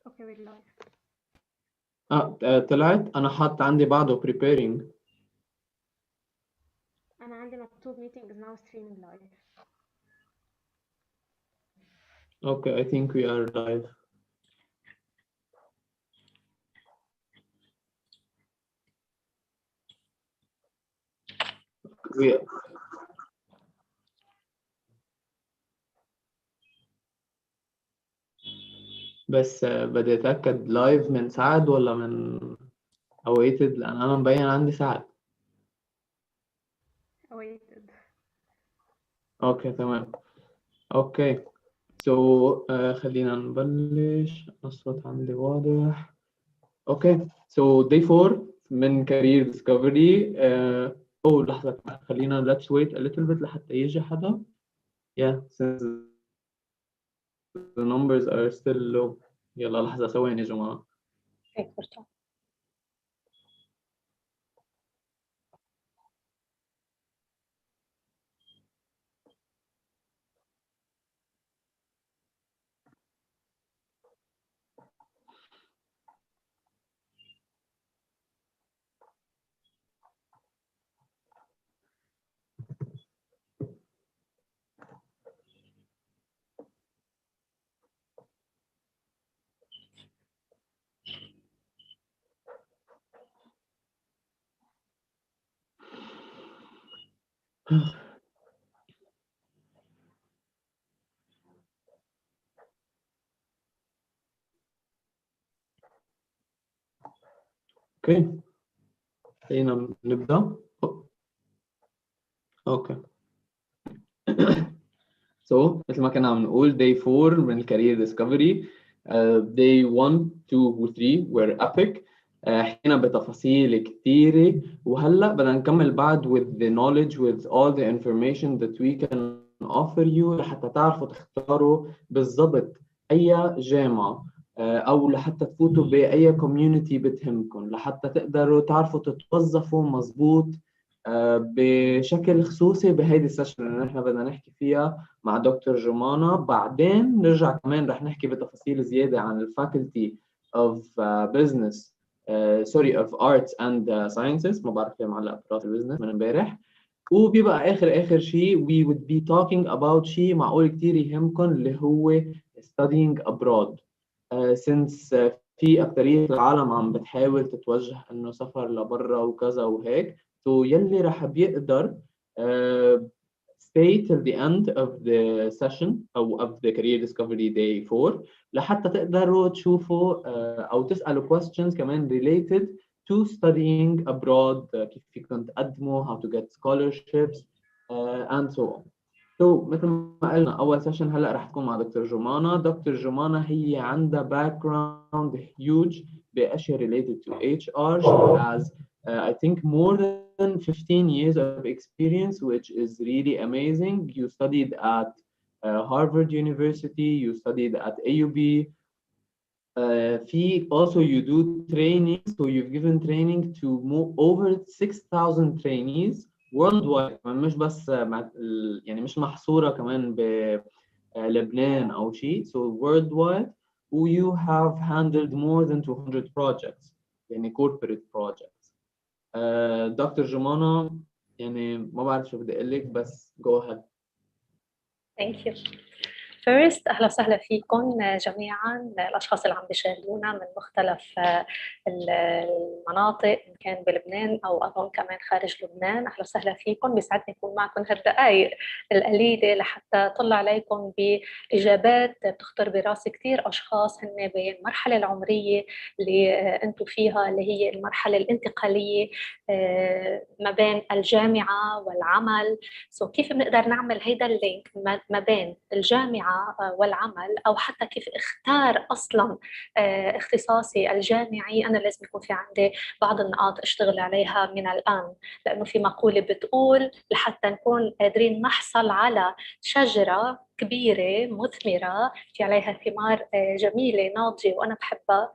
اوكي we're live. طلعت. انا حاطط عندي بعده preparing. انا عندي مكتوب meeting is now streaming live. Okay, I think we are live. We بس بدي اتاكد لايف من سعد ولا من awaited، لان انا مبين عندي سعد. awaited. اوكي تمام. اوكي خلينا نبلش. الصوت عندي واضح. اوكي day 4 من career discovery. لحظة، خلينا let's wait a little bit لحتى يجي حدا. Since the numbers are still low. يلا لحظة، ثواني يا جماعة. اوكي خلينا نبدأ. اوكي مثل ما كنا عم نقول day 4 من الكارير ديسكفري. day 1 2 و 3 were epic. حكينا بتفاصيل كثيرة، وهلا بدنا نكمل بعد with the knowledge with all the information that we can offer you لحتى تعرفوا تختاروا بالضبط أي جامعة، أو لحتى تفوتوا بأي community بتهمكم، لحتى تقدروا تعرفوا تتوظفوا مزبوط بشكل خصوصي بهيدي السيشن اللي نحن بدنا نحكي فيها مع دكتور جمانة. بعدين نرجع كمان رح نحكي بتفاصيل زيادة عن الفاكولتي of business of arts and sciences. ما بعرف ليه معلق براسي business من امبارح. وبيبقى آخر شيء we would be talking about شيء معقول كتير يهمكم، اللي هو studying abroad. since في أكترية العالم عم بتحاول تتوجه إنه سفر لبرا وكذا وهيك. يلي رح بيقدر stay till the end of the session أو of the career discovery day 4 لحتى تقدروا تشوفوا أو تسألوا questions كمان related to studying abroad. كيف فيكم تقدموا، how to get scholarships and so on. مثل ما قلنا أول سيشن هلا رح تكون مع دكتور جمانة. دكتور جمانة هي عندها background huge بأشياء related to HR. She has I think more than 15 years of experience, which is really amazing. You studied at Harvard University, you studied at AUB. Also you do training, so you've given training to over 6,000 trainees worldwide. مش بس يعني مش محصورة كمان بلبنان أو شيء. So worldwide. You have handled more than 200 projects يعني corporate projects. دكتور جمانة، يعني ما بعرف شو بدي أقول لك، بس go ahead. Thank you. First أهلا وسهلا فيكم جميعا الأشخاص اللي عم بيشاهدونا من مختلف المناطق، إن كان بلبنان أو أظن كمان خارج لبنان. أهلا وسهلا فيكم، بيسعدني أكون معكم هالدقائق القليلة لحتى أطلع عليكم بإجابات بتخطر براس كثير أشخاص هن بالمرحلة العمرية اللي أنتم فيها، اللي هي المرحلة الانتقالية ما بين الجامعة والعمل. كيف بنقدر نعمل هيدا اللينك ما بين الجامعة والعمل، أو حتى كيف اختار أصلاً اختصاصي الجامعي. أنا لازم يكون في عندي بعض النقاط أشتغل عليها من الآن، لأنه في مقولة بتقول لحتى نكون قادرين نحصل على شجرة كبيرة مثمرة في عليها ثمار جميلة ناضجة وأنا بحبها،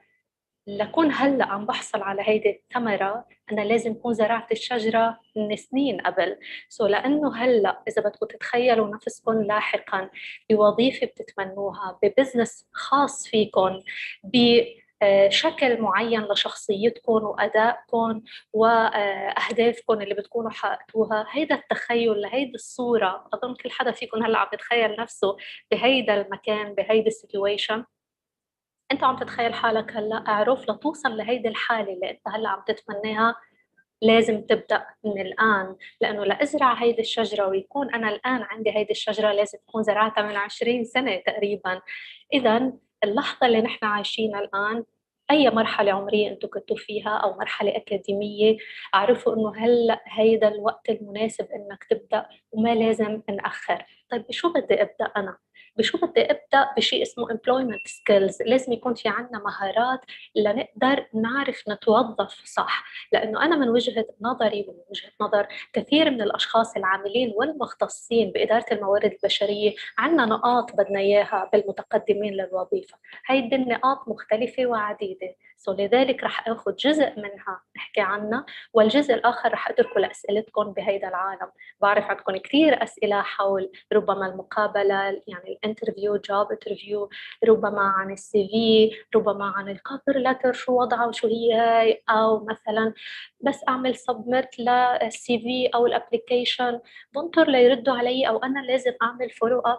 لكون هلا عم بحصل على هيدي الثمره انا لازم اكون زرعت الشجره من سنين قبل. لانه هلا اذا بدكم تتخيلوا نفسكم لاحقا بوظيفه بتتمنوها، ببزنس خاص فيكم، بشكل معين لشخصيتكم وادائكم واهدافكم اللي بتكونوا حققتوها، هيدا التخيل لهيدي الصوره، اظن كل حدا فيكم هلا عم يتخيل نفسه بهيدا المكان بهيدي السيتويشن. انت عم تتخيل حالك هلا، اعرف لتوصل لهيدي الحاله اللي انت هلا عم تتمناها لازم تبدا من الان، لانه لازرع هيدي الشجره ويكون انا الان عندي هيدي الشجره لازم تكون زرعتها من 20 سنه تقريبا. اذا اللحظه اللي نحن عايشينها الان، اي مرحله عمريه انتم كنتوا فيها او مرحله اكاديميه، اعرفوا انه هلا هيدا الوقت المناسب انك تبدا وما لازم ناخر. طيب بشو بدي ابدا انا؟ بشو بدي ابدا؟ بشيء اسمه employment skills. لازم يكون في عندنا مهارات لنقدر نعرف نتوظف صح. لانه انا من وجهه نظري ومن وجهه نظر كثير من الاشخاص العاملين والمختصين باداره الموارد البشريه، عندنا نقاط بدنا اياها بالمتقدمين للوظيفه. هيدي النقاط مختلفه وعديده، لذلك رح اخذ جزء منها نحكي عنها، والجزء الاخر رح اتركه لاسئلتكم بهيدا العالم. بعرف عندكم كثير اسئله حول ربما المقابله، يعني الانترفيو، جوب انترفيو، ربما عن السي في، ربما عن الكفر لتر شو وضعها وشو هي، او مثلا بس اعمل سبميت للسي في او الابلكيشن بنطر ليردوا علي، او انا لازم اعمل فولو اب.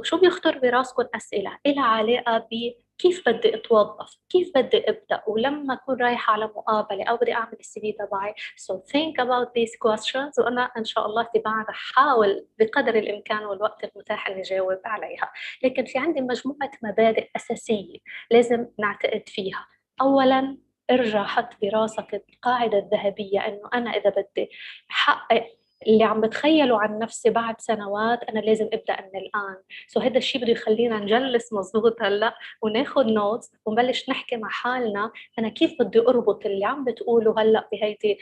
شو بيخطر براسكم اسئله لها علاقه ب كيف بدي اتوظف، كيف بدي ابدا، ولما اكون رايحه على مقابله او بدي اعمل السي في تبعي. think about these questions، وانا ان شاء الله تبعا رح احاول بقدر الامكان والوقت المتاح اني اجاوب عليها. لكن في عندي مجموعه مبادئ اساسيه لازم نعتقد فيها. اولا، ارجع حط براسك القاعده الذهبيه انه انا اذا بدي احقق اللي عم بتخيله عن نفسي بعد سنوات، انا لازم ابدا من الان. هذا الشيء بده يخلينا نجلس مزبوط هلا وناخذ نوتس ونبلش نحكي مع حالنا انا كيف بدي اربط اللي عم بتقوله هلا بهيدي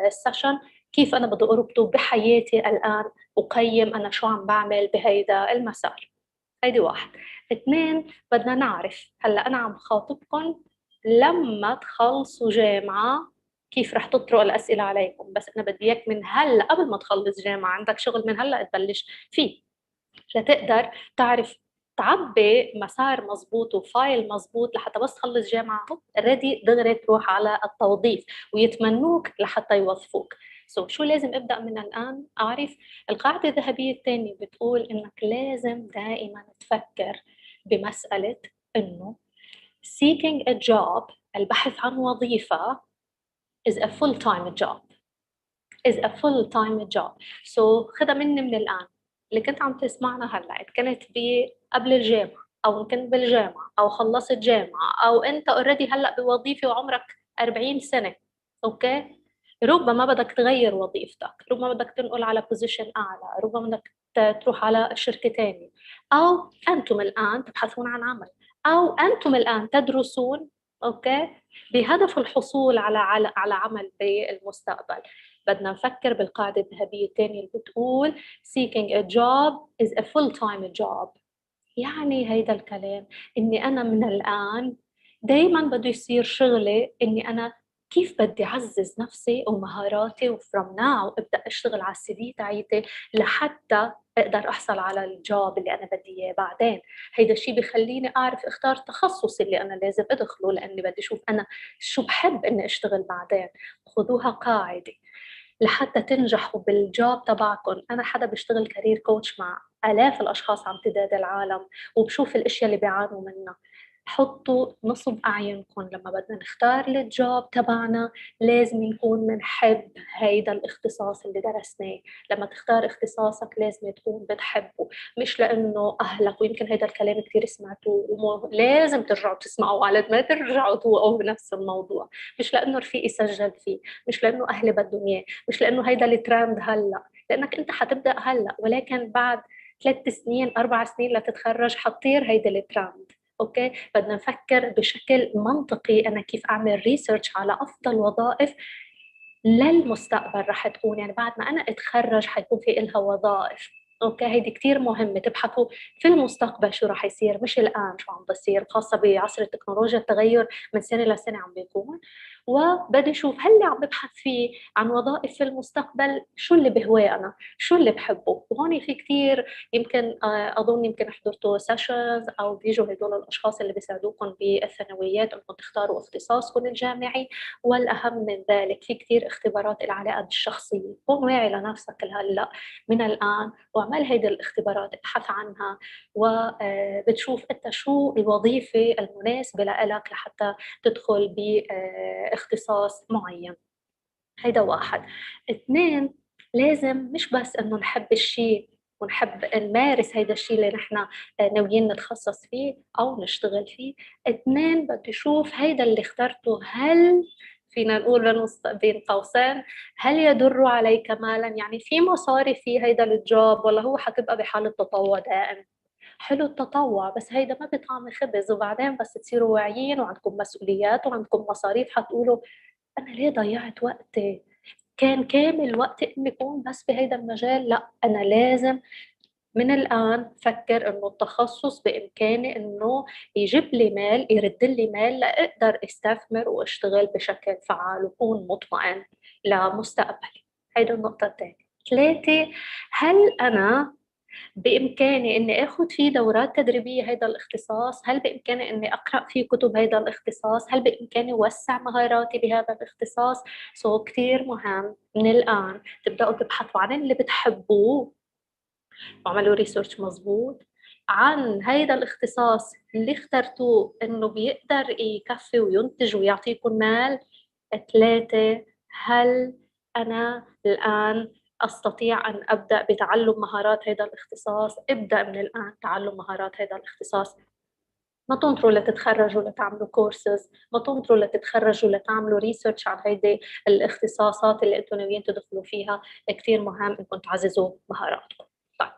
السيشن، كيف انا بدي اربطه بحياتي الان، وقيم انا شو عم بعمل بهيدا المسار. هيدي واحد. اثنين، بدنا نعرف هلا انا عم خاطبكم لما تخلصوا جامعه كيف رح تطرق الاسئله عليكم، بس انا بدي اياك من هلا قبل ما تخلص جامعه عندك شغل من هلا تبلش فيه، لتقدر تعرف تعبي مسار مزبوط وفايل مزبوط لحتى بس تخلص جامعه ريدي دغري تروح على التوظيف ويتمنوك لحتى يوظفوك. شو لازم ابدا من الان؟ اعرف القاعده الذهبيه الثانيه بتقول انك لازم دائما تفكر بمساله انه seeking a job، البحث عن وظيفه is a full-time job. خدها مني من الآن، اللي كنت عم تسمعنا هلا كنت قبل الجامعة أو كنت بالجامعة أو خلصت جامعة أو أنت اوريدي هلا بوظيفة وعمرك 40 سنة، أوكي؟ ربما بدك تغير وظيفتك، ربما بدك تنقل على بوزيشن أعلى، ربما بدك تروح على شركة تانية، أو أنتم الآن تبحثون عن عمل، أو أنتم الآن تدرسون، أوكي؟ بهدف الحصول على عمل بالمستقبل. بدنا نفكر بالقاعدة الذهبية الثانية اللي بتقول seeking a job is a full-time job. يعني هيدا الكلام إني أنا من الآن دايما بده يصير شغلي إني أنا كيف بدي أعزز نفسي ومهاراتي، وفروم ناو أبدأ أشتغل على السي في تاعيتي لحتى أقدر أحصل على الجوب اللي أنا بدي إياه بعدين. هيدا الشيء بخليني أعرف أختار تخصصي اللي أنا لازم أدخله، لأني بدي أشوف أنا شو بحب إني أشتغل بعدين. خذوها قاعدة لحتى تنجحوا بالجوب تبعكم. أنا حدا بشتغل كارير كوتش مع آلاف الأشخاص على امتداد العالم وبشوف الأشياء اللي بيعانوا منها. حطوا نصب أعينكم لما بدنا نختار الجوب تبعنا لازم نكون منحب هيدا الاختصاص اللي درسناه. لما تختار اختصاصك لازم تكون بتحبه، مش لأنه أهلك، ويمكن هيدا الكلام كتير سمعتوه لازم ترجعوا تسمعوا على ما ترجعوا توقعوا بنفس الموضوع، مش لأنه رفيقي سجل فيه، مش لأنه أهلي بدهم إياه، مش لأنه هيدا الترند هلا، لأنك أنت حتبدأ هلا ولكن بعد 3 سنين 4 سنين لتتخرج حطير هيدا الترند. اوكي، بدنا نفكر بشكل منطقي انا كيف اعمل ريسيرش على افضل وظائف للمستقبل رح تكون، يعني بعد ما انا اتخرج حيكون في إلها وظائف. اوكي، هيدي كتير مهمة. تبحثوا في المستقبل شو راح يصير، مش الآن شو عم بصير، خاصة بعصر التكنولوجيا التغير من سنة لسنة عم بيكون. وبدي اشوف هل اللي عم ببحث فيه عن وظائف في المستقبل شو اللي بهواه انا، شو اللي بحبه. وهون في كتير يمكن اظن يمكن حضرتوا سيشنز او بيجوا هدول الاشخاص اللي بيساعدوكم بالثانويات انكم تختاروا اختصاصكم الجامعي. والاهم من ذلك في كتير اختبارات العلاقة بالشخصية. كون واعي لنفسك هلا من الآن واعمل هيدي الاختبارات، ابحث عنها وبتشوف انت شو الوظيفة المناسبة لك لحتى تدخل باختصاص معين. هيدا واحد. اثنين، لازم مش بس انه نحب الشيء ونحب نمارس هيدا الشيء اللي نحن ناويين نتخصص فيه او نشتغل فيه. اثنين، بدي اشوف هيدا اللي اخترته هل فينا نقول بين قوسين هل يدر عليك مالا، يعني في مصاري في هيدا الجوب ولا هو حتبقى بحالة تطوع دائم. حلو التطوع بس هيدا ما بطعم خبز، وبعدين بس تصيروا واعيين وعندكم مسؤوليات وعندكم مصاريف حتقولوا أنا ليه ضيعت وقتي، كان كامل وقتي إني أكون بس بهيدا المجال. لا، أنا لازم من الآن فكر إنه التخصص بإمكاني إنه يجيب لي مال، يرد لي مال لأقدر استثمر واشتغل بشكل فعال وأكون مطمئن لمستقبلي. هيدا النقطة الثانية. ثلاثة، هل أنا بإمكاني إني آخذ فيه دورات تدريبية هذا الاختصاص؟ هل بإمكاني إني أقرأ فيه كتب هذا الاختصاص؟ هل بإمكاني وسع مهاراتي بهذا الاختصاص؟ كتير مهم من الآن تبدأوا تبحثوا عن اللي بتحبوه وعملوا ريسيرش مظبوط عن هيدا الاختصاص اللي اخترتوه إنه بيقدر يكفي وينتج ويعطيكم مال. ثلاثة، هل أنا الآن أستطيع أن أبدأ بتعلم مهارات هذا الاختصاص؟ ابدأ من الآن تعلم مهارات هذا الاختصاص. ما تنطروا لتتخرجوا لتعملوا كورسز، ما تنطروا لتتخرجوا لتعملوا ريسيرش عن هيدي الاختصاصات اللي انتم ناويين تدخلوا فيها. كثير مهم انكم تعززوا مهاراتكم. طيب،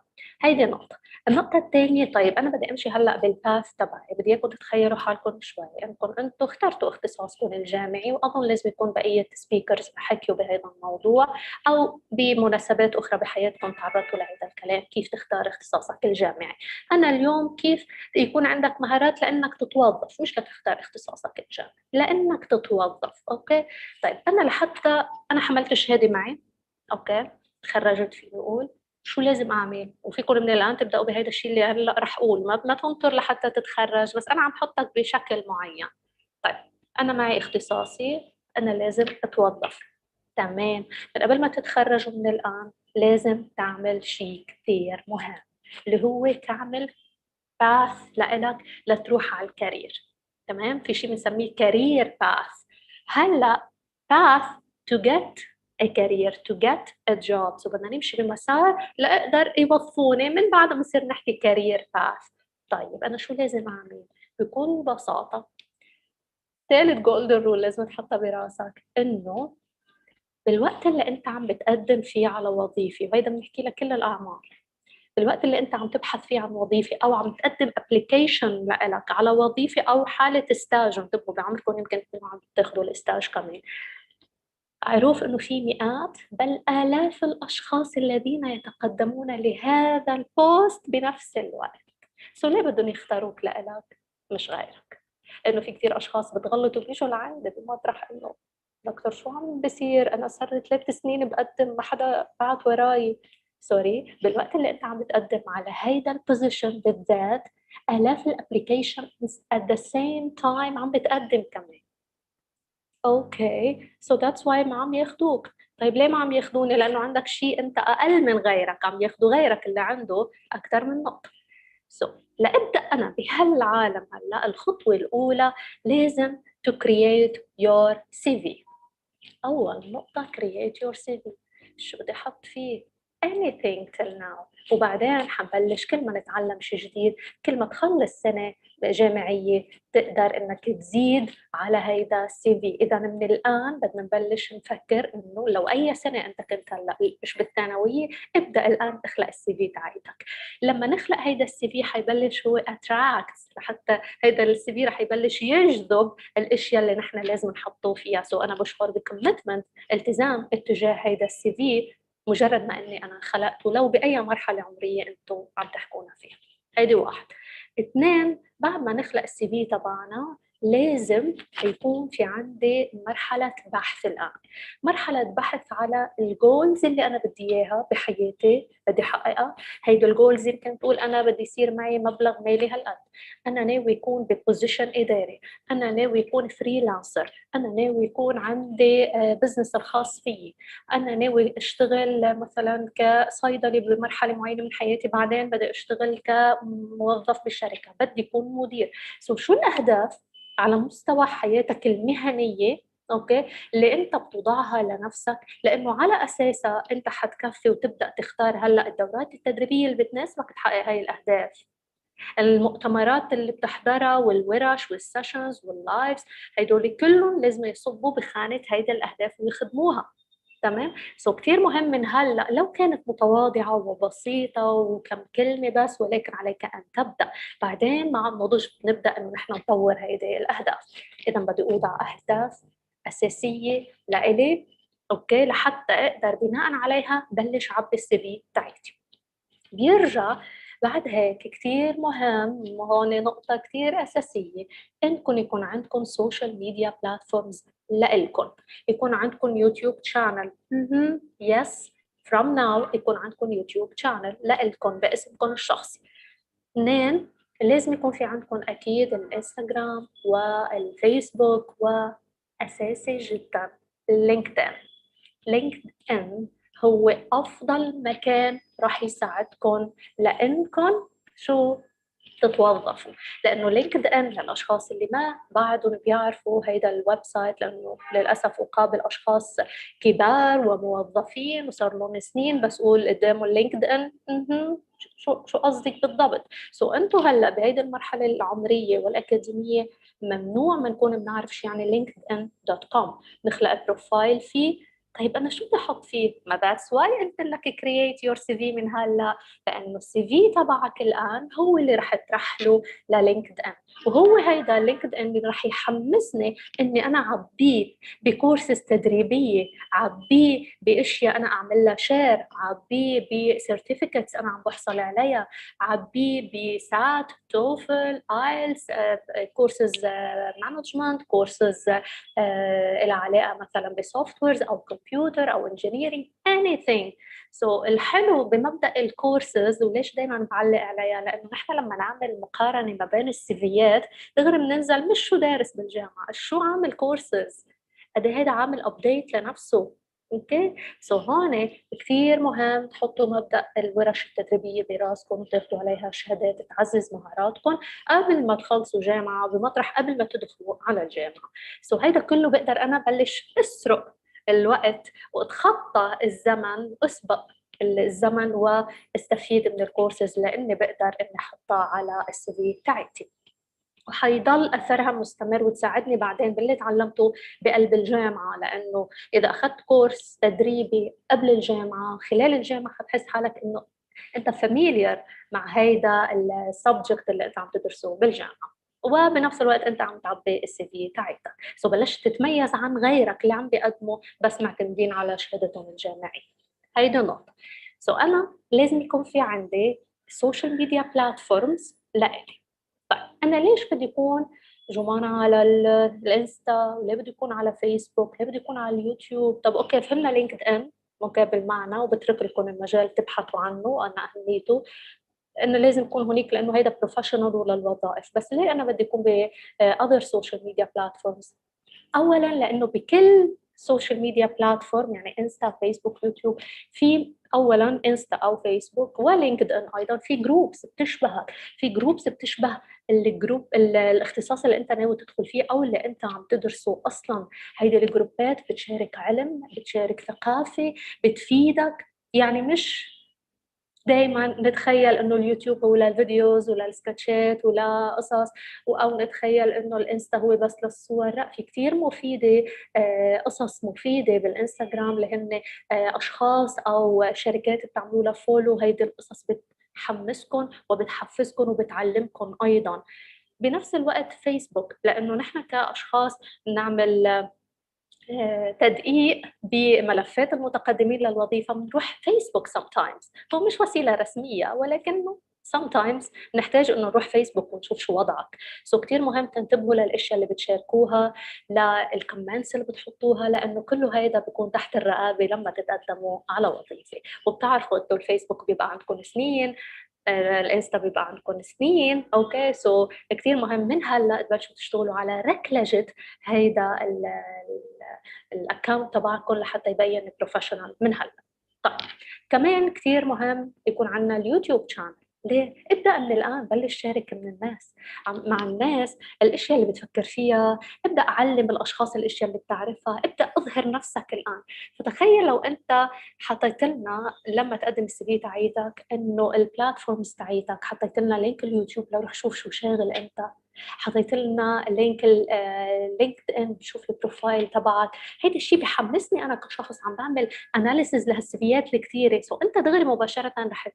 هيدي نقطة. النقطة الثانية، طيب أنا بدي أمشي هلأ بالباث تبعي، بدي إياكم تتخيلوا حالكم شوي إنكم أنتم اخترتوا اختصاصكم الجامعي، وأظن لازم يكون بقية سبيكرز بحكيوا بهذا الموضوع أو بمناسبات أخرى بحياتكم تعرضتوا لهذا الكلام، كيف تختار اختصاصك الجامعي. أنا اليوم كيف يكون عندك مهارات لأنك تتوظف، مش لتختار اختصاصك الجامعي، لأنك تتوظف. أوكي، طيب أنا لحتى أنا حملت شهادة معي، أوكي، تخرجت فيه نقول شو لازم اعمل، وفيكم من الان تبداوا بهذا الشيء اللي هلا رح اقول، ما تنطر لحتى تتخرج، بس انا عم حطك بشكل معين. طيب، انا معي اختصاصي، انا لازم اتوظف. تمام، من قبل ما تتخرجوا من الان لازم تعمل شيء كثير مهم اللي هو تعمل باث لإلك لتروح على الكارير. تمام، في شيء بنسميه كارير باث. هلا باث to get a career, to get a job. بدنا نمشي بمسار لأقدر يوظفوني، من بعد بنصير نحكي كارير باث. طيب أنا شو لازم أعمل؟ بكل بساطة ثالث جولدن رول لازم تحطها براسك، إنه بالوقت اللي أنت عم بتقدم فيه على وظيفة، وهيدا بنحكي لكل الأعمار، بالوقت اللي انت عم تبحث فيه عن وظيفه او عم تقدم ابلكيشن لك على وظيفه او حاله ستاج، انتبهوا بعمركم يمكن تكونوا عم تاخذوا الستاج كمان، اعرف انه في مئات بل الاف الاشخاص الذين يتقدمون لهذا البوست بنفس الوقت. ليه بدهم يختاروك لك مش غيرك؟ انه في كثير اشخاص بتغلطوا بيجوا لعندي بمطرح انه دكتور شو عم بصير، انا صار لي 3 سنين بقدم ما حدا بعت وراي. سوري، بالوقت اللي انت عم بتقدم على هيدا البوزيشن بالذات الاف الابلكيشنز at the same time عم بتقدم كمان. اوكي، so that's why ما عم ياخدوك. طيب ليه ما عم ياخدوني؟ لانه عندك شيء انت اقل من غيرك، عم ياخدوا غيرك اللي عنده اكثر من نقطه. لأبدأ أنا بهالعالم هلا، الخطوة الأولى لازم to create your CV. أول نقطة create your CV. شو بدي أحط فيه؟ anything till now. وبعدين حنبلش كل ما نتعلم شيء جديد، كل ما تخلص سنة جامعية تقدر إنك تزيد على هيدا السي في. إذا من الآن بدنا نبلش نفكر إنه لو أي سنة أنت كنت هلا مش بالثانوية، ابدأ الآن تخلق السي في تاعتك. لما نخلق هيدا السي في حيبلش هو attracts، لحتى هيدا السي في رح يبلش يجذب الاشياء اللي نحن لازم نحطه فيها. انا بشعر بكوميتمنت، التزام اتجاه هيدا السي في مجرد ما اني انا خلقته، لو باي مرحله عمريه انتم عم تحكونا فيها. هيدي واحد. اثنين، بعد ما نخلق السي في تبعنا لازم يكون في عندي مرحلة بحث الآن. مرحلة بحث على الجولز اللي أنا بدي إياها بحياتي، بدي أحققها. هيدي الجولز يمكن تقول أنا بدي يصير معي مبلغ مالي هالقد، أنا ناوي يكون ببوزيشن إداري، أنا ناوي يكون فريلانسر، أنا ناوي يكون عندي بزنس الخاص فيي، أنا ناوي أشتغل مثلا كصيدلي بمرحلة معينة من حياتي، بعدين بدي أشتغل كموظف بالشركة، بدي أكون مدير. شو الأهداف على مستوى حياتك المهنية، اوكي، اللي انت بتوضعها لنفسك، لانه على اساسها انت حتكفي وتبدا تختار هلا الدورات التدريبيه اللي بتناسبك تحقق هاي الاهداف، المؤتمرات اللي بتحضرها والورش والسيشنز واللايفز، هيدول كلهم لازم يصبوا بخانه هيدا الاهداف ويخدموها. تمام. كثير مهم من هلا لو كانت متواضعه وبسيطه وكم كلمه بس، ولكن عليك ان تبدا، بعدين مع النضج نبدا انه نحن نطور هيدي الاهداف. اذا بدي اوضع اهداف اساسيه لإلي، اوكي، لحتى اقدر بناء عليها بلش عبي السي في تاعتي. بيرجع بعد هيك كتير مهم، وهون نقطة كتير أساسية، إنكم يكون عندكم سوشيال ميديا بلاتفورمز لإلكم، يكون عندكم يوتيوب شانل. يس، from now يكون عندكم يوتيوب شانل لإلكم باسمكم الشخصي. اثنين، لازم يكون في عندكم أكيد الانستغرام والفيسبوك، وأساسي جدا لينكدين. لينكد ان هو افضل مكان راح يساعدكم لانكم شو تتوظفوا، لانه لينكد ان للاشخاص اللي ما بعدهم بيعرفوا هيدا الويب سايت، لانه للاسف اقابل اشخاص كبار وموظفين وصار لهم سنين بس اقول قدامهم لينكد ان، شو قصدك بالضبط؟ انتم هلا بهيدي المرحله العمريه والاكاديميه ممنوع منكون بنعرف شو يعني لينكد ان دوت كوم، نخلق بروفايل فيه. طيب انا شو بدي احط فيه؟ ما ذاتس واي قلت لك كرييت يور سي في من هلا، لانه السي في تبعك الان هو اللي رح ترحله للينكد ان، وهو هيدا لينكد ان اللي رح يحمسني اني انا اعبيه بكورسز تدريبيه، اعبيه باشياء انا اعمل لها شير، اعبيه بسيرتيفيكتس انا عم بحصل عليها، اعبيه بسات توفل ايلز، كورسز مانجمنت، كورسز لها علاقه مثلا بسوفت ويرز او كمبيوتر او انجينيرينج anything. الحلو بمبدا الكورسز، وليش دائما بعلق عليها، لانه نحن لما نعمل مقارنه ما بين السيفيات دغري بننزل مش شو دارس بالجامعه، شو عامل كورسز، قد ايه هيدا عامل ابديت لنفسه. اوكي، هون كثير مهم تحطوا مبدا الورش التدريبيه براسكم وتاخذوا عليها شهادات تعزز مهاراتكم قبل ما تخلصوا جامعه، بمطرح قبل ما تدخلوا على الجامعه. هيدا كله بقدر انا بلش اسرق الوقت واتخطى الزمن واسبق الزمن واستفيد من الكورسز، لاني بقدر اني احطها على السي في تاعتي، وحيضل اثرها مستمر وتساعدني بعدين باللي تعلمته بقلب الجامعه، لانه اذا اخذت كورس تدريبي قبل الجامعه خلال الجامعه حتحس حالك انه انت فاميليار مع هيدا السبجكت اللي انت عم تدرسه بالجامعه، وبنفس الوقت انت عم تعبي السي في تاعتك، بلشت تتميز عن غيرك اللي عم بيقدموا بس معتمدين على شهادتهم الجامعيه. هيدي نقطه. انا لازم يكون في عندي سوشيال ميديا بلاتفورمز لإلي. طيب انا ليش بدي يكون جمانة على الانستا، وليه بده يكون على فيسبوك، ليه بده يكون على اليوتيوب؟ طب اوكي فهمنا لينكد ان مقابل معنا، وبترك لكم المجال تبحثوا عنه وأنا أهميته، انه لازم يكون هناك لانه هيدا بروفيشنال وللوظائف، بس ليه انا بدي اكون ب other social media platforms؟ اولا لانه بكل سوشيال ميديا بلاتفورم يعني انستا فيسبوك يوتيوب، في اولا انستا او فيسبوك ولينكد ان ايضا في جروبس بتشبهك، في جروبس بتشبه الجروب الاختصاص اللي انت ناوي تدخل فيه او اللي انت عم تدرسه اصلا. هيدي الجروبات بتشارك علم، بتشارك ثقافه، بتفيدك. يعني مش دائما نتخيل انه اليوتيوب هو للفيديوز وللسكتشات ولا قصص، او نتخيل انه الانستا هو بس للصور، لا، في كثير مفيده، قصص مفيده بالانستغرام اللي هن اشخاص او شركات بتعملوا لها فولو، هيدي القصص بتحمسكم وبتحفزكم وبتعلمكم ايضا. بنفس الوقت فيسبوك، لانه نحن كاشخاص بنعمل تدقيق بملفات المتقدمين للوظيفة بنروح فيسبوك sometimes. هو مش وسيلة رسمية ولكنه sometimes نحتاج انه نروح فيسبوك ونشوف شو وضعك. كتير مهم تنتبهوا للاشياء اللي بتشاركوها، للكومنتس اللي بتحطوها، لانه كله هيدا بيكون تحت الرقابة لما تتقدموا على وظيفة. وبتعرفوا انتوا الفيسبوك بيبقى عندكم سنين، الانستا بيبقى عندكم سنين، اوكي. كثير مهم من هلا تبلشوا تشتغلوا على ركلجه هيدا الاكونت تبعكم لحتى يبين بروفيشنال من هلا. طيب كمان كثير مهم يكون عندنا اليوتيوب شانل. ليه؟ ابدأ من الآن، بلش شارك من الناس مع الناس الاشياء اللي بتفكر فيها، ابدأ علم الاشخاص الاشياء اللي بتعرفها، ابدأ اظهر نفسك الآن. فتخيل لو انت حطيت لنا لما تقدم السي في تاعيتك انه البلاتفورمز تاعيتك، حطيت لنا لينك اليوتيوب لو رح شوف شو شاغل انت، حطيت لنا لينك لينكد ان بشوف البروفايل تبعك. هيدا الشيء بحمسني انا كشخص عم بعمل اناليسز لهالسيفيات الكثيره. انت دغري مباشره رح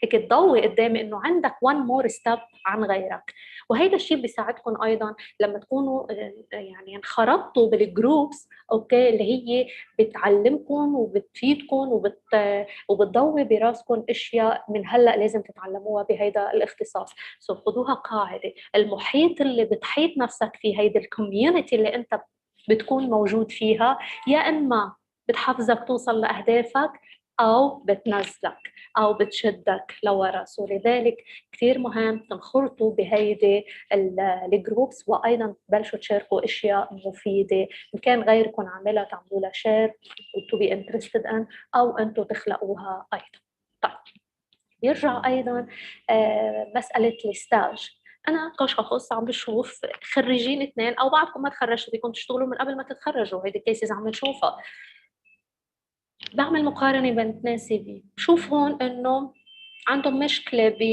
هيك تضوي قدامي انه عندك one more step عن غيرك. وهيدا الشيء بيساعدكم ايضا لما تكونوا يعني انخرطتوا بالجروبس، اوكي، اللي هي بتعلمكم وبتفيدكم وبتضوي براسكم اشياء من هلا لازم تتعلموها بهيدا الاختصاص. خذوها قاعده، المحيط اللي بتحيط نفسك فيه، هيدي الكوميونتي اللي انت بتكون موجود فيها، يا اما بتحفزك توصل لاهدافك او بتنزلك او بتشدك لورا. لذلك كثير مهم تنخرطوا بهيدي الجروبس، وايضا تبلشوا تشاركوا اشياء مفيده ان كان غيركم عاملها تعملوا لها شير وتو بي انترستد ان، او انتم تخلقوها ايضا. طيب يرجع ايضا مساله الستاج. انا كشخص عم بشوف خريجين اثنين او بعضكم ما تخرجتوا، بدكم تشتغلوا من قبل ما تتخرجوا، هيدي الكيسز عم نشوفها. بعمل مقارنه بين اثنين سي في، بشوف هون انه عندهم مشكله ب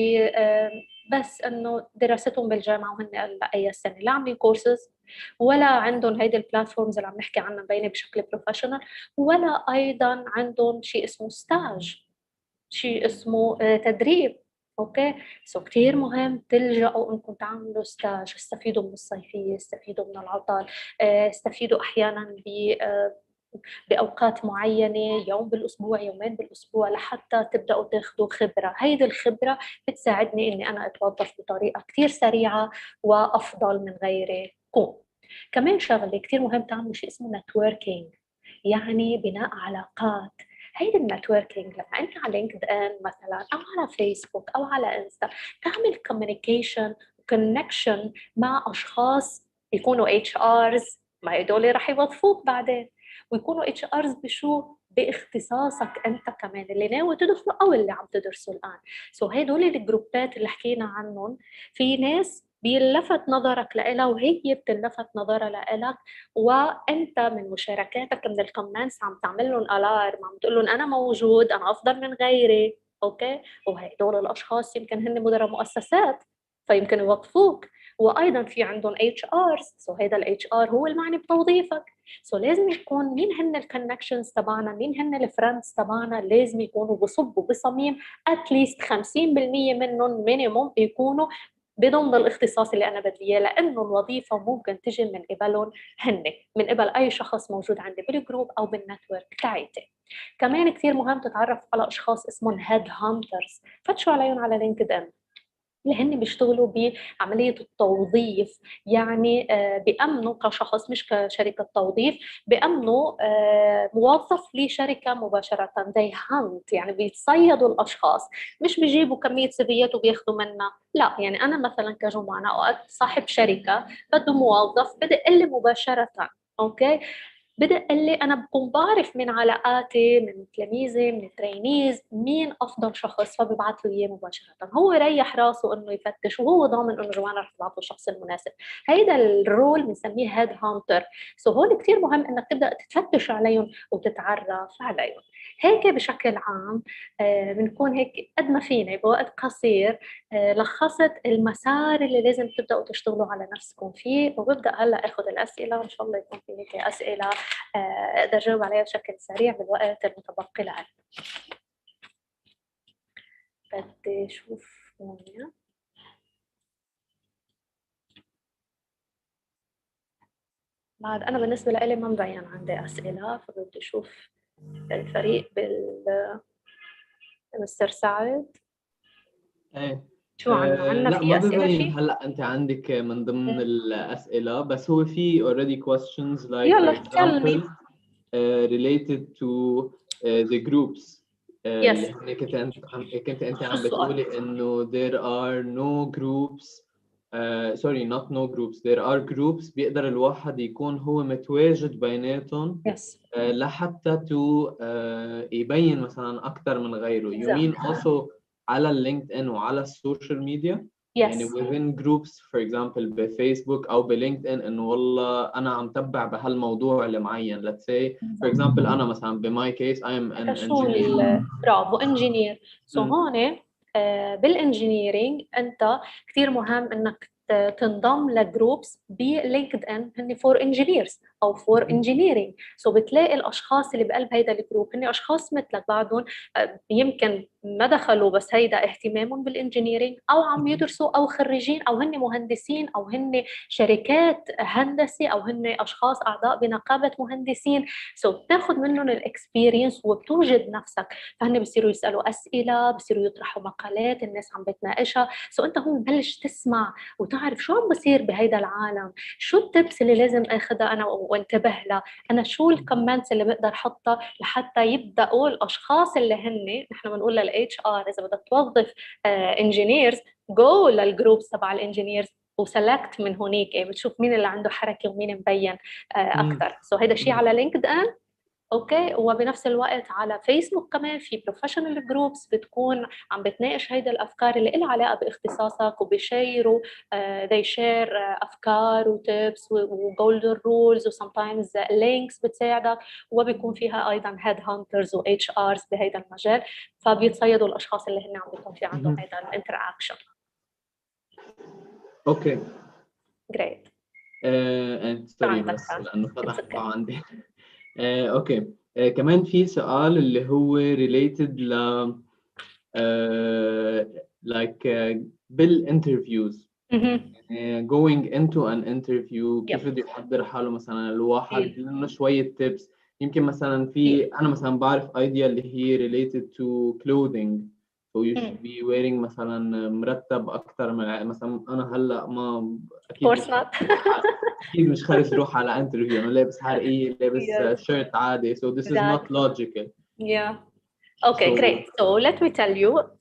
بس انه دراستهم بالجامعه وهن اي سنه لا عاملين كورسز، ولا عندهم هيدي البلاتفورمز اللي عم نحكي عنها مبينه بشكل بروفيشنال، ولا ايضا عندهم شيء اسمه ستاج، شيء اسمه تدريب. اوكي. كثير مهم تلجأوا انكم تعملوا ستاج، استفيدوا من الصيفيه، استفيدوا من العطل، استفيدوا احيانا باوقات معينه، يوم بالاسبوع يومين بالاسبوع، لحتى تبداوا تاخذوا خبره. هيدي الخبره بتساعدني اني انا اتوظف بطريقه كثير سريعه وافضل من غيري كون. كمان شغله كثير مهم تعملوا شيء اسمه نتوركينج، يعني بناء علاقات. هيدي النتوركينج لما انت على لينكد ان مثلا او على فيسبوك او على انستا تعمل كوميونيكيشن وكونكشن مع اشخاص يكونوا اتش ارز، ما هدول رح يوظفوك بعدين، ويكونوا اتش ارز بشو؟ باختصاصك انت كمان اللي ناوي تدخله او اللي عم تدرسه الان. هدول الجروبات اللي حكينا عنهم، في ناس بيلفت نظرك لإلها وهي بتلفت نظرها لإلك، وانت من مشاركاتك من الكومنتس عم تعمل لهم الارم، عم تقول لهم انا موجود، انا افضل من غيري، اوكي. وهدول الاشخاص يمكن هن مدراء مؤسسات فيمكن يوظفوك، وايضا في عندهم اتش ارز، هذا الاتش ار هو المعني بتوظيفك. لازم يكون مين هن الكونكشنز تبعنا، مين هن الفريندز تبعنا، لازم يكونوا بصبوا بصميم اتليست 50% منهم مينيموم يكونوا بضمن الاختصاص اللي انا بدي اياه، لانه الوظيفه ممكن تجي من قبلهم هن، من قبل اي شخص موجود عندي بالجروب او بالنتورك تاعيتي. كمان كثير مهم تتعرف على اشخاص اسمهم هيد هانترز، فتشوا عليهم على لينكد ان، اللي هن بيشتغلوا بعملية التوظيف. يعني بيأمنوا كشخص مش كشركة توظيف، بيأمنوا موظف لشركة مباشرة. they hunt، يعني بيتصيدوا الأشخاص، مش بيجيبوا كمية سيفيات وبياخدوا منها، لا. يعني أنا مثلا كجمعة أنا أوقات صاحب شركة بده موظف بدق لي مباشرة، أوكي، بدق لي، انا بكون بعرف من علاقاتي من تلاميذي من الترينيز مين افضل شخص، فببعث له اياه مباشره. هو يريح راسه انه يفتش وهو ضامن انه جوانا رح تبعث له الشخص المناسب. هيدا الرول بنسميه هيد هانتر. هون كثير مهم انك تبدا تفتش عليهم وتتعرف عليهم. هيك بشكل عام بنكون هيك قد ما فينا بوقت قصير لخصت المسار اللي لازم تبداوا تشتغلوا على نفسكم فيه. وببدا هلا اخذ الاسئله، وان شاء الله يكون في هيك اسئله اقدر اجاوب عليها بشكل سريع بالوقت المتبقي لنا. بدي اشوف هون. بعد أنا بالنسبة لي ما مبين عندي أسئلة، فبدي أشوف الفريق مستر سعد ايه شو عنا لا في ما أسئلة ببين فيه؟ هلا انت عندك من ضمن الاسئله، بس هو في already questions like for يلا tell example me. related to the groups اللي Yes. هن كنت انت شو عم السؤال؟ بتقولي انه there are no groups sorry not no groups there are groups بيقدر الواحد يكون هو متواجد بيناتهم Yes. لحتى تو يبين مثلا اكثر من غيره. You mean Exactly. also على اللينكد ان وعلى السوشيال ميديا، يعني Yes. within groups for example بفيسبوك او بلينكد ان، انه والله انا عم تبع بهالموضوع المعين. let's say for Exactly. example انا مثلا بماي كيس I am an شو engineer. برافو انجينير. سو مم. هون بالانجينيرينج انت كثير مهم انك تنضم لجروبس بلينكد ان هن فور انجينيرز او فور انجينيرينج. سو بتلاقي الاشخاص اللي بقلب هيدا الجروب هن اشخاص مثلك بعضهم يمكن ما دخلوا بس هيدا اهتمامهم بالانجينيرينج او عم يدرسوا او خريجين او هن مهندسين او هن شركات هندسه او هن اشخاص اعضاء بنقابه مهندسين. سو بتاخذ منهم الاكسبيرينس وبتوجد نفسك. فهن بصيروا يسالوا اسئله، بصيروا يطرحوا مقالات الناس عم بتناقشها. سو انت هون بلش تسمع وتعرف شو عم بصير بهيدا العالم، شو التبس اللي لازم اخذها انا وانتبه لها، انا شو الكومنتس اللي بقدر احطها لحتى يبداوا الاشخاص اللي هن نحن بنقول للاتش ار اذا بدك توظف انجينيرز جو للجروبس تبع الانجينيرز وسلكت من هونيك. بتشوف مين اللي عنده حركه ومين مبين مم. اكثر. سو هيدا الشيء مم. على لينكد ان. اوكي. وبنفس الوقت على فيسبوك كمان في بروفيشنال جروبس بتكون عم بتناقش هيدا الافكار اللي لها علاقه باختصاصك وبيشيروا they share افكار وتيبس وجولدن رولز وسمتايمز لينكس بتساعدك. وبيكون فيها ايضا هيد هانترز واتش ارز بهيدا المجال، فبيتصيدوا الاشخاص اللي هن عم بيكون في عندهم مم. هيدا الانتراكشن. اوكي جريت. انت شو سوري عندك بس بعد؟ لانه It's فتح okay. عندي اوكي كمان في سؤال اللي هو related ل like بالانترفيوز، مهم. going into an interview كيف يب. بده يحضر حاله مثلا الواحد، إيه. لنا شوية tips. يمكن مثلا في كتير. أنا مثلا بعرف idea اللي هي related to clothing so you مم. should be wearing مثلا مرتب أكثر من مثلا أنا هلا ما أكيد course مش not. أكيد مش خارج روح على interview أنا لابس حرقية لابس Yes. shirt عادي so this is not Exactly. logical. Yeah. Okay, So great. So let me tell you.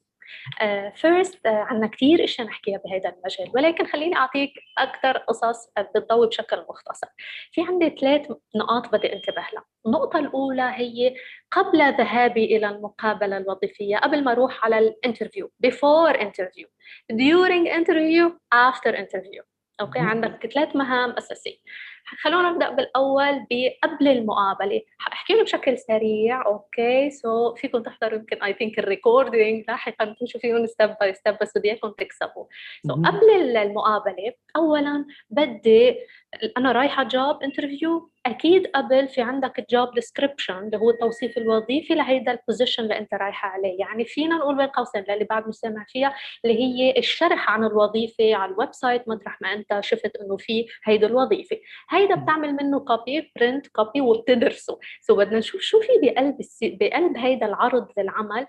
First عنا كتير اشياء نحكيها بهذا المجال، ولكن خليني اعطيك اكثر قصص بتضوي بشكل مختصر. في عندي 3 نقاط بدي انتبه لها. النقطة الأولى هي قبل ذهابي إلى المقابلة الوظيفية، قبل ما أروح على الانترفيو. before interview, during interview, after interview. أوكي. عندك 3 مهام أساسية. خلونا نبدأ بالأول بقبل المقابلة. حأحكي له بشكل سريع. أوكي. سو فيكم تحضروا يمكن I think الريكوردينج لاحقا تمشوا فيهم ستيب باي ستيب، بس بدي إياكم تكسبوا. سو قبل المقابلة أولا بدي أنا رايحة جوب انترفيو، أكيد قبل في عندك الجوب ديسكريبشن اللي هو التوصيف الوظيفي لهيدا البوزيشن اللي أنت رايحة عليه. يعني فينا نقول بين قوسين للي بعد مش سامع فيها اللي هي الشرح عن الوظيفة على الويب سايت مطرح ما أنت شفت إنه في هيدا الوظيفة. هيدا بتعمل منه كوبي برنت كوبي وبتدرسه. سو بدنا نشوف شو في بقلب هيدا العرض للعمل.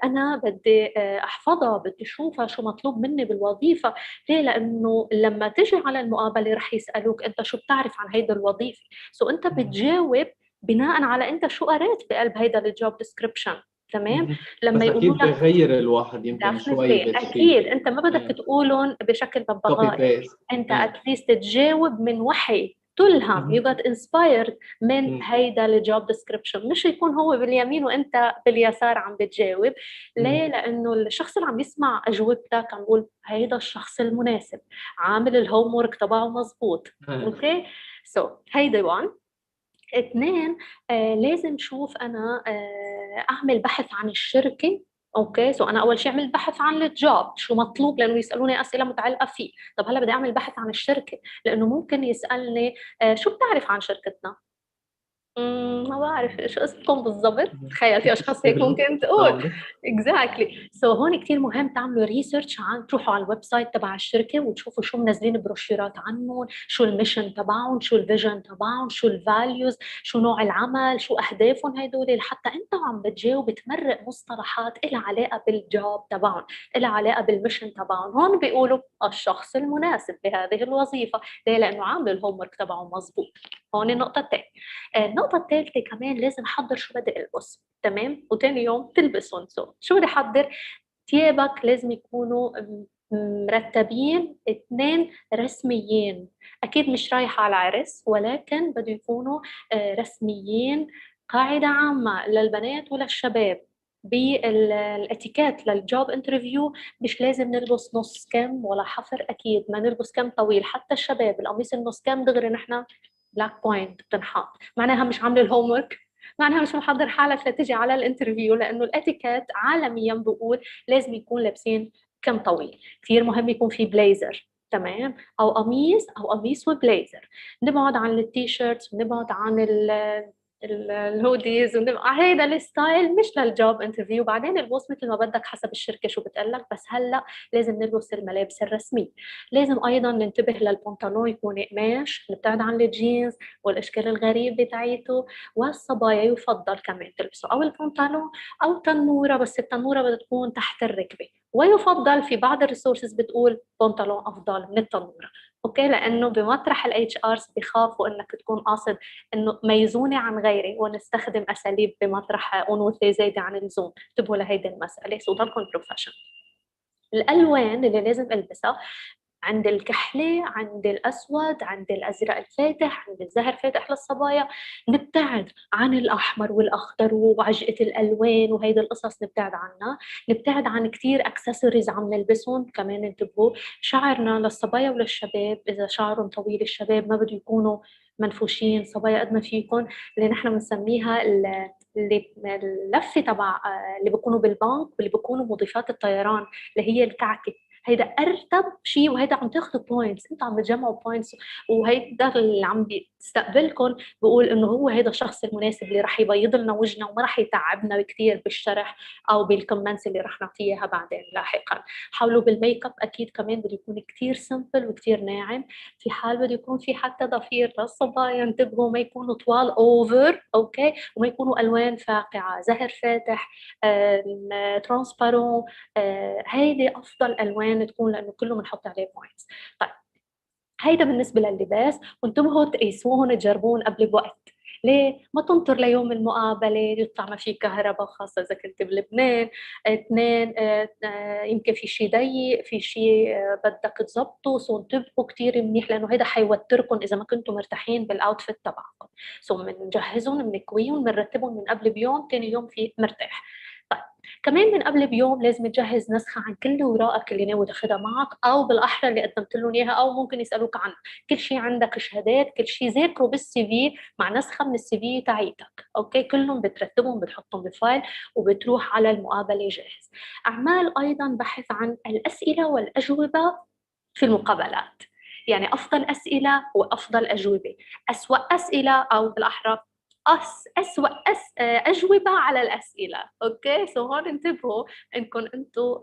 أنا بدي أحفظها، بدي أشوفها شو مطلوب مني بالوظيفة. ليه؟ لأنه لما تجي على المقابلة رح يسألوك أنت شو بتعرف عن هيدا الوظيفة. سو أنت بتجاوب بناء على أنت شو قريت بقلب هيدا الجوب ديسكريبشن. تمام. لما بس يقولوا أكيد لك بغير الواحد يمكن شوي definitely بالشيء أكيد أنت ما بدك تقولهم بشكل كوبي ببغائي. بيست. أنت أتليست تجاوب من وحي تلهم you got inspired من هيدا الجوب ديسكريبشن، مش يكون هو باليمين وأنت باليسار عم بتجاوب. ليه؟ لأنه الشخص اللي عم يسمع أجوبتك عم يقول هيدا الشخص المناسب، عامل الهوم ورك تبعه مزبوط. أوكي. سو هيدا 1. 2. لازم شوف أنا أعمل بحث عن الشركة. اوكي. سو انا اول شيء اعمل بحث عن الجوب شو مطلوب، لانه يسالوني اسئله متعلقه فيه. طب هلا بدي اعمل بحث عن الشركه، لانه ممكن يسالني شو بتعرف عن شركتنا. ما بعرف شو اسمكم بالضبط، تخيل في اشخاص هيك ممكن تقول. اكزاكتلي سو هون كثير مهم تعملوا ريسيرش، عن تروحوا على الويب سايت تبع الشركه وتشوفوا شو منزلين بروشورات عنهم، شو الميشن تبعهم، شو الفيجن تبعهم، شو الفاليوز، شو نوع العمل، شو اهدافهم هدول، لحتى انت وعم بتجاوب تمرق مصطلحات لها علاقه بالجوب تبعهم، لها علاقه بالميشن تبعهم. هون بيقولوا الشخص المناسب لهذه الوظيفه. ليه؟ لانه عامل الهوم ورك تبعه مزبوط. هون النقطه الثانيه. النقطة الثالثة كمان لازم أحضر شو بدي ألبس، تمام؟ وتاني يوم تلبسهم. شو بدي أحضر؟ ثيابك لازم يكونوا مرتبين، اثنين رسميين. أكيد مش رايحة على عرس، ولكن بده يكونوا رسميين. قاعدة عامة للبنات وللشباب بالاتيكيت للجوب انترفيو، مش لازم نلبس نص كم ولا حفر، اكيد ما نلبس كم طويل. حتى الشباب القميص النص كم دغري نحن بلاك بوينت بتنحط، معناها مش عامله الهوم ورك، معناها مش محضر حالك لتجي على الانترفيو، لانه الاتيكيت عالميا بقول لازم يكون لابسين كم طويل. كثير مهم يكون في بليزر، تمام، او قميص، او قميص وبليزر. نبعد عن التي شيرتس ونبعد عن الهوديز، هيدا الستايل مش للجوب انترفيو. بعدين البوس مثل ما بدك حسب الشركه شو بتقلك، بس هلا لازم نلبس الملابس الرسميه. لازم ايضا ننتبه للبنطلون يكون قماش، نبتعد عن الجينز والاشكال الغريبه تاعيته. والصبايا يفضل كمان تلبسوا او البنطلون او تنوره، بس التنوره بدها تكون تحت الركبه، ويفضل في بعض الريسورسز بتقول بنطلون افضل من التنوره. اوكي، لانه بمطرح الاتش ارز بخافوا انك تكون قاصد انه ميزوني عن غيري ونستخدم اساليب بمطرح انوثه زايده عن اللزوم. انتبهوا لهيدي المساله، سو ضلكم بروفيشنال. الالوان اللي لازم البسها: عند الكحلي، عند الأسود، عند الأزرق الفاتح، عند الزهر فاتح للصبايا. نبتعد عن الأحمر والأخضر وعجقة الألوان وهيدا القصص، نبتعد عنها. نبتعد عن كتير أكسسوارز عم نلبسهم كمان. انتبهوا، شعرنا للصبايا وللشباب، إذا شعرهم طويل الشباب ما بده يكونوا منفوشين. صبايا قد ما فيكم اللي نحن بنسميها اللي اللفه تبع اللي بيكونوا بالبنك واللي بيكونوا مضيفات الطيران، اللي هي الكعكه. هيدا ارتب شيء، وهيدا عم تاخذوا بوينتس، انتوا عم بتجمعوا بوينتس، وهيدا اللي عم بيستقبلكم بقول انه هو هيدا الشخص المناسب اللي رح يبيض لنا وجهنا وما رح يتعبنا كثير بالشرح او بالكومنتس اللي رح نعطيها بعدين لاحقا. حاولوا بالميك اب، اكيد كمان بده يكون كثير سمبل وكثير ناعم. في حال بده يكون في حتى ضفير للصبايا، انتبهوا ما يكونوا طوال اوفر، اوكي، وما يكونوا الوان فاقعه، زهر فاتح، ترانسبارون. هيدي افضل الوان تكون، لانه كله بنحط عليه بوينتس. طيب، هيدا بالنسبه لللباس. وانتبهوا تقيسوهم تجربون قبل بوقت. ليه؟ ما تنطر ليوم المقابلة يطلع ما في كهرباء، خاصة إذا كنت بلبنان. اثنين، يمكن في شيء ضيق، في شيء بدك تظبطه. انتبهوا كتير منيح، لأنه هيدا حيوتركم إذا ما كنتوا مرتاحين بالأوتفيت تبعكم. بنجهزهم، بنكويهم، بنرتبهم من قبل بيوم، تاني يوم في مرتاح. طيب، كمان من قبل بيوم لازم تجهز نسخة عن كل أوراقك اللي ناوي تاخدها معك، أو بالأحرى اللي قدمت لهم إياها، أو ممكن يسألوك عنها. كل شيء عندك، شهادات، كل شيء ذاكره بالسي في مع نسخة من السي في تاعيتك. أوكي، كلهم بترتبهم، بتحطهم بفايل، وبتروح على المقابلة جاهز. أعمال أيضا بحث عن الأسئلة والأجوبة في المقابلات، يعني أفضل أسئلة وأفضل أجوبة. أسوأ أسئلة، أو بالأحرى أسوأ أجوبة على الأسئلة. أوكي، هون انتبهوا إنكم أنتوا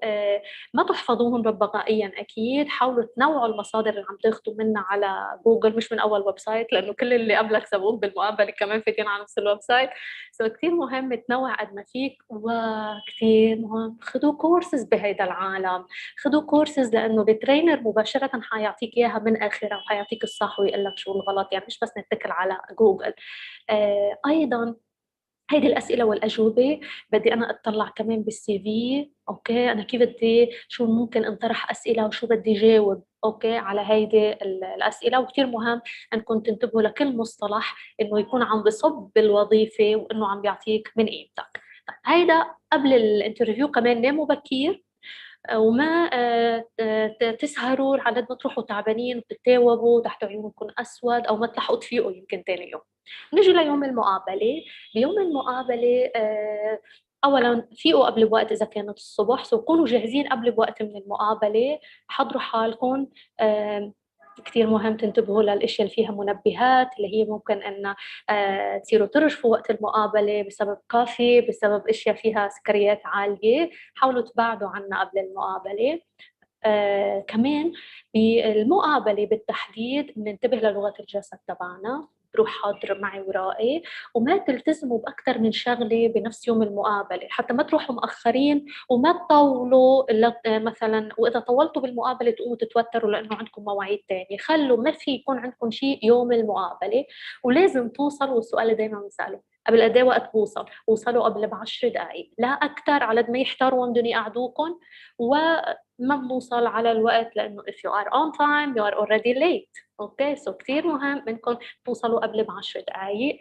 ما تحفظوهم ببغائيا. أكيد حاولوا تنوعوا المصادر اللي عم تاخذوا منها على جوجل، مش من أول ويب سايت، لأنه كل اللي قبلك سبقوك بالمقابلة كمان فاتين على نفس الويب سايت. كثير مهم تنوع قد ما فيك. وكثير مهم خذوا كورسز بهيدا العالم، خذوا كورسز، لأنه بترينر مباشرة حيعطيك إياها من آخرها، وحيعطيك الصح ويقول لك شو الغلط، يعني مش بس نتكل على جوجل. ايضا هيدي الاسئله والاجوبه بدي انا اطلع كمان بالسي في. اوكي، انا كيف بدي، شو ممكن انطرح اسئله وشو بدي جاوب، اوكي، على هيدي الاسئله. وكثير مهم انكم تنتبهوا لكل مصطلح انه يكون عم بصب بالوظيفه، وانه عم بيعطيك من قيمتك. طيب، هيدا قبل الانترفيو. كمان ناموا بكير، وما تسهروا على قد ما تروحوا تعبانين وتتاوبوا تحت عيونكم اسود، او ما تلحقوا تفيقوا يمكن ثاني يوم. نجي ليوم المقابله. بيوم المقابله اولا فيقوا قبل بوقت اذا كانت الصبح، كونوا جاهزين قبل بوقت من المقابله. حضروا حالكم، كتير مهم تنتبهوا للاشياء اللي فيها منبهات، اللي هي ممكن ان تصيروا ترجفوا وقت المقابله بسبب كافي، بسبب اشياء فيها سكريات عاليه. حاولوا تبعدوا عنها قبل المقابله. كمان بالمقابله بالتحديد ننتبه للغه الجسد تبعنا، روح حاضر معي ورائي، وما تلتزموا باكثر من شغله بنفس يوم المقابله، حتى ما تروحوا مأخرين وما تطولوا مثلا، واذا طولتوا بالمقابله تقوموا تتوتروا لانه عندكم مواعيد ثانيه. خلوا ما في يكون عندكم شيء يوم المقابله، ولازم توصلوا. والسؤال اللي دائما بنساله، قبل قد ايه وقت بوصل؟ وصلوا قبل ب10 دقائق، لا اكثر، على قد ما يحتاروا وين بدهم يقعدوكم. وما بنوصل على الوقت، لانه if you are on time you are already late. اوكي، سو كثير مهم انكم توصلوا قبل ب10 دقائق.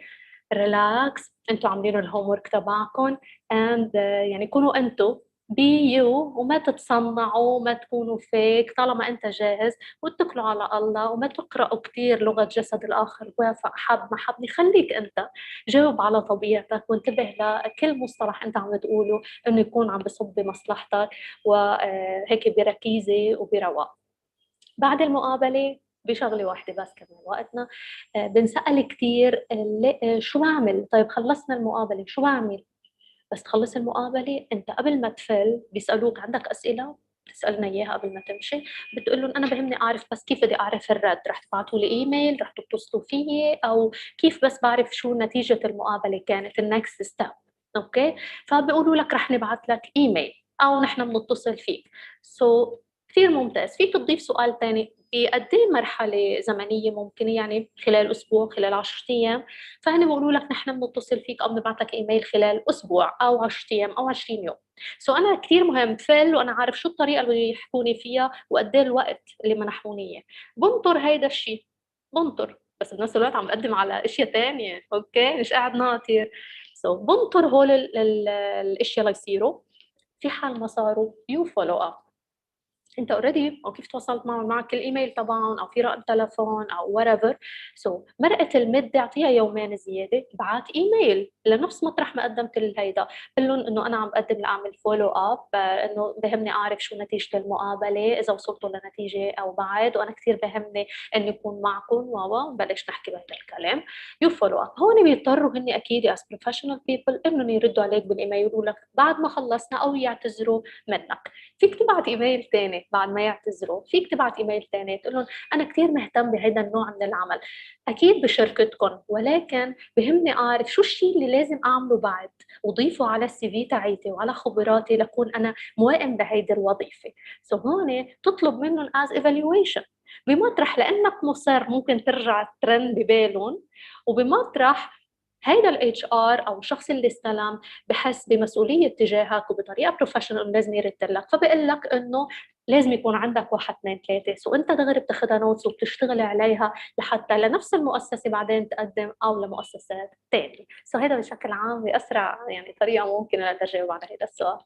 ريلاكس، انتوا عاملين الهوم ورك تبعكم، and يعني كونوا انتوا بي يو، وما تتصنعوا، ما تكونوا فيك. طالما انت جاهز، واتكلوا على الله، وما تقرأوا كثير لغة جسد الآخر، وافق، حب، ما حبني. خليك انت جاوب على طبيعتك، وانتبه لكل مصطلح انت عم تقوله انه يكون عم بصب بمصلحتك، وهيك بركيزة وبرواق. بعد المقابلة بشغلة واحدة بس كمان وقتنا، بنسأل كثير شو بعمل؟ طيب خلصنا المقابلة شو بعمل؟ بس تخلص المقابلة انت قبل ما تفل بيسألوك عندك أسئلة، بتسألنا إياها قبل ما تمشي. بتقول لهم أنا بهمني أعرف بس كيف بدي أعرف الرد، رح تبعتوا لي إيميل، رح تتصلوا فيي، أو كيف بس بعرف شو نتيجة المقابلة كانت النكست ستيب. أوكي، فبيقولوا لك رح نبعت لك إيميل أو نحن بنتصل فيك. سو كثير ممتاز. فيك تضيف سؤال ثاني، بقد ايه مرحلة زمنية ممكنة؟ يعني خلال أسبوع، خلال 10 أيام؟ فهن بيقولوا لك نحن بنتصل فيك أو بنبعث لك إيميل خلال أسبوع أو 10 أيام أو 20 يوم. أنا كثير مهم فل وأنا عارف شو الطريقة اللي يحكوني فيها وقد ايه الوقت اللي منحوني إياه. بنطر هيدا الشيء، بنطر، بس بنفس الوقت عم بقدم على اشياء ثانيه. اوكي، مش قاعد ناطر. بنطر هول الاشياء ليصيروا. في حال ما صاروا يو فولو اب. انت اوريدي او كيف تواصلت معك الايميل طبعا، او في رقم تلفون او whatever. مرقت المده اعطيها يومين زياده، ابعت ايميل لنفس مطرح ما قدمت الهيدا، قل لهم انه انا عم بقدم لاعمل فولو اب، انه بهمني اعرف شو نتيجه المقابله، اذا وصلتوا لنتيجه او بعد، وانا كثير بهمني اني اكون معكم ونبلش نحكي بهذا الكلام. يو فولو اب. هون بيضطروا هن اكيد as professional people انهم يردوا عليك بالايميل، يقولوا لك بعد ما خلصنا، او يعتذروا منك. فيك تبعت ايميل ثاني بعد ما يعتذروا، فيك تبعت ايميل ثاني تقول لهم انا كثير مهتم بهذا النوع من العمل، اكيد بشركتكم، ولكن بهمني اعرف شو الشيء اللي لازم اعمله بعد، وضيفه على السي في تاعيتي وعلى خبراتي لكون انا موائم بهيدي الوظيفه. هون تطلب منهم از ايفالويشن بمطرح، لانك مصر ممكن ترجع الترند ببالهم، وبمطرح هيدا الاتش ار او الشخص اللي استلم بحس بمسؤوليه تجاهك وبطريقه بروفيشنال لازم يرد لك، فبقول لك انه لازم يكون عندك 1 2 3. وانت دغري بتاخذها نوتس وبتشتغل عليها لحتى لنفس المؤسسه بعدين تقدم او لمؤسسات ثانيه. هذا بشكل عام باسرع يعني طريقه ممكنه لتجاوب على هذا السؤال.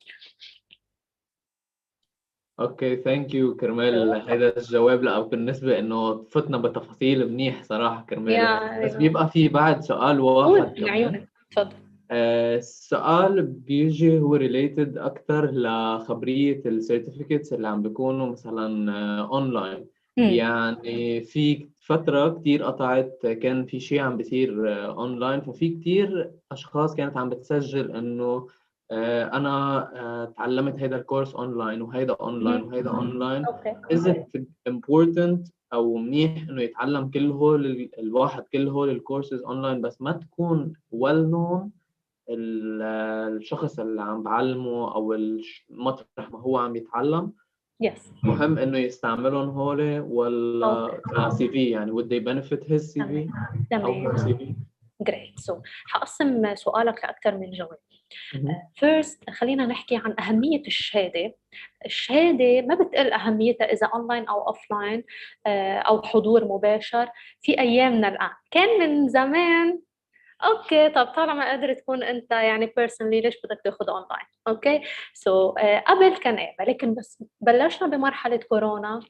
اوكي، ثانك يو كرمال هذا الجواب. لا بالنسبة انه فتنا بتفاصيل منيح صراحة كرمال، بس بيبقى في بعد سؤال واحد من عيونك، تفضل. السؤال بيجي هو ريليتد اكثر لخبرية السيرتيفيكيتس اللي عم بيكونوا مثلا اونلاين. يعني في فترة كتير قطعت كان في شيء عم بيصير اونلاين، ففي كتير اشخاص كانت عم بتسجل انه انا تعلمت هيدا الكورس اونلاين وهيدا اونلاين وهيدا اونلاين. is it important او منيح انه يتعلم كل هول الواحد كل هول الكورسز اونلاين بس ما تكون well known الشخص اللي عم بعلمه او المطرح ما هو عم يتعلم؟ مهم انه يستعملهم هول ولا كسي في؟ يعني would they benefit his CV او her CV؟ Great. حقسم سؤالك لأكثر من جواب. First خلينا نحكي عن أهمية الشهادة. الشهادة ما بتقل أهميتها إذا أونلاين أو أوفلاين أو حضور مباشر. في أيامنا الآن، كان من زمان اوكي طب طالما قادر تكون انت يعني بيرسونلي ليش بدك تاخذ اونلاين؟ اوكي قبل كان لكن بس بلشنا بمرحله كورونا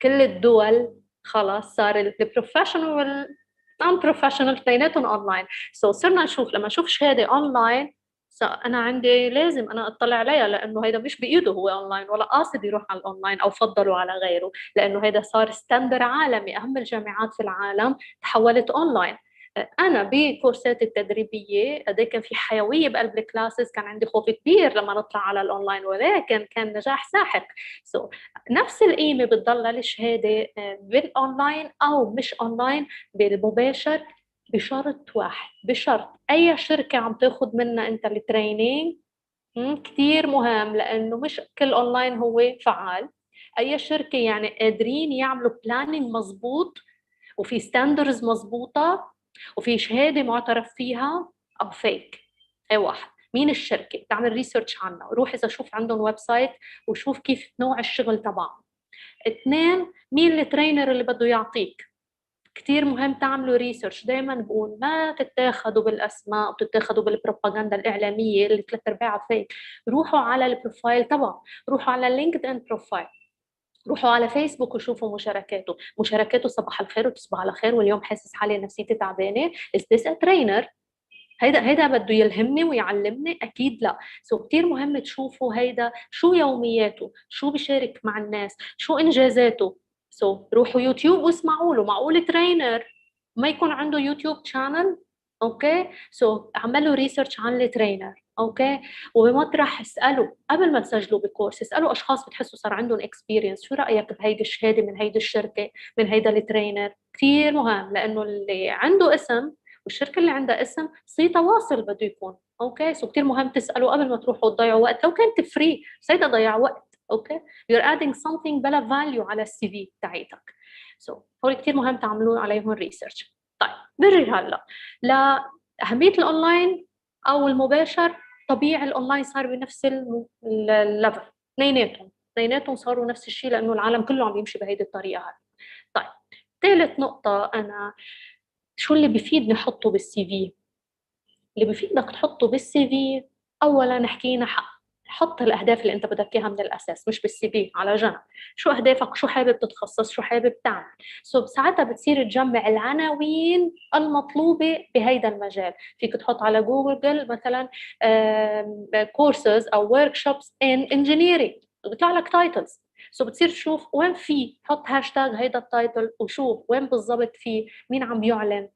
كل الدول خلاص صار البروفيشنال والنون بروفيشنال اثنيناتهم اونلاين. صرنا نشوف، لما نشوف شهاده اونلاين انا عندي لازم انا اطلع عليها، لانه هيدا مش بايده هو اونلاين، ولا قاصد يروح على الاونلاين او فضله على غيره، لانه هيدا صار ستاندر عالمي. اهم الجامعات في العالم تحولت اونلاين. انا بكورسات التدريبيه قد كان في حيويه بقلب الكلاسز، كان عندي خوف كبير لما نطلع على الاونلاين، ولكن كان نجاح ساحق. سو نفس القيمه بتضل الشهاده بالاونلاين او مش اونلاين بالمباشر، بشرط واحد، بشرط اي شركه عم تاخذ منا انت التريننج. كتير مهم، لانه مش كل اونلاين هو فعال. اي شركه يعني قادرين يعملوا بلاننج مزبوط، وفي ستاندرز مزبوطه، وفي شهاده معترف فيها، او فيك. اي واحد، مين الشركه؟ تعمل ريسيرش عنها، روح اذا شوف عندهم ويب سايت وشوف كيف نوع الشغل تبعهم. اثنين، مين الترينر اللي بده يعطيك؟ كتير مهم تعملوا ريسيرش. دايما بقول ما تتاخدوا بالاسماء وتتاخدوا بالبروباغندا الاعلاميه اللي ثلاث ارباعها فيك. روحوا على البروفايل تبعه، روحوا على لينكد ان بروفايل، روحوا على فيسبوك وشوفوا مشاركاته صباح الخير وتصبح على خير، واليوم حاسس حالي نفسيتي تعبانه، is this a trainer؟ هيدا بده يلهمني ويعلمني؟ اكيد لا. كتير مهم تشوفوا هيدا شو يومياته، شو بيشارك مع الناس، شو انجازاته. روحوا يوتيوب واسمعوا له. معقول ترينر ما يكون عنده يوتيوب شانل؟ اوكي، اعملوا ريسيرش عن الترينر. اوكي، وبمطرح اسالوا قبل ما تسجلوا بكورس، اسالوا اشخاص بتحسوا صار عندهم اكسبيرينس، شو رايك بهيدي الشهاده من هيدي الشركه، من هيدا الترينر؟ كثير مهم، لانه اللي عنده اسم والشركه اللي عندها اسم صيتها واصل بده يكون. اوكي، كثير مهم تسالوا قبل ما تروحوا تضيعوا وقت، لو كانت فري سيدا ضيع وقت. اوكي، you're adding something بلا فاليو على السي في تاعيتك. هول كثير مهم تعملوا عليهم ريسيرش. طيب برجع هلا لاهميه الاونلاين او المباشر. طبيعي الاونلاين صار بنفس الليفل، اثنيناتهم صاروا نفس الشيء، لانه العالم كله عم يمشي بهيدي الطريقه هاي. طيب ثالث نقطه، انا شو اللي بفيدني احطه بالسي في؟ اللي بفيدك تحطه بالسي في، اولا حكينا حط الاهداف اللي انت بدك اياها من الاساس، مش بالسي في على جنب. شو اهدافك؟ شو حابب تتخصص؟ شو حابب تعمل؟ ساعتها بتصير تجمع العناوين المطلوبه بهيدا المجال. فيك تحط على جوجل مثلا كورسز او ورك شوبس ان انجينيرينج، بيطلع لك تايتلز. بتصير تشوف وين في، حط هاشتاج هيدا التايتل وشوف وين بالضبط في، مين عم بيعلن.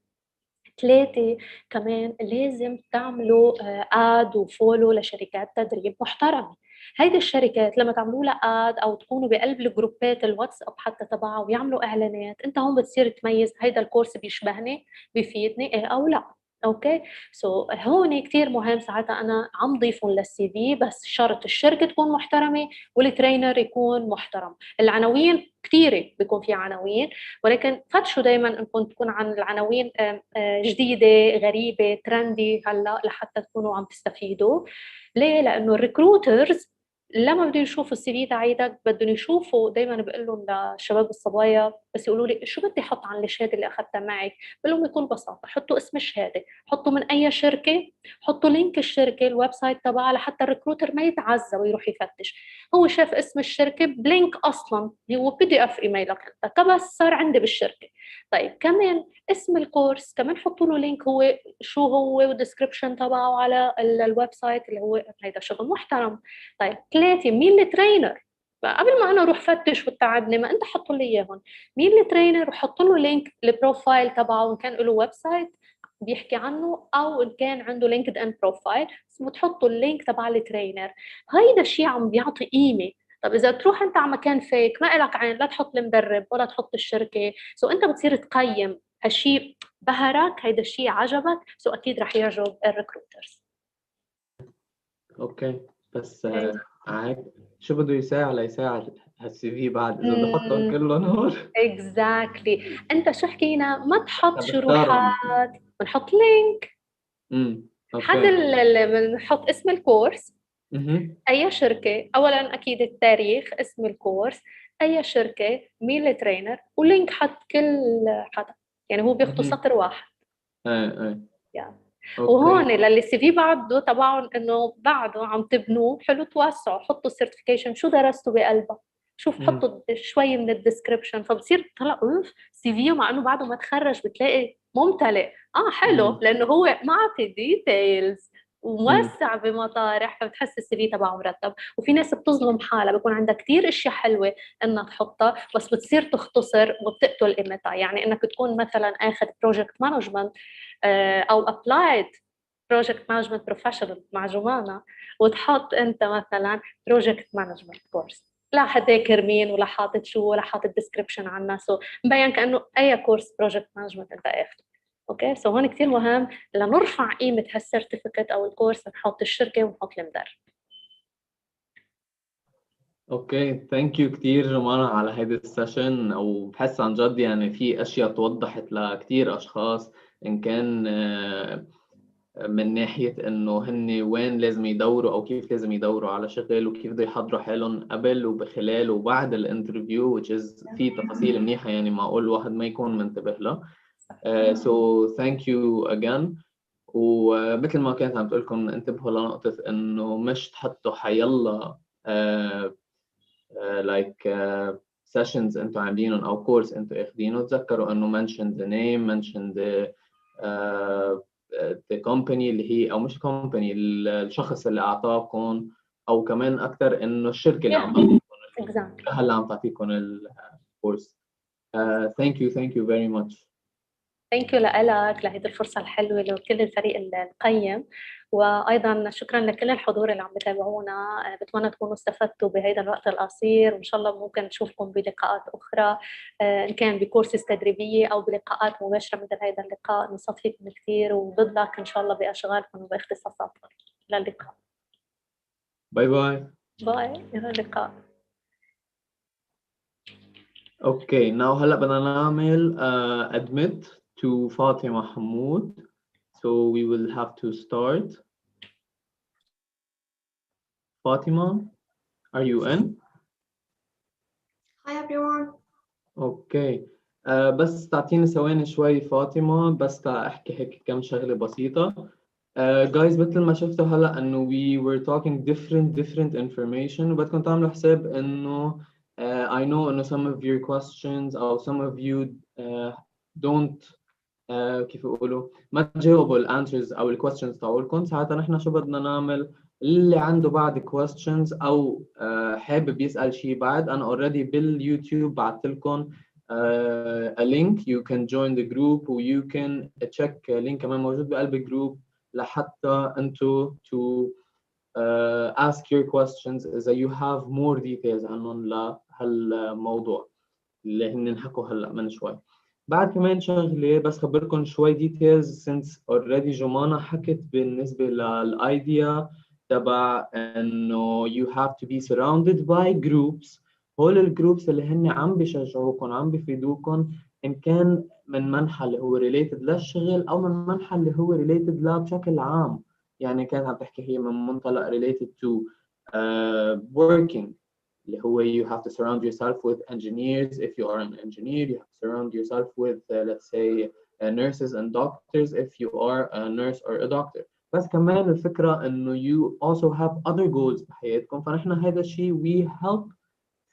ثلاثة، كمان لازم تعملوا اد وفولو لشركات تدريب محترمة. هيدي الشركات لما تعملوا لها اد او تكونوا بقلب الجروبات الواتساب حتى تبعها ويعملوا اعلانات، انت هون بتصير تميز هيدا الكورس بيشبهني، بيفيدني ايه او لا. اوكي، هون كثير مهم ساعتها انا عم ضيفهم للسي في، بس شرط الشركه تكون محترمه والترينر يكون محترم. العناوين كثيره، بيكون في عناوين، ولكن فتشوا دائما انكم تكون عن العناوين جديده غريبه ترندي هلا، لحتى تكونوا عم تستفيدوا. ليه؟ لانه الريكروترز لما بدهم يشوفوا السي في تاعيتك بدهم يشوفوا، دائما بقول لهم للشباب الصبايا بس يقولوا لي شو بدي احط عن الشهاده اللي اخذتها معك، بقول لهم بكل بساطه حطوا اسم الشهاده، حطوا من اي شركه، حطوا لينك الشركه الويب سايت تبعها لحتى الريكروتر ما يتعذب ويروح يفتش. هو شاف اسم الشركه بلينك، اصلا هو بي دي اف ايميلك انت بس صار عندي بالشركه. طيب كمان اسم الكورس كمان حطوا له لينك، هو شو هو والديسكربشن تبعه على الويب سايت، اللي هو هيدا شغل محترم. طيب ثلاثة، مين الترينر؟ فقبل ما انا اروح فتش وتعبني، ما انت حطوا لي اياهم. مين الترينر؟ وحطوا له لينك البروفايل تبعه، ان كان له ويب سايت بيحكي عنه او ان كان عنده لينكد ان بروفايل، بتحطوا اللينك تبع الترينر. هيدا الشيء عم بيعطي قيمه. طب اذا تروح انت على مكان فيك ما لك عين، لا تحط المدرب ولا تحط الشركه، انت بتصير تقيم هالشيء، بهرك هيدا الشيء عجبك، اكيد رح يعجب الريكروترز. اوكي، بس عاد شو بده يساعد ليساعد هالسي في بعد اذا بده يحطهم كله نهار؟ اكزاكتلي، انت شو حكينا؟ ما تحط طب اختارهم. شروحات، بنحط لينك. حد اوكي. بنحط اسم الكورس، اها. اي شركه، اولا اكيد التاريخ، اسم الكورس، اي شركه، مين الترينر، ولينك حط كل حدا، يعني هو بياخذوا سطر واحد. ايه يعني اوكي. وهون للسي في بعده تبعهم انه بعده عم تبنوه حلو، توسعوا، حطوا السيرتيفيكيشن، شو درستوا بقلبها، شوف حطوا شوي من الديسكربشن، فبصير طلع اوف سي في مع انه بعده ما تخرج بتلاقي ممتلئ. حلو، لانه هو معطي ديتيلز وموسع بمطارح، فبتحس السي في تبعه مرتب. وفي ناس بتظلم حالها، بيكون عندها كثير اشياء حلوه انها تحطها، بس بتصير تختصر وبتقتل قيمتها. يعني انك تكون مثلا اخذ بروجكت مانجمنت او ابلايد بروجكت مانجمنت بروفيشنال مع جمانة، وتحط انت مثلا بروجكت مانجمنت كورس، لا حذاكر مين ولا حاطط شو ولا حاطط ديسكربشن عنه، سو مبين كانه اي كورس بروجكت مانجمنت انت اخذه. اوكي، سو هون كثير مهم لنرفع قيمه هالسيرتيفيكت او الكورس، نحط الشركه ونحط المدرب. اوكي، ثانك يو كثير جمانة على هيدي السيشن. وبحس عن جد يعني في اشياء توضحت لكثير اشخاص، ان كان من ناحية انه هن وين لازم يدوروا او كيف لازم يدوروا على شغل، وكيف بده يحضروا حالهم قبل وبخلال وبعد الانترفيو، which is في تفاصيل منيحة يعني معقول الواحد ما يكون منتبه لها. So thank you again. ومثل ما كنت عم تقول لكم انتبهوا لنقطة انه مش تحطوا حيلا like sessions انتوا عاملينهم او كورس انتوا اخذينه. تذكروا انه mention the name, mention the company اللي هي، او مش company، الشخص اللي اعطاكم، او كمان اكثر انه الشركة اللي عم تعطيكم اللي عم تعطيكم الكورس. thank you very much. ثانك يو لك لهيدي الفرصة الحلوة لكل الفريق القيم، وأيضا شكرا لكل الحضور اللي عم بتابعونا. بتمنى تكونوا استفدتوا بهذا الوقت القصير، وإن شاء الله ممكن نشوفكم بلقاءات أخرى، إن كان بكورسز تدريبية أو بلقاءات مباشرة مثل هذا اللقاء. نصف فيكم كثير وبضلك إن شاء الله بأشغالكم وباختصاصاتكم. إلى اللقاء. باي باي. باي، إلى اللقاء. اوكي، now هلا بدنا نعمل admit to فاطمة حمود. So we will have to start. Fatima, are you in? Hi everyone. اوكي. بس تعطيني ثواني شوي فاطمة، بس تحكي هيك كم شغلة بسيطة. guys، مثل ما شفتوا هلا انه we were talking different information، وبدكم تعملوا حساب انه I know انه some of your questions او some of you don't كيف يقولوا ما تجاوبوا الانسرز او الكويستشنز تاعولكم. ساعتها نحن شو بدنا نعمل؟ اللي عنده بعد كويستشنز او حابب يسال شيء بعد، انا اوريدي باليوتيوب بعثت لكم a link you can join the group، و you can check لينك كمان موجود بقلب الجروب لحتى انتو to ask your questions اذا you have more details عنهم لهالموضوع اللي هن حكوا هلا من شوي. بعد كمان شغله بس خبركم شوي ديتيلز since already جمانة حكت بالنسبه للايديا تبع انه you have to be surrounded by groups. هول الجروبس اللي هن عم بيشجعوكم عم بيفيدوكم، ان كان من منحى اللي هو related للشغل او من منحى اللي هو related لا بشكل عام. يعني كانت عم تحكي هي من منطلق related to working، اللي هو you have to surround yourself with engineers if you are an engineer. You have to surround yourself with let's say nurses and doctors if you are a nurse or a doctor. بس كمان الفكرة إنه you also have other goals بحياتكم. فنحن هذا الشيء we help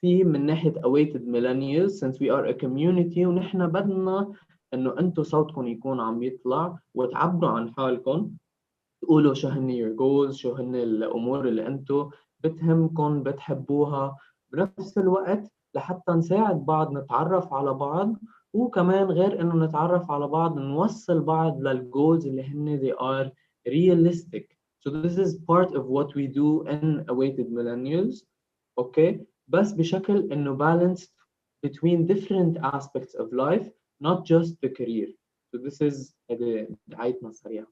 فيه من ناحية awaited millennials since we are a community، ونحن بدنا إنه أنتم صوتكم يكون عم يطلع وتعبروا عن حالكم، تقولوا شو هن your goals، شو هن الأمور اللي أنتم بتهمكم بتحبوها، بنفس الوقت لحتى نساعد بعض نتعرف على بعض، وكمان غير انه نتعرف على بعض نوصل بعض للجولز اللي هن they are realistic. So this is part of what we do in Awaited Millennials. okay، بس بشكل انه balanced between different aspects of life, not just the career. So this is دعايتنا السريعة.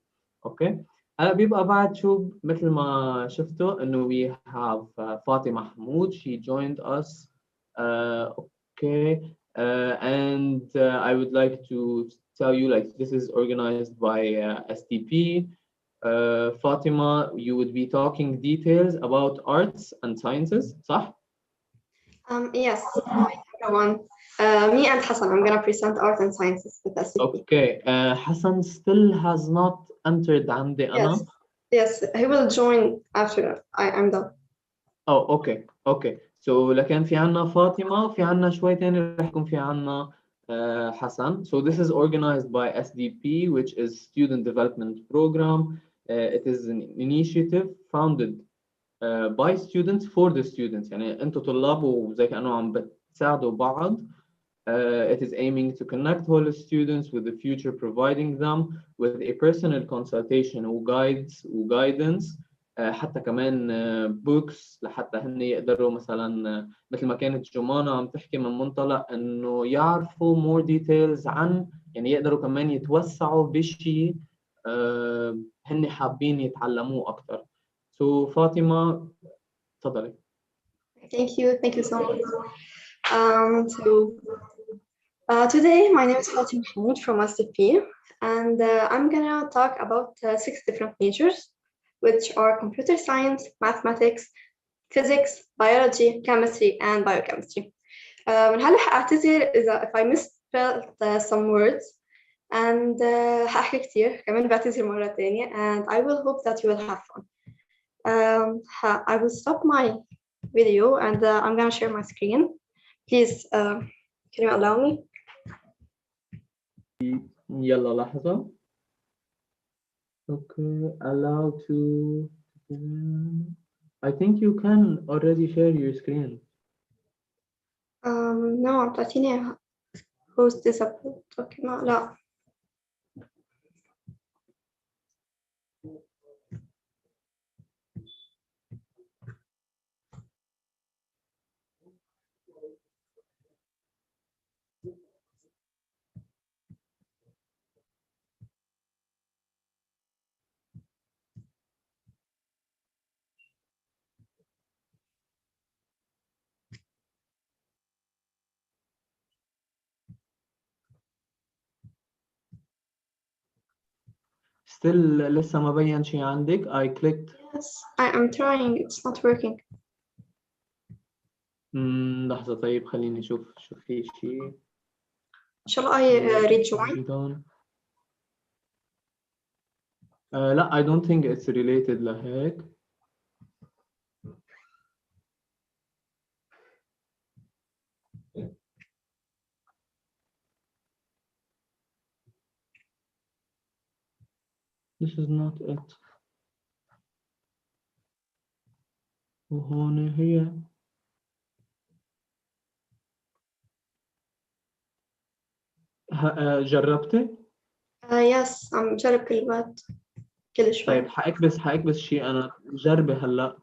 اوكي، هلا بيبقى بعد شو مثل ما شفتوا انه we have فاطمة حمود. she joined us. Okay, and I would like to tell you like this is organized by SDP. Fatima, you would be talking details about arts and sciences, صح? Yes. Hi everyone. Me and Hassan, I'm gonna present art and sciences with us. Okay, Hassan still has not entered عندي أنا. Yes, he will join after I'm done. Oh, okay. So لكن في عنا فاطمة وفي عنا شوي تاني رح يكون في عنا حسن. So this is organized by SDP, which is Student Development Program. it is an initiative founded by students for the students. يعني انتوا طلاب وزي كأنه عم بتساعدوا بعض. It is aiming to connect all the students with the future, providing them with a personal consultation guidance. حتى كمان books لحتى هن يقدروا مثلا مثل ما كانت جمانة عم تحكي من منطلق انه يعرفوا more details عن يعني يقدروا كمان يتوسعوا بشيء هن حابين يتعلموه أكثر. So فاطمة تفضلي. Thank you so much. Today my name is Fatima Mahmoud from STP, and I'm gonna talk about 6 different majors, which are computer science, mathematics, physics, biology, chemistry, and biochemistry. هلا حأعتذر if I misspelled some words, and هحكي كتير كمان بعتذر مرة تانية, and I will hope that you will have fun. I will stop my video and I'm gonna share my screen. Please, can you allow me? يلا لحظة. Okay, allow to. I think you can already share your screen. No, تعطيني host disabled. Okay, no, لا. Still لسه ما بين شيء عندك. I clicked. Yes, I am trying. It's not working. لحظة طيب خليني أشوف في شيء. Shall I rejoin? لا, I don't think it's related لهيك. This is not it. وهون هي. جربتي؟ Yes, I'm جرب كلمات كل شوي. طيب حأكبس شيء أنا جربي هلا.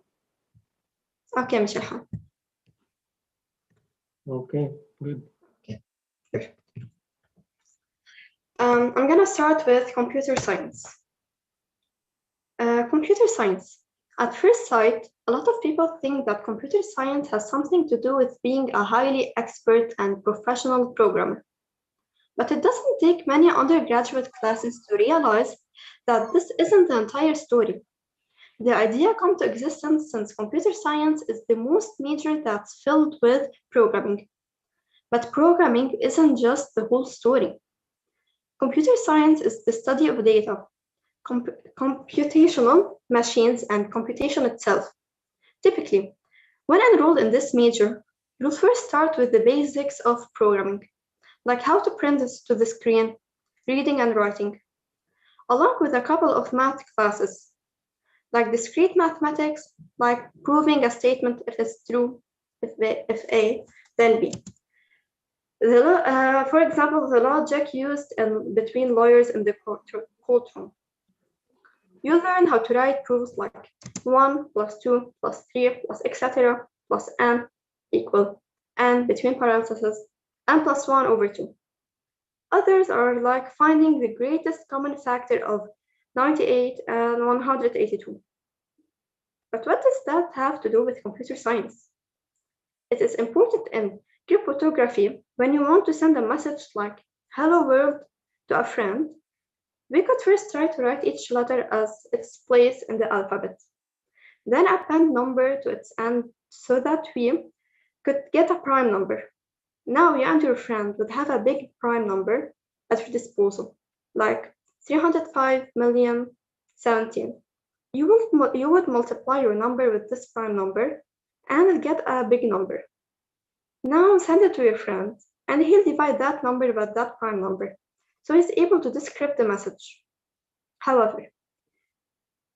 Okay, مش الحال. Okay, good. Okay, perfect. I'm gonna start with computer science. Computer science. At first sight, a lot of people think that computer science has something to do with being a highly expert and professional programmer. But it doesn't take many undergraduate classes to realize that this isn't the entire story. The idea came to existence since computer science is the most major that's filled with programming. But programming isn't just the whole story. Computer science is the study of data, computational machines, and computation itself. Typically, when enrolled in this major, you'll first start with the basics of programming, like how to print this to the screen, reading and writing, along with a couple of math classes, like discrete mathematics, like proving a statement if it's true, if A, then B. For example, the logic used between lawyers in the courtroom. You learn how to write proofs like 1 plus 2 plus 3 plus etc. plus n equal n between parentheses n plus 1 over 2. Others are like finding the greatest common factor of 98 and 182. But what does that have to do with computer science? It is important in cryptography when you want to send a message like hello world to a friend. We could first try to write each letter as its place in the alphabet, then append number to its end so that we could get a prime number. Now you and your friend would have a big prime number at your disposal, like 305,017. You would multiply your number with this prime number and get a big number. Now send it to your friend, and he'll divide that number by that prime number, so he's able to decrypt the message. However,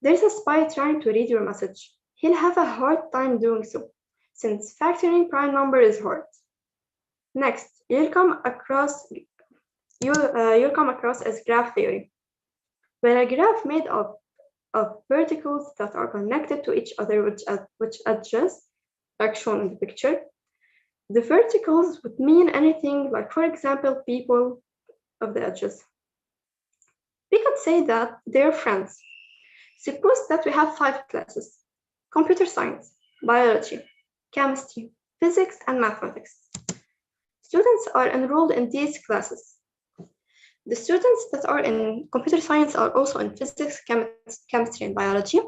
There's a spy trying to read your message. He'll have a hard time doing so, since factoring prime number is hard. Next, you'll come across as graph theory, where a graph made of verticals that are connected to each other, which adjust, like shown in the picture. The verticals would mean anything, like, for example, people of the edges. We could say that they're friends. Suppose that we have 5 classes: computer science, biology, chemistry, physics, and mathematics. Students are enrolled in these classes. The students that are in computer science are also in physics, chemistry, and biology.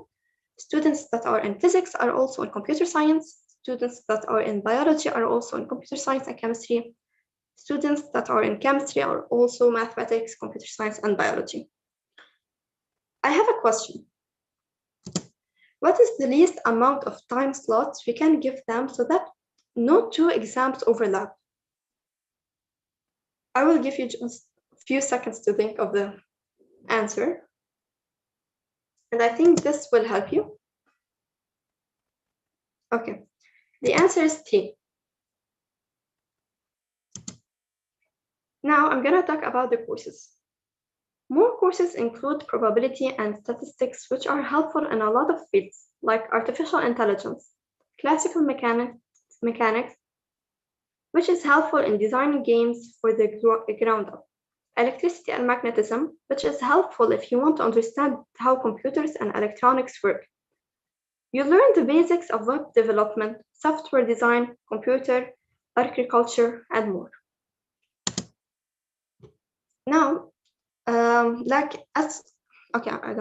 Students that are in physics are also in computer science. Students that are in biology are also in computer science and chemistry. Students that are in chemistry are also mathematics, computer science, and biology. I have a question. What is the least amount of time slots we can give them so that no 2 exams overlap? I will give you just a few seconds to think of the answer. And I think this will help you. Okay, the answer is 3. Now I'm gonna talk about the courses. More courses include probability and statistics, which are helpful in a lot of fields, like artificial intelligence, classical mechanics, which is helpful in designing games for the ground up, electricity and magnetism, which is helpful if you want to understand how computers and electronics work. You learn the basics of web development, software design, computer, agriculture, and more. Now, I don't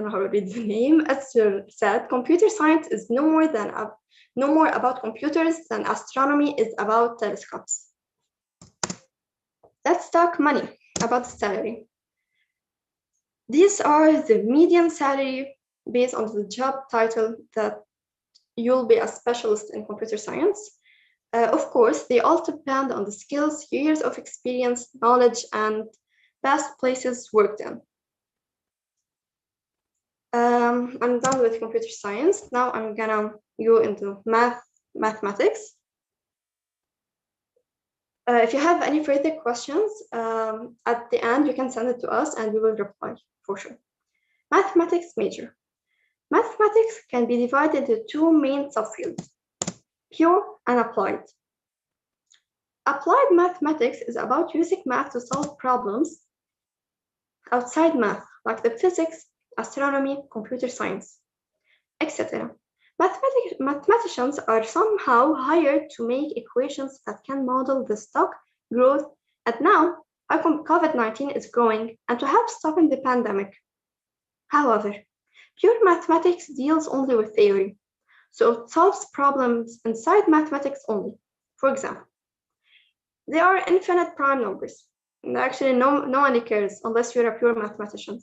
know how to read the name. As you said, computer science is no more about computers than astronomy is about telescopes. Let's talk money, about the salary. These are the median salary based on the job title that you'll be a specialist in computer science. Of course, they all depend on the skills, years of experience, knowledge, and past places worked in. I'm done with computer science. Now I'm gonna go into mathematics. If you have any further questions, at the end, you can send it to us and we will reply for sure. Mathematics major. Mathematics can be divided into 2 main subfields, pure and applied. Applied mathematics is about using math to solve problems outside math, like the physics, astronomy, computer science, etc. Mathematicians are somehow hired to make equations that can model the stock growth, and now COVID-19 is growing, and to help stopping the pandemic. However, pure mathematics deals only with theory, so it solves problems inside mathematics only. For example, there are infinite prime numbers, and actually no one cares unless you're a pure mathematician.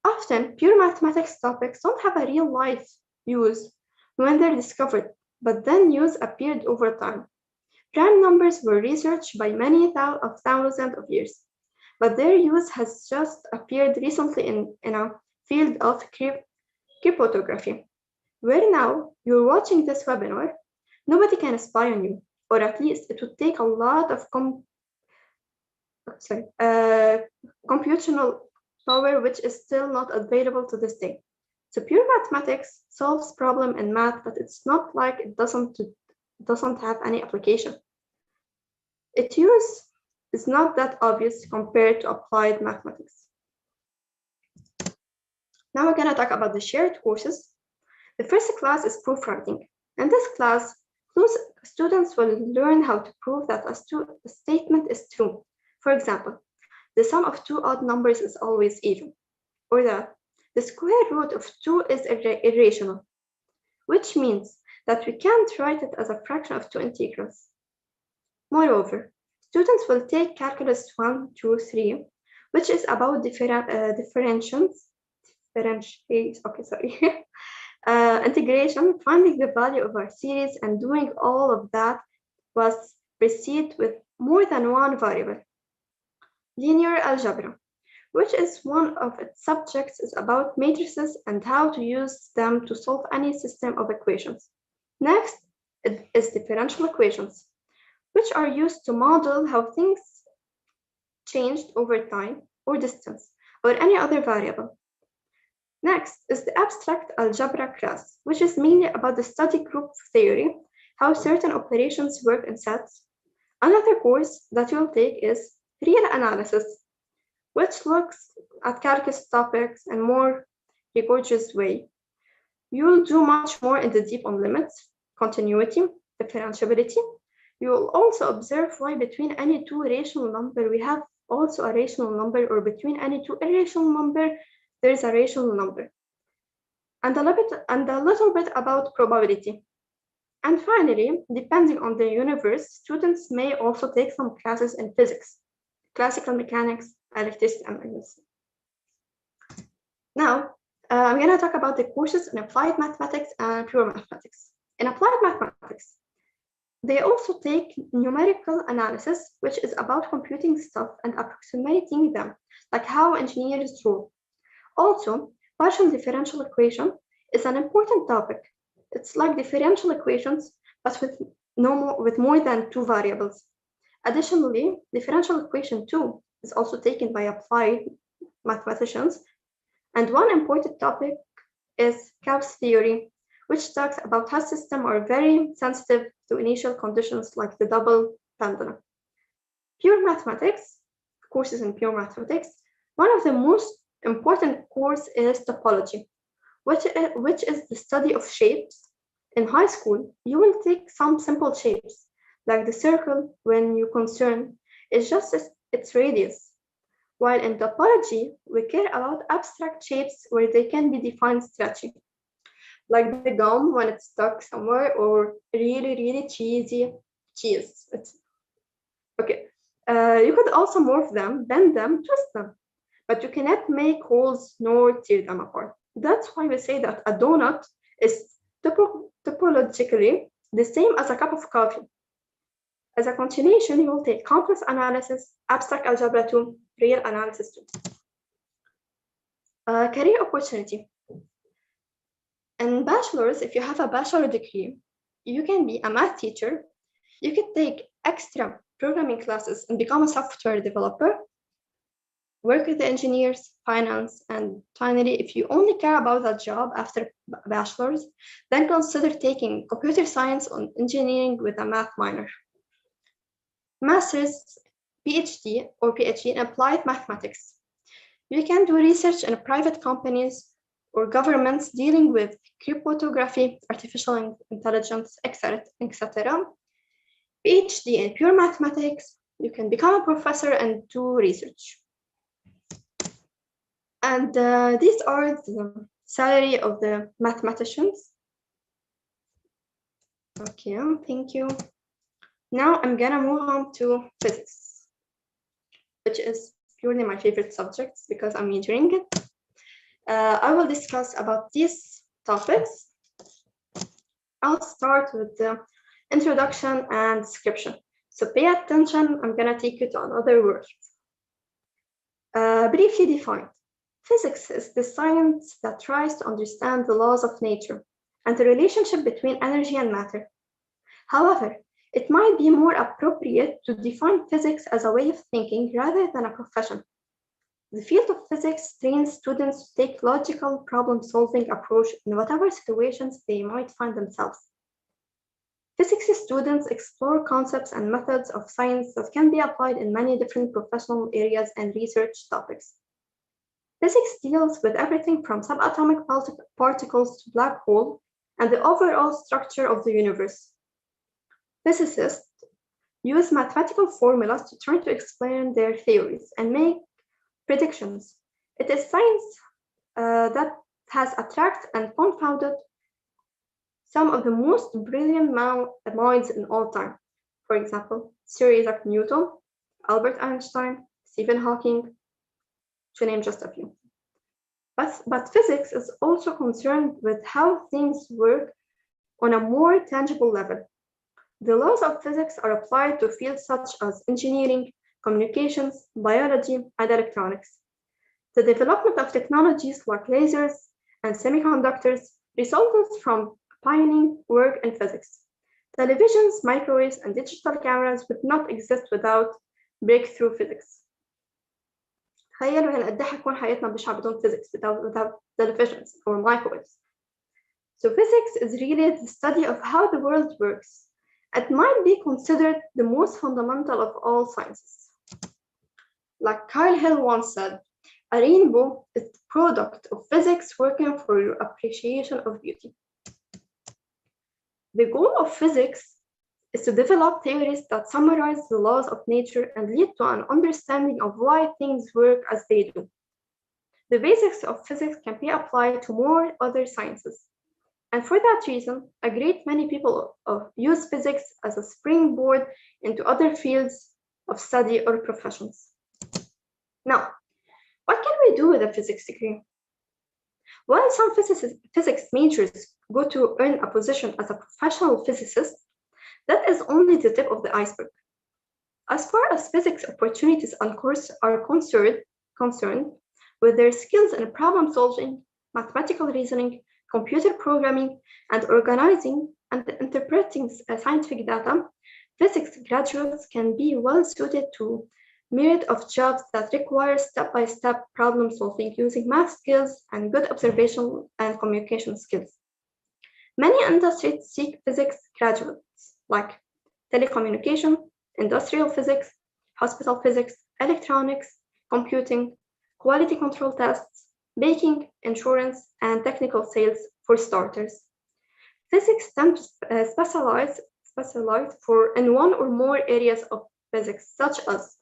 Often, pure mathematics topics don't have a real-life use when they're discovered, but then use appeared over time. Prime numbers were researched by many thousands of years, but their use has just appeared recently in a field of cryptography, where now you're watching this webinar. Nobody can spy on you, or at least it would take a lot of computational power, which is still not available to this day. So pure mathematics solves problem in math, but it's not like it doesn't have any application. Its use is not that obvious compared to applied mathematics. Now we're gonna talk about the shared courses. The first class is proof writing. In this class, students will learn how to prove that a statement is true. For example, the sum of 2 odd numbers is always even, or that the square root of 2 is irrational, which means that we can't write it as a fraction of 2 integrals. Moreover, students will take calculus 1, 2, 3, which is about integration, finding the value of our series, and doing all of that was preceded with more than one variable. Linear algebra, which is one of its subjects is about matrices and how to use them to solve any system of equations. Next is differential equations, which are used to model how things changed over time or distance or any other variable. Next is the abstract algebra class, which is mainly about the study group theory, how certain operations work in sets. Another course that you'll take is real analysis, which looks at calculus topics in more rigorous way. You'll do much more in the deep on limits, continuity, differentiability. You will also observe why between any two rational number we have also a rational number, or between any two irrational number there is a rational number. And a little bit about probability. And finally, depending on the universe, students may also take some classes in physics, classical mechanics, electricity, and magnetism. Now, I'm going to talk about the courses in applied mathematics and pure mathematics. In applied mathematics, they also take numerical analysis, which is about computing stuff and approximating them, like how engineers draw. Also, partial differential equation is an important topic. It's like differential equations, but with more than two variables. Additionally, differential equation 2 is also taken by applied mathematicians. And one important topic is Gauss theory, which talks about how systems are very sensitive to initial conditions like the double pendulum. Pure mathematics, courses in pure mathematics, one of the most important course is topology, which is the study of shapes. In high school, you will take some simple shapes, like the circle when you concern is just its radius. While in topology, we care about abstract shapes where they can be defined stretching, like the gum when it's stuck somewhere, or really cheesy cheese. Okay. You could also morph them, bend them, twist them, but you cannot make holes nor tear them apart. That's why we say that a donut is topologically the same as a cup of coffee. As a continuation, you will take complex analysis, abstract algebra 2, real analysis 2. Career opportunity. In bachelor's, if you have a bachelor degree, you can be a math teacher. You could take extra programming classes and become a software developer, work with the engineers, finance, and finally, if you only care about that job after bachelor's, then consider taking computer science or engineering with a math minor. Master's, PhD, or PhD in applied mathematics. You can do research in private companies or governments dealing with cryptography, artificial intelligence, etc. PhD in pure mathematics, you can become a professor and do research. And these are the salary of the mathematicians. Okay, thank you. Now I'm gonna move on to physics, which is purely my favorite subject because I'm majoring it. I will discuss about these topics. I'll start with the introduction and description. So pay attention, I'm gonna take you to another word. Briefly defined, physics is the science that tries to understand the laws of nature and the relationship between energy and matter. However, it might be more appropriate to define physics as a way of thinking rather than a profession. The field of physics trains students to take logical problem-solving approach in whatever situations they might find themselves. Physics students explore concepts and methods of science that can be applied in many different professional areas and research topics. Physics deals with everything from subatomic particles to black holes and the overall structure of the universe. Physicists use mathematical formulas to try to explain their theories and make predictions. It is science that has attracted and confounded some of the most brilliant minds in all time. For example, Sir Isaac Newton, Albert Einstein, Stephen Hawking, to name just a few. But physics is also concerned with how things work on a more tangible level. The laws of physics are applied to fields such as engineering, communications, biology, and electronics. The development of technologies like lasers and semiconductors resulted from pioneering work in physics. Televisions, microwaves, and digital cameras would not exist without breakthrough physics. تخيلوا يعني قد ايه هتكون حياتنا بشعة بدون physics, without televisions or microwaves. So physics is really the study of how the world works. It might be considered the most fundamental of all sciences. Like Carl Hill once said, a rainbow is the product of physics working for your appreciation of beauty. The goal of physics is to develop theories that summarize the laws of nature and lead to an understanding of why things work as they do. The basics of physics can be applied to more other sciences. And for that reason, a great many people use physics as a springboard into other fields of study or professions. Now, what can we do with a physics degree? While some physics majors go to earn a position as a professional physicist, that is only the tip of the iceberg. As far as physics opportunities and courses are concerned, with their skills in problem solving, mathematical reasoning, computer programming, and organizing and interpreting scientific data, physics graduates can be well suited to myriad of jobs that require step-by-step problem solving using math skills and good observational and communication skills. Many industries seek physics graduates like telecommunication, industrial physics, hospital physics, electronics, computing, quality control tests, baking, insurance, and technical sales for starters. Physics tend to specialize in one or more areas of physics, such as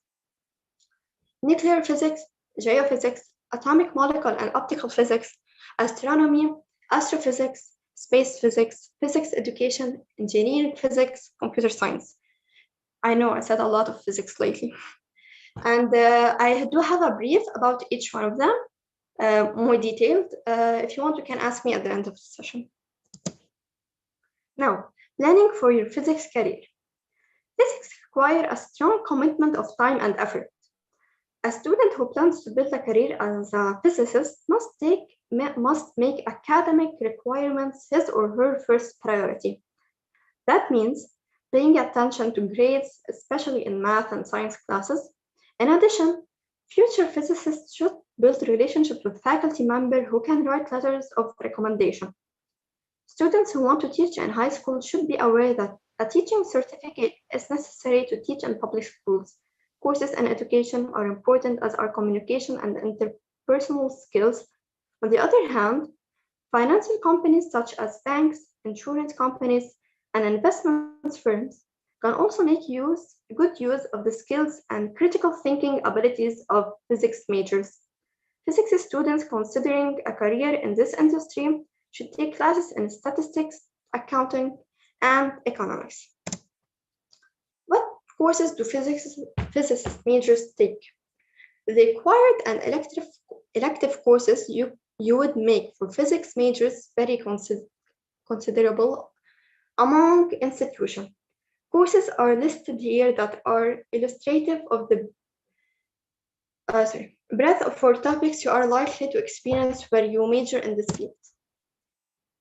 nuclear physics, geophysics, atomic molecular and optical physics, astronomy, astrophysics, space physics, physics education, engineering physics, computer science. I know I said a lot of physics lately. And I do have a brief about each one of them, more detailed. If you want, you can ask me at the end of the session. Now, planning for your physics career. Physics require a strong commitment of time and effort. A student who plans to build a career as a physicist must make academic requirements his or her first priority. That means paying attention to grades, especially in math and science classes. In addition, future physicists should build relationships with faculty members who can write letters of recommendation. Students who want to teach in high school should be aware that a teaching certificate is necessary to teach in public schools. Courses in education are important as are communication and interpersonal skills. On the other hand, financial companies such as banks, insurance companies, and investment firms can also make good use of the skills and critical thinking abilities of physics majors. Physics students considering a career in this industry should take classes in statistics, accounting, and economics. What courses do physicist majors take? The required and elective courses you would make for physics majors vary considerable among institutions. Courses are listed here that are illustrative of the breadth for topics you are likely to experience where you major in this field.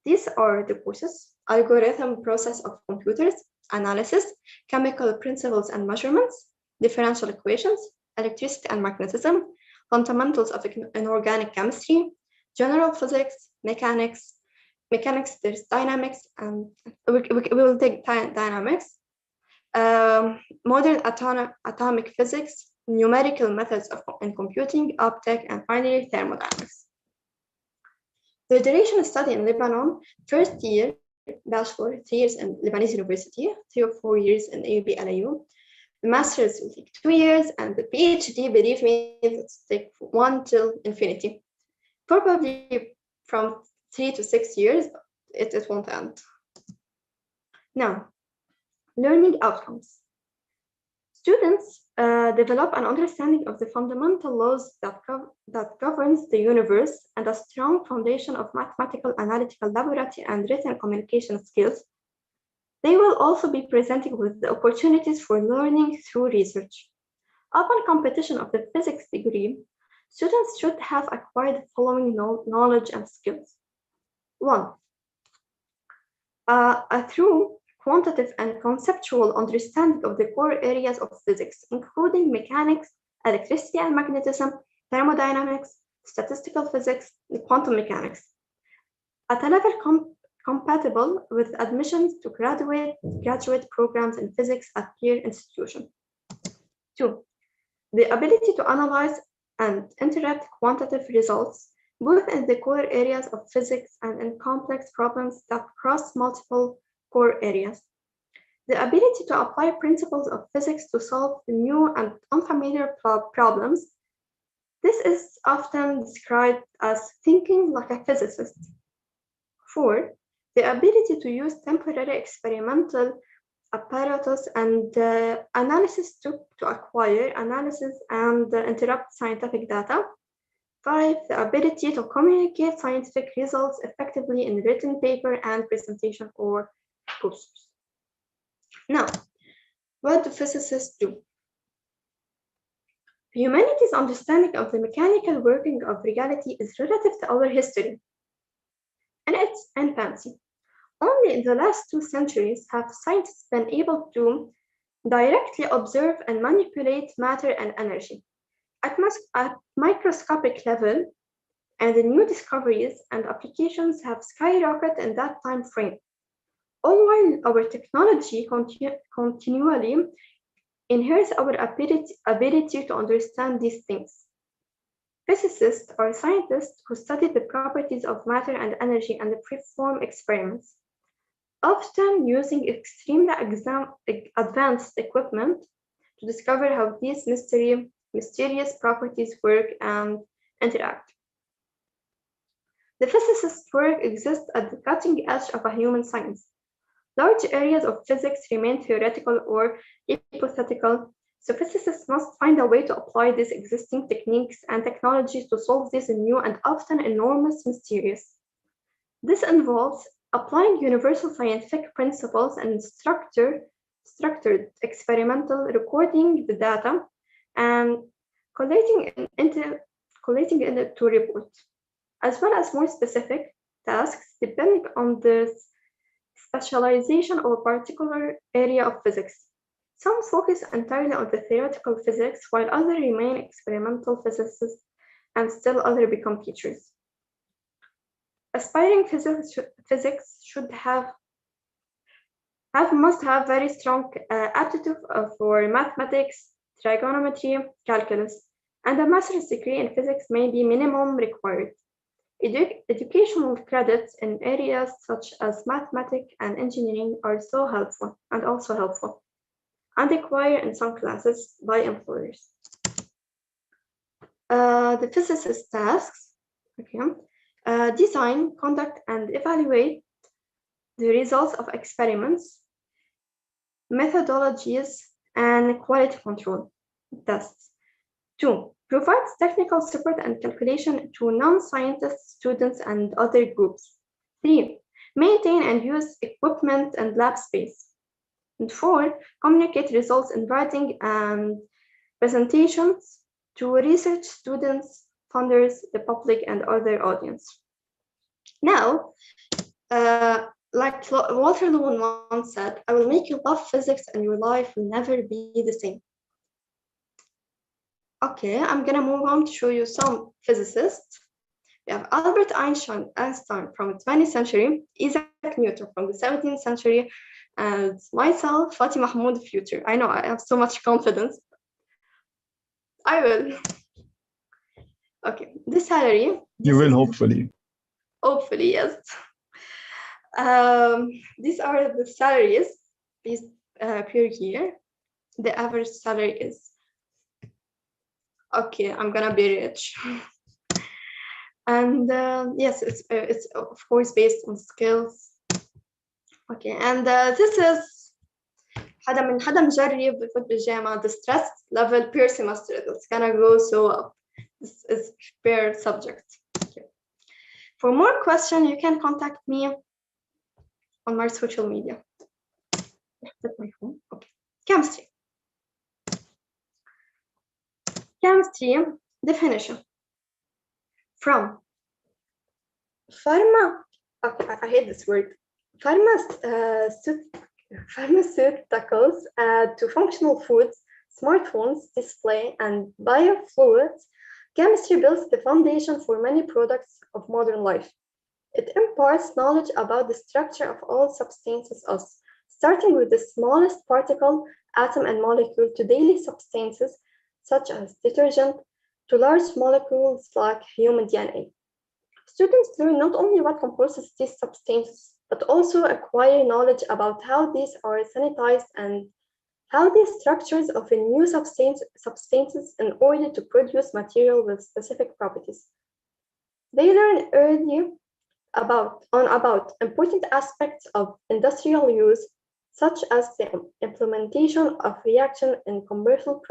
These are the courses: algorithm process of computers, analysis, chemical principles and measurements, differential equations, electricity and magnetism, fundamentals of inorganic chemistry, general physics, mechanics, there's dynamics, and we will take dynamics, modern atomic physics, numerical methods in computing, optics, and finally thermodynamics. The duration of study in Lebanon: first year, bachelor, 3 years in Lebanese University, 3 or 4 years in AUB LAU. The master's will take 2 years, and the PhD, believe me, it's take 1 till infinity. Probably from 3 to 6 years, it won't end. Now, learning outcomes. Students develop an understanding of the fundamental laws that governs the universe and a strong foundation of mathematical, analytical, laboratory, and written communication skills. They will also be presented with the opportunities for learning through research. Upon completion of the physics degree, students should have acquired the following knowledge and skills. 1. A true quantitative and conceptual understanding of the core areas of physics, including mechanics, electricity and magnetism, thermodynamics, statistical physics, and quantum mechanics, at a level compatible with admissions to graduate programs in physics at peer institutions. 2. The ability to analyze and interpret quantitative results, both in the core areas of physics and in complex problems that cross multiple core areas. The ability to apply principles of physics to solve new and unfamiliar problems. This is often described as thinking like a physicist. 4. The ability to use temporary experimental apparatus and analysis to acquire, analysis and interrupt scientific data. 5. The ability to communicate scientific results effectively in written paper and presentation or posters. Now, what do physicists do? Humanity's understanding of the mechanical working of reality is relative to our history and its infancy. Only in the last 2 centuries have scientists been able to directly observe and manipulate matter and energy at microscopic level, and the new discoveries and applications have skyrocketed in that time frame. All while our technology continually enhances our ability to understand these things. Physicists are scientists who study the properties of matter and energy and perform experiments, often using extremely advanced equipment to discover how these mysterious properties work and interact. The physicist's work exists at the cutting edge of a human science. Large areas of physics remain theoretical or hypothetical, so physicists must find a way to apply these existing techniques and technologies to solve these new and often enormous mysteries. This involves applying universal scientific principles and structured experimental recording the data and collating it into reports, as well as more specific tasks depending on the specialization of a particular area of physics. Some focus entirely on the theoretical physics, while others remain experimental physicists, and still others become teachers. Aspiring physics must have very strong aptitude for mathematics, trigonometry, calculus, and a master's degree in physics may be minimum required. Educational credits in areas such as mathematics and engineering are also helpful, and required in some classes by employers. The physicist's tasks, design, conduct, and evaluate the results of experiments, methodologies, and quality control tests. 2. Provides technical support and calculation to non-scientist students and other groups. 3. Maintain and use equipment and lab space. And 4. Communicate results in writing and presentations to research students, funders, the public, and other audience. Now, like Walter Lewin once said, I will make you love physics and your life will never be the same. Okay, I'm gonna move on to show you some physicists. We have Albert Einstein from the 20th century, Isaac Newton from the 17th century, and myself, Fatih Mahmoud, the future. I know I have so much confidence. I will. Okay, the salary. You will, hopefully. Hopefully, yes. These are the salaries per year. The average salary is, okay, I'm gonna be rich. And yes, it's of course based on skills. Okay, and this is حدا مجرب بفوت بالجامعة, the stress level per semester, it's gonna go so up. This is per subject. Okay. For more questions, you can contact me on my social media. My phone. Okay. Chemistry. Chemistry definition. from pharma, I hate this word, pharmaceuticals to functional foods, smartphones, display, and biofluids, chemistry builds the foundation for many products of modern life. It imparts knowledge about the structure of all substances, starting with the smallest particle, atom, and molecule to daily substances such as detergent, to large molecules like human DNA. Students learn not only what composes these substances, but also acquire knowledge about how these are sanitized and how these structures of a new substances in order to produce material with specific properties. They learn early about important aspects of industrial use, such as the implementation of reaction in commercial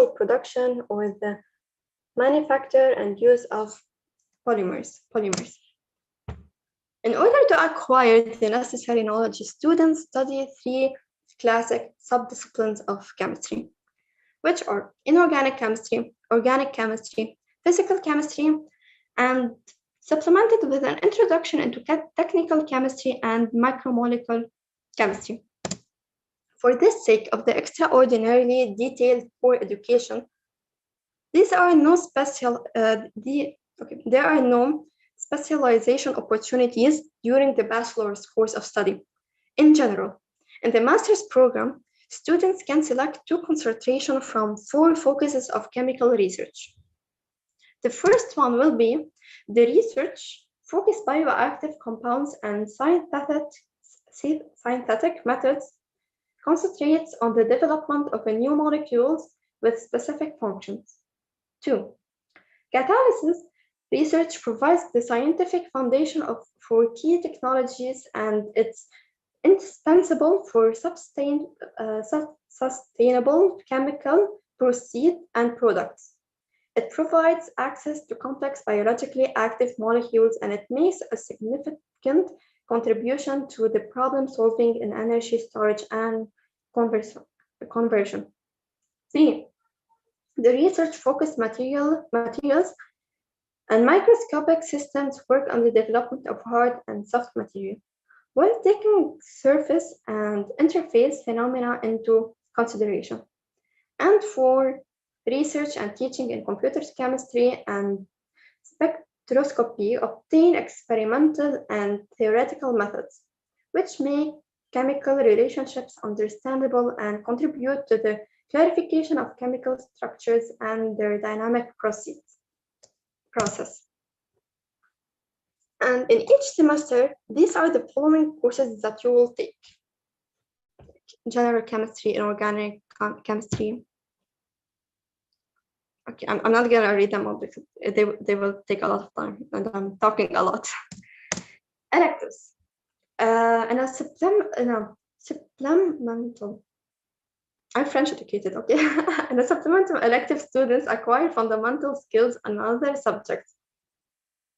production or the manufacture and use of polymers. In order to acquire the necessary knowledge, students study 3 classic subdisciplines of chemistry, which are inorganic chemistry, organic chemistry, physical chemistry, and supplemented with an introduction into technical chemistry and macromolecular chemistry. For the sake of the extraordinarily detailed core education, there are no specialization opportunities during the bachelor's course of study. In general, in the master's program, students can select 2 concentrations from 4 focuses of chemical research. The first one will be the research focused bioactive compounds and synthetic methods, concentrates on the development of new molecules with specific functions. 2. Catalysis research provides the scientific foundation for key technologies, and it's indispensable for sustainable chemical process and products. It provides access to complex biologically active molecules, and it makes a significant contribution to the problem solving in energy storage and conversion. 3. The research-focused materials and microscopic systems work on the development of hard and soft material, while taking surface and interface phenomena into consideration. And 4. Research and teaching in computer chemistry and spectroscopy obtain experimental and theoretical methods, which make chemical relationships understandable and contribute to the clarification of chemical structures and their dynamic process. And in each semester, these are the following courses that you will take: general chemistry, inorganic chemistry. Okay, I'm not gonna read them all because they will take a lot of time, and I'm talking a lot. Electives. And a supplemental. I'm French educated, okay? And a supplemental elective students acquire fundamental skills in other subjects.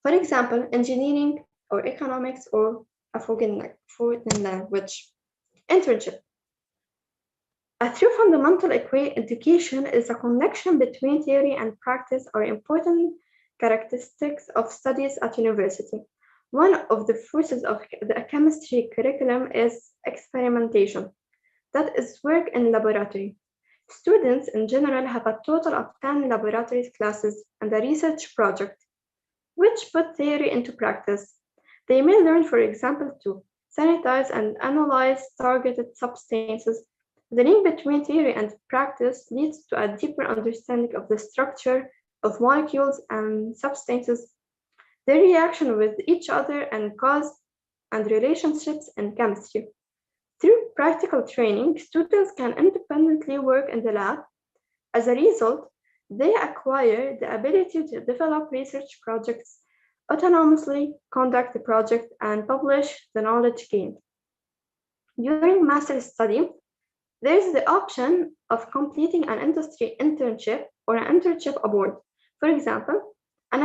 For example, engineering or economics or a foreign language. Internship. A true fundamental education is a connection between theory and practice are important characteristics of studies at university. One of the forces of the chemistry curriculum is experimentation. That is work in laboratory. Students in general have a total of 10 laboratory classes and a research project, which put theory into practice. They may learn, for example, to sanitize and analyze targeted substances. The link between theory and practice leads to a deeper understanding of the structure of molecules and substances, their reaction with each other, and cause and relationships in chemistry. Through practical training, students can independently work in the lab. As a result, they acquire the ability to develop research projects, autonomously conduct the project, and publish the knowledge gained. During master's study, there is the option of completing an industry internship or an internship abroad. For example, an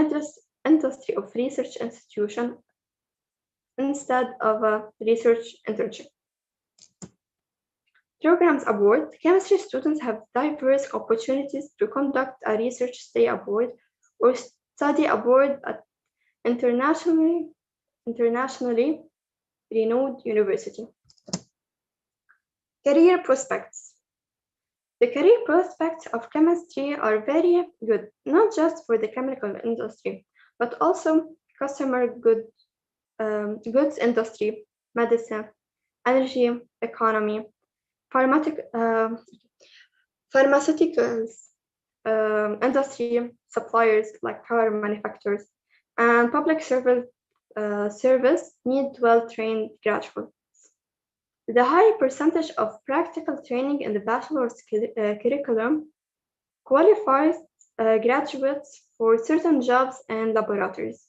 industry of research institution instead of a research internship. Programs abroad. Chemistry students have diverse opportunities to conduct a research stay abroad or study abroad at internationally renowned university. Career prospects. The career prospects of chemistry are very good, not just for the chemical industry, but also consumer goods industry, medicine, energy, economy, pharmaceuticals industry, suppliers like car manufacturers, and public service need well-trained graduates. The high percentage of practical training in the bachelor's curriculum qualifies graduates for certain jobs and laboratories.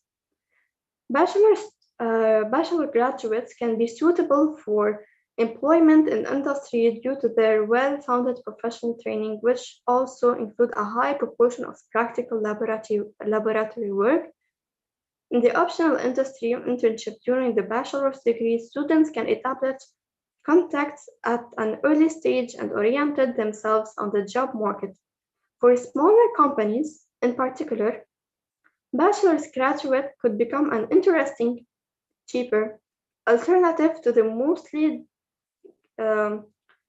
Bachelor graduates can be suitable for employment in industry due to their well-founded professional training, which also include a high proportion of practical laboratory work. In the optional industry internship during the bachelor's degree, students can establish contacts at an early stage and oriented themselves on the job market. For smaller companies, in particular, bachelor's graduate could become an interesting, cheaper alternative to the mostly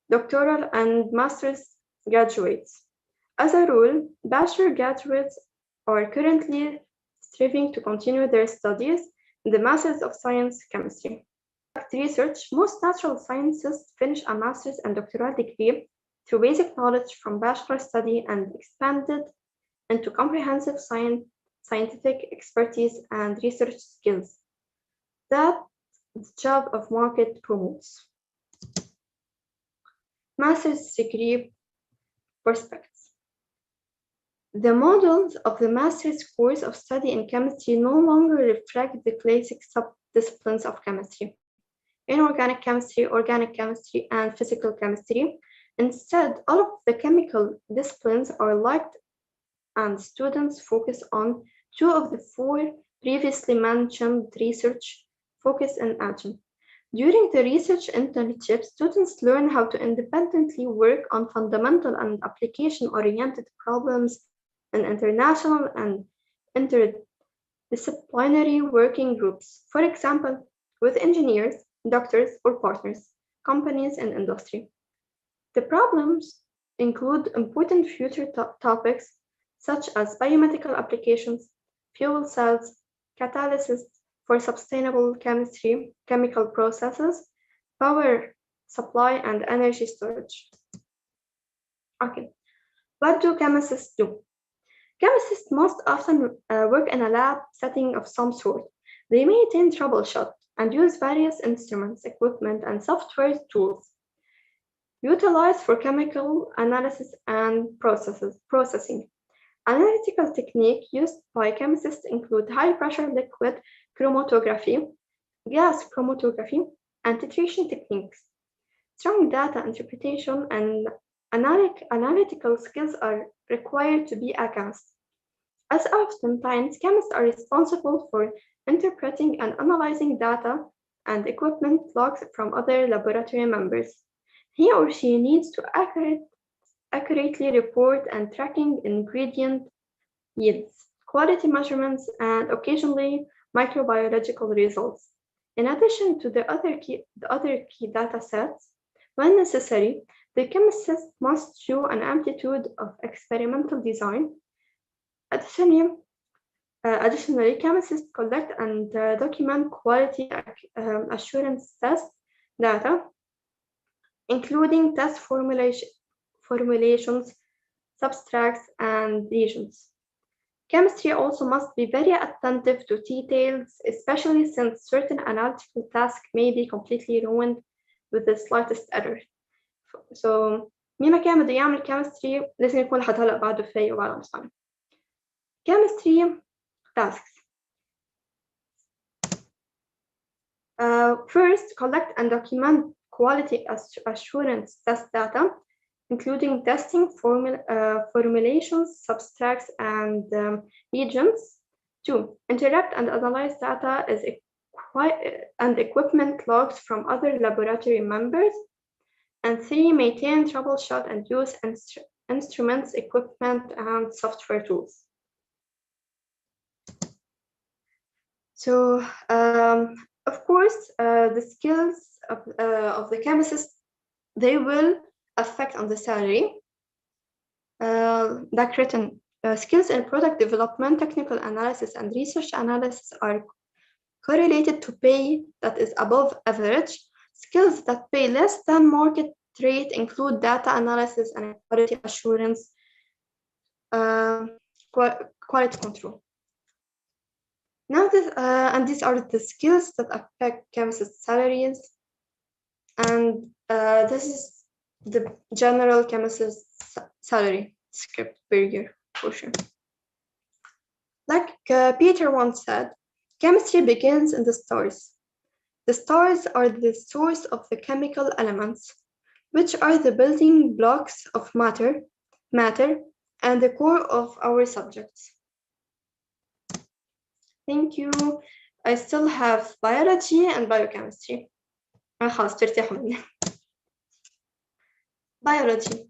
doctoral and master's graduates. As a rule, bachelor graduates are currently striving to continue their studies in the Masters of Science Chemistry. Research, most natural scientists finish a master's and doctoral degree through basic knowledge from bachelor study and expanded into comprehensive scientific expertise and research skills that the job of market promotes. Master's degree prospects. The models of the master's course of study in chemistry no longer reflect the classic subdisciplines of chemistry, inorganic chemistry, organic chemistry, and physical chemistry. Instead, all of the chemical disciplines are liked, and students focus on two of the four previously mentioned research focus in atom. During the research internship, students learn how to independently work on fundamental and application-oriented problems in international and interdisciplinary working groups, for example, with engineers, doctors, or partners, companies, and industry. The problems include important future topics such as biomedical applications, fuel cells, catalysis for sustainable chemical processes, power supply, and energy storage. Okay, what do chemists do? Chemists most often work in a lab setting of some sort. They maintain troubleshoot and use various instruments, equipment, and software tools utilized for chemical analysis and processing. Analytical techniques used by chemists include high-pressure liquid chromatography, gas chromatography, and titration techniques. Strong data interpretation and analytical skills are required to be a chemist, as oftentimes chemists are responsible for interpreting and analyzing data and equipment logs from other laboratory members. He or she needs to accurately report and tracking ingredient yields, quality measurements, and occasionally microbiological results. In addition to the other key data sets, when necessary, the chemist must show an aptitude of experimental design. Additionally, chemists collect and document quality assurance test data, including test formulations, substracts, and reagents. Chemistry also must be very attentive to details, especially since certain analytical tasks may be completely ruined with the slightest error. So مين ما كان بده يعمل chemistry لازم يكون لحد هلا بعده فايق وبعده مصنع. Chemistry tasks. First, collect and document quality assurance test data, including testing formulations, substracts, and reagents. 2. Interrupt and analyze data and equipment logs from other laboratory members. And 3. Maintain, troubleshoot, and use instruments, equipment, and software tools. So, of course, the skills of the chemists, they will affect on the salary. Like written skills in product development, technical analysis, and research analysis are correlated to pay that is above average. Skills that pay less than market rate include data analysis and quality assurance, quality control. Now, these are the skills that affect chemists' salaries, and this is the general chemist's salary script per year for sure. Like Peter once said, chemistry begins in the stars. The stars are the source of the chemical elements, which are the building blocks of matter, and the core of our subjects. Thank you. I still have biology and biochemistry. خلاص ترتاحوا مني. Biology.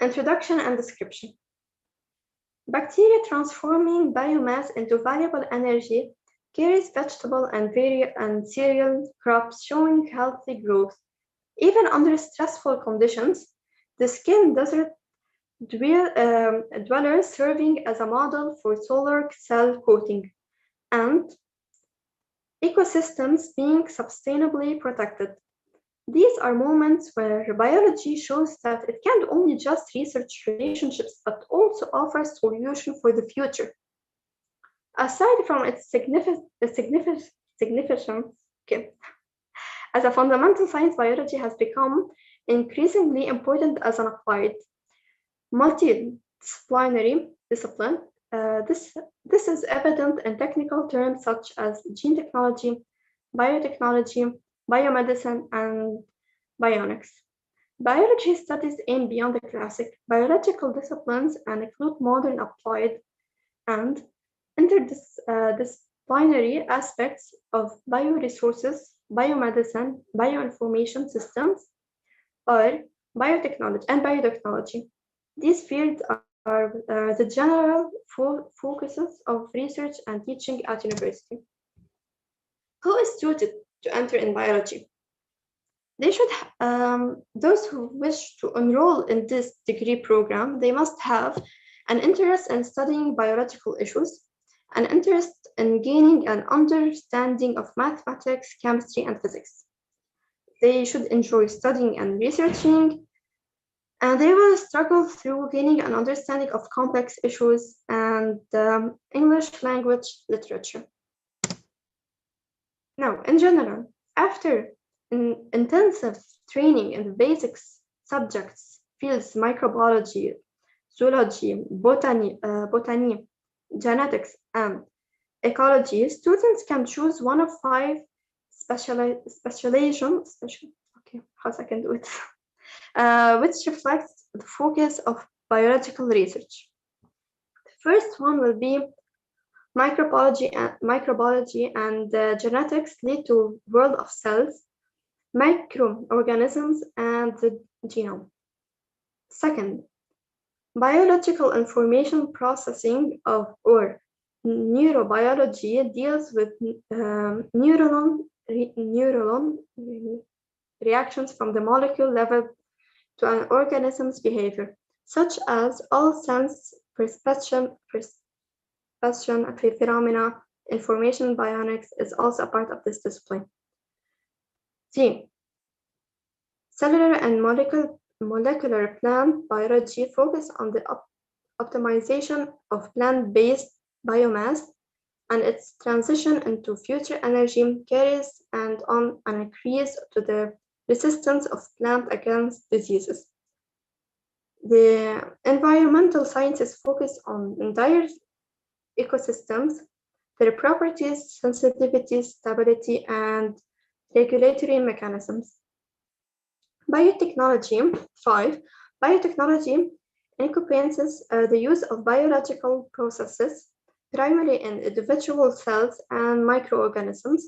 Introduction and description. Bacteria transforming biomass into valuable energy carries vegetable and cereal crops showing healthy growth. Even under stressful conditions, the skin desert dwellers serving as a model for solar cell coating, and ecosystems being sustainably protected. These are moments where biology shows that it can't only just research relationships, but also offer solutions for the future. Aside from its significance, as a fundamental science, biology has become increasingly important as an applied, multidisciplinary discipline. This is evident in technical terms such as gene technology, biotechnology, biomedicine, and bionics. Biology studies aim beyond the classic biological disciplines and include modern applied and interdisciplinary aspects of bioresources, biomedicine, bioinformation systems, or biotechnology. These fields are the general focuses of research and teaching at university. Who is suited to enter in biology? They should, those who wish to enroll in this degree program, they must have an interest in studying biological issues, an interest in gaining an understanding of mathematics, chemistry, and physics. They should enjoy studying and researching, and they will struggle through gaining an understanding of complex issues and English language literature. Now, in general, after intensive training in the basics subjects, fields microbiology, zoology, botany, genetics, and ecology, students can choose one of 5 specializations, okay, how's I can do it, which reflects the focus of biological research. The first one will be microbiology and genetics lead to world of cells, microorganisms, and the genome. Second, biological information processing or neurobiology deals with neuronal reactions from the molecule level to an organism's behavior, such as all sense perception phenomena. Information bionics is also a part of this discipline. C. Cellular and molecular plant biology focus on the optimization of plant-based biomass and its transition into future energy carries and on an increase to the resistance of plant against diseases. The environmental sciences focus on entire ecosystems, their properties, sensitivity, stability, and regulatory mechanisms. Biotechnology. 5. Biotechnology encompasses the use of biological processes, primarily in individual cells and microorganisms.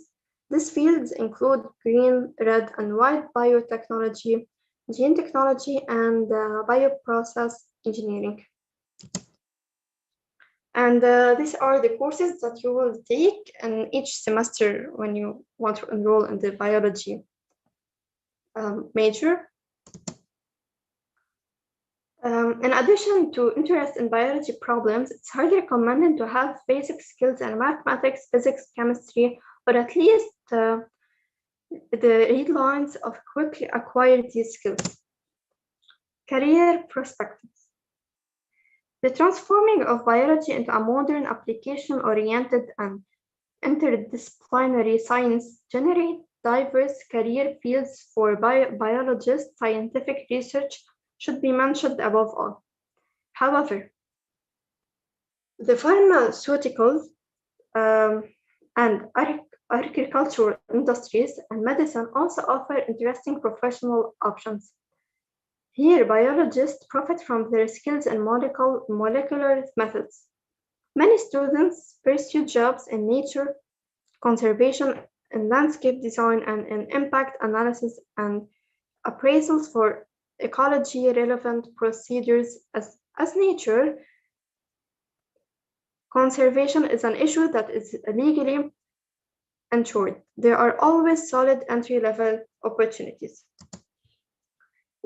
These fields include green, red, and white biotechnology, gene technology, and bioprocess engineering. And these are the courses that you will take in each semester when you want to enroll in the biology major. In addition to interest in biology problems, it's highly recommended to have basic skills in mathematics, physics, chemistry, or at least the read lines of quickly acquired these skills. Career perspectives. The transforming of biology into a modern, application-oriented and interdisciplinary science generate diverse career fields for biologists. Scientific research should be mentioned above all. However, the pharmaceuticals and agricultural industries and medicine also offer interesting professional options. Here, biologists profit from their skills in molecular methods. Many students pursue jobs in nature conservation, in landscape design, and in impact analysis and appraisals for ecology-relevant procedures. As nature conservation is an issue that is legally ensured, there are always solid entry-level opportunities.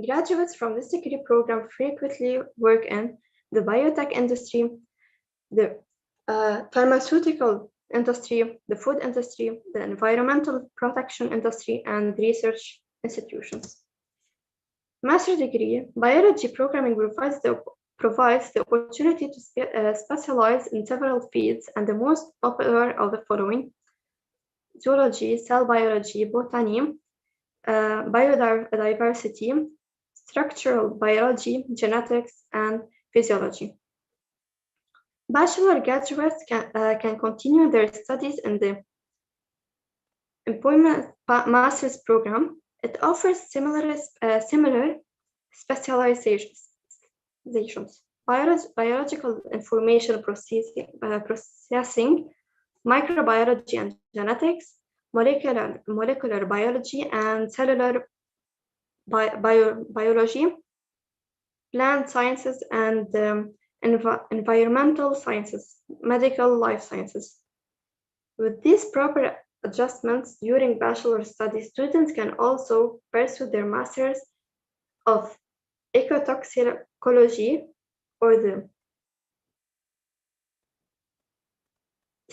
Graduates from this degree program frequently work in the biotech industry, the pharmaceutical industry, the food industry, the environmental protection industry, and research institutions. Master's degree, biology programming provides the opportunity to specialize in several fields, and the most popular of the following: zoology, cell biology, botany, biodiversity, structural biology, genetics, and physiology. Bachelor graduates can continue their studies in the employment master's program. It offers similar specializations: biological information processing, microbiology and genetics, molecular biology and cellular biology, plant sciences and environmental sciences, medical life sciences. With these proper adjustments during bachelor studies, students can also pursue their masters of ecotoxicology or the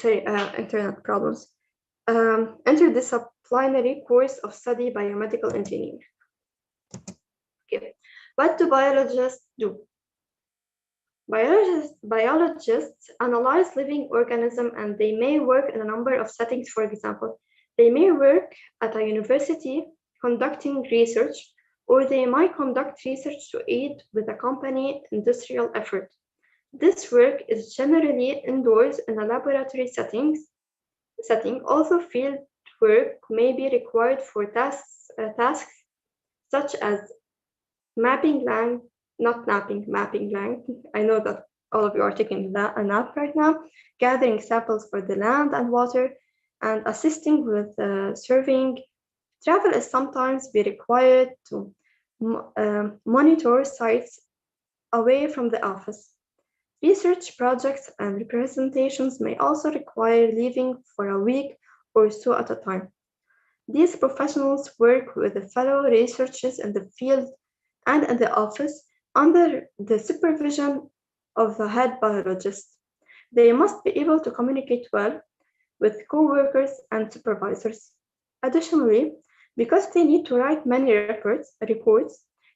internet problems. Interdisciplinary course of study biomedical engineering. Okay. What do biologists do? Biologists analyze living organisms, and they may work in a number of settings. For example, they may work at a university conducting research, or they might conduct research to aid with a company industrial effort. This work is generally indoors in a laboratory setting, although field work may be required for tasks such as mapping land. I know that all of you are taking a nap right now, gathering samples for the land and water, and assisting with surveying. Travel is sometimes be required to monitor sites away from the office. Research projects and representations may also require leaving for a week or so at a time. These professionals work with the fellow researchers in the field and in the office under the supervision of the head biologist. They must be able to communicate well with co-workers and supervisors. Additionally, because they need to write many reports,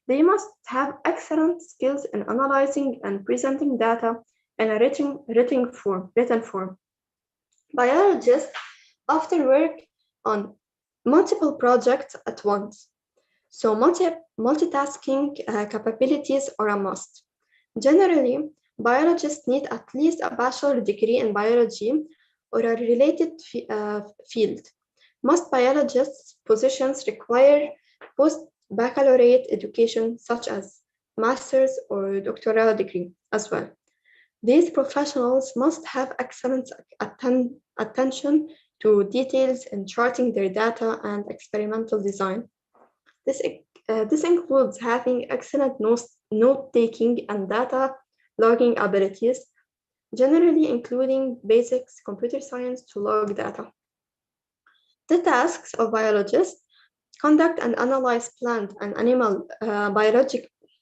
they must have excellent skills in analyzing and presenting data in a written form. Biologists often work on multiple projects at once, so multitasking capabilities are a must. Generally, biologists need at least a bachelor's degree in biology or a related field. Most biologists' positions require post-baccalaureate education, such as master's or doctoral degree as well. These professionals must have excellent attention to details in charting their data and experimental design. This includes having excellent note-taking and data logging abilities. generally including basics computer science to log data. The tasks of biologists: conduct and analyze plant and animal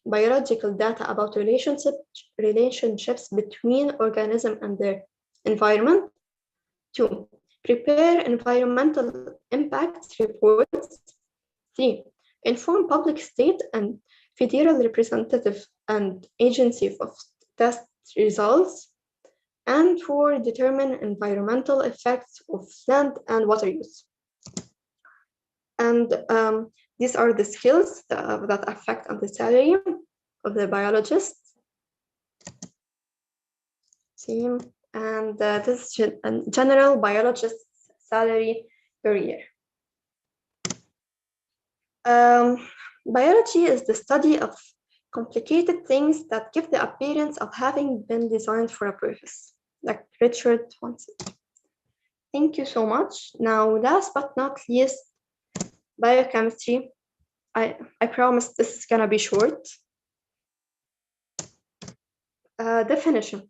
biological data about relationships between organisms and their environment. 2. Prepare environmental impact reports. 3. Inform public, state, and federal representative and agency of test results. And 4. Determine environmental effects of land and water use. And these are the skills that affect on the salary of the biologist. See, and this is general biologist salary per year. Biology is the study of complicated things that give the appearance of having been designed for a purpose, like Richard once said. Thank you so much. Now, last but not least, biochemistry. I promise this is gonna be short. Definition.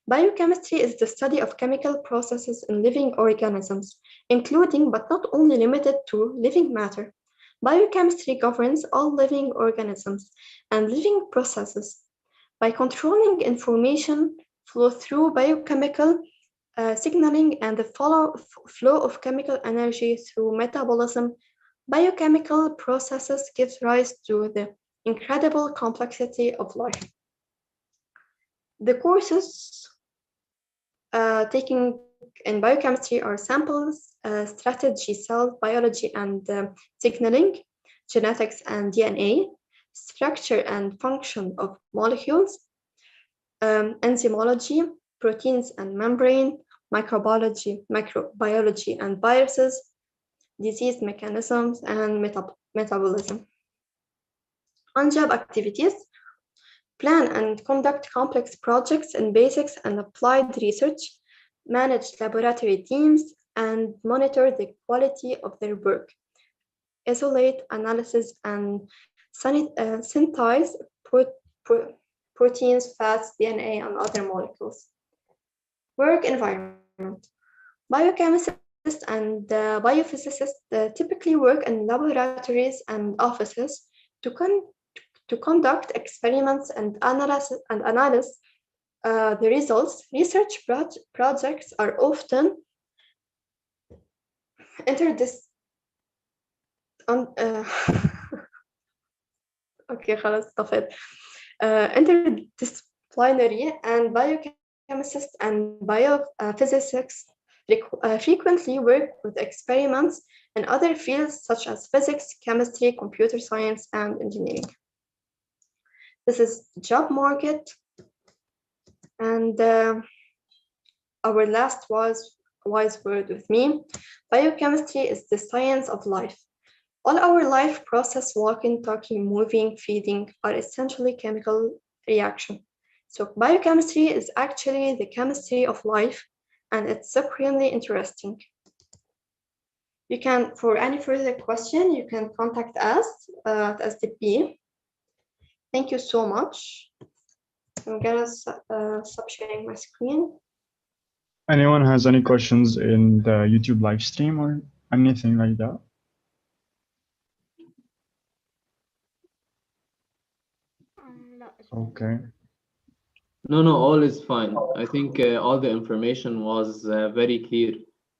Biochemistry is the study of chemical processes in living organisms, including but not only limited to living matter. Biochemistry governs all living organisms and living processes by controlling information flow through biochemical signaling and the flow of chemical energy through metabolism. Biochemical processes give rise to the incredible complexity of life. The courses taken in biochemistry are samples, strategy, cell biology and signaling, genetics and DNA, structure and function of molecules, enzymology, proteins and membrane, microbiology and viruses, disease mechanisms, and metabolism. On-job activities: plan and conduct complex projects in basics and applied research, manage laboratory teams, and monitor the quality of their work, isolate, analysis, and synthesize proteins, fats, DNA, and other molecules. Work environment. Biochemists and biophysicists typically work in laboratories and offices to conduct experiments and analyze the results. Research projects are often interdisciplinary, and biochemists and biophysicists frequently work with experiments in other fields such as physics, chemistry, computer science, and engineering. This is the job market, and our last wise word with me: biochemistry is the science of life. All our life process, walking, talking, moving, feeding, are essentially chemical reactions. So biochemistry is actually the chemistry of life, and it's supremely interesting. You can, for any further question, you can contact us at SDP. Thank you so much. I'm gonna stop sharing my screen. Anyone has any questions in the YouTube live stream or anything like that? Okay. No, all is fine. I think all the information was very clear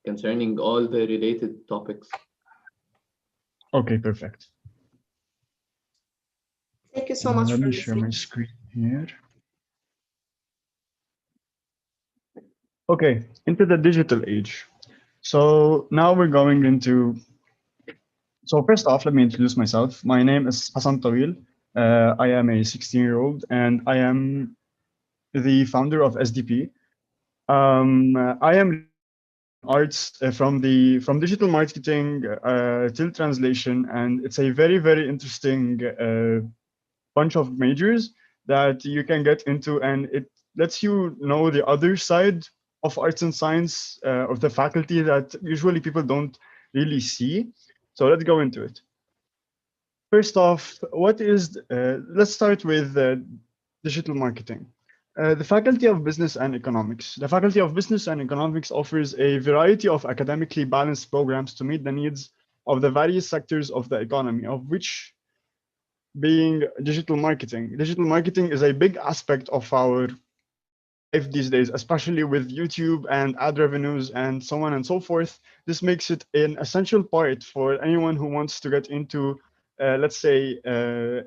concerning all the related topics. Okay, perfect. Thank you so much Let for me share my screen here. Okay, into the digital age. So now we're going into. So first off, let me introduce myself. My name is Hassan Tawil. I am a 16-year-old, and I am the founder of SDP. I am arts from digital marketing till translation, and it's a very interesting bunch of majors that you can get into, and it lets you know the other side of arts and science of the faculty that usually people don't really see. So let's go into it. First off, what is let's start with digital marketing. The Faculty of Business and Economics. The Faculty of Business and Economics offers a variety of academically balanced programs to meet the needs of the various sectors of the economy, of which being digital marketing. Digital marketing is a big aspect of our life these days, especially with YouTube and ad revenues and so on and so forth. This makes it an essential part for anyone who wants to get into, let's say,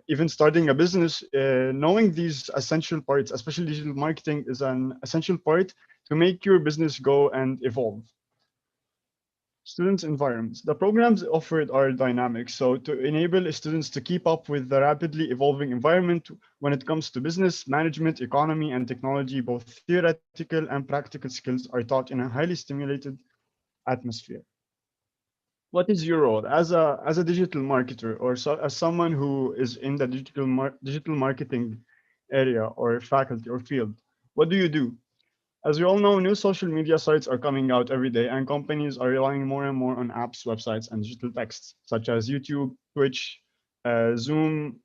even starting a business. Knowing these essential parts, especially digital marketing, is an essential part to make your business go and evolve. Students' environments. The programs offered are dynamic, so to enable students to keep up with the rapidly evolving environment when it comes to business, management, economy, and technology, both theoretical and practical skills are taught in a highly stimulated atmosphere. What is your role as a digital marketer or as someone who is in the digital marketing area or faculty or field? What do you do? As we all know, new social media sites are coming out every day, and companies are relying more and more on apps, websites, and digital texts, such as YouTube, Twitch, Zoom.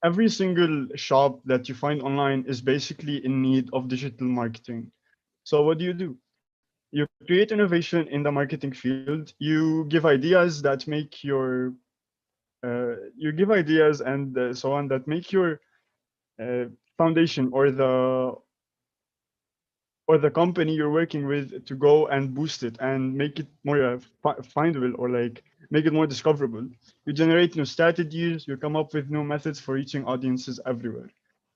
Every single shop that you find online is basically in need of digital marketing. So what do? You create innovation in the marketing field. You give ideas that make you give ideas and so on that make your foundation or the company you're working with to go and boost it and make it more findable or like make it more discoverable. You generate new strategies, you come up with new methods for reaching audiences everywhere.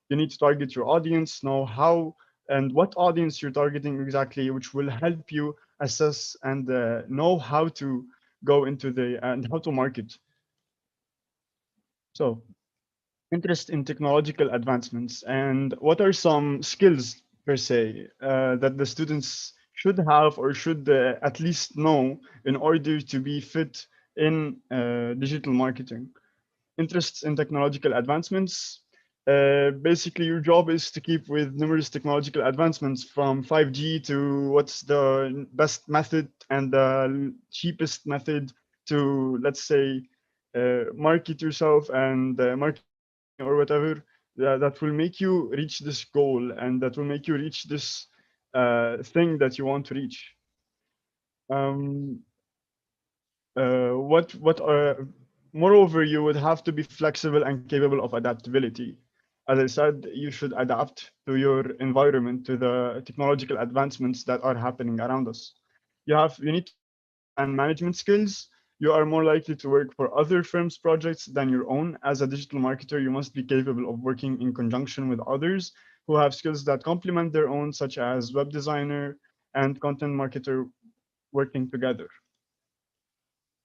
You need to target your audience, know how and what audience you're targeting exactly, which will help you assess and know how to go into the and how to market. So interest in technological advancements and what are some skills per se that the students should have or should at least know in order to be fit in digital marketing. Interests in technological advancements. Basically, your job is to keep with numerous technological advancements from 5G to what's the best method and the cheapest method to, let's say, market yourself and market or whatever that will make you reach this goal and that will make you reach this thing that you want to reach. Um, what are moreover, you would have to be flexible and capable of adaptability. As I said, you should adapt to your environment, to the technological advancements that are happening around us. You need to have leadership and management skills. You are more likely to work for other firms' projects than your own. As a digital marketer, you must be capable of working in conjunction with others who have skills that complement their own, such as web designer and content marketer working together.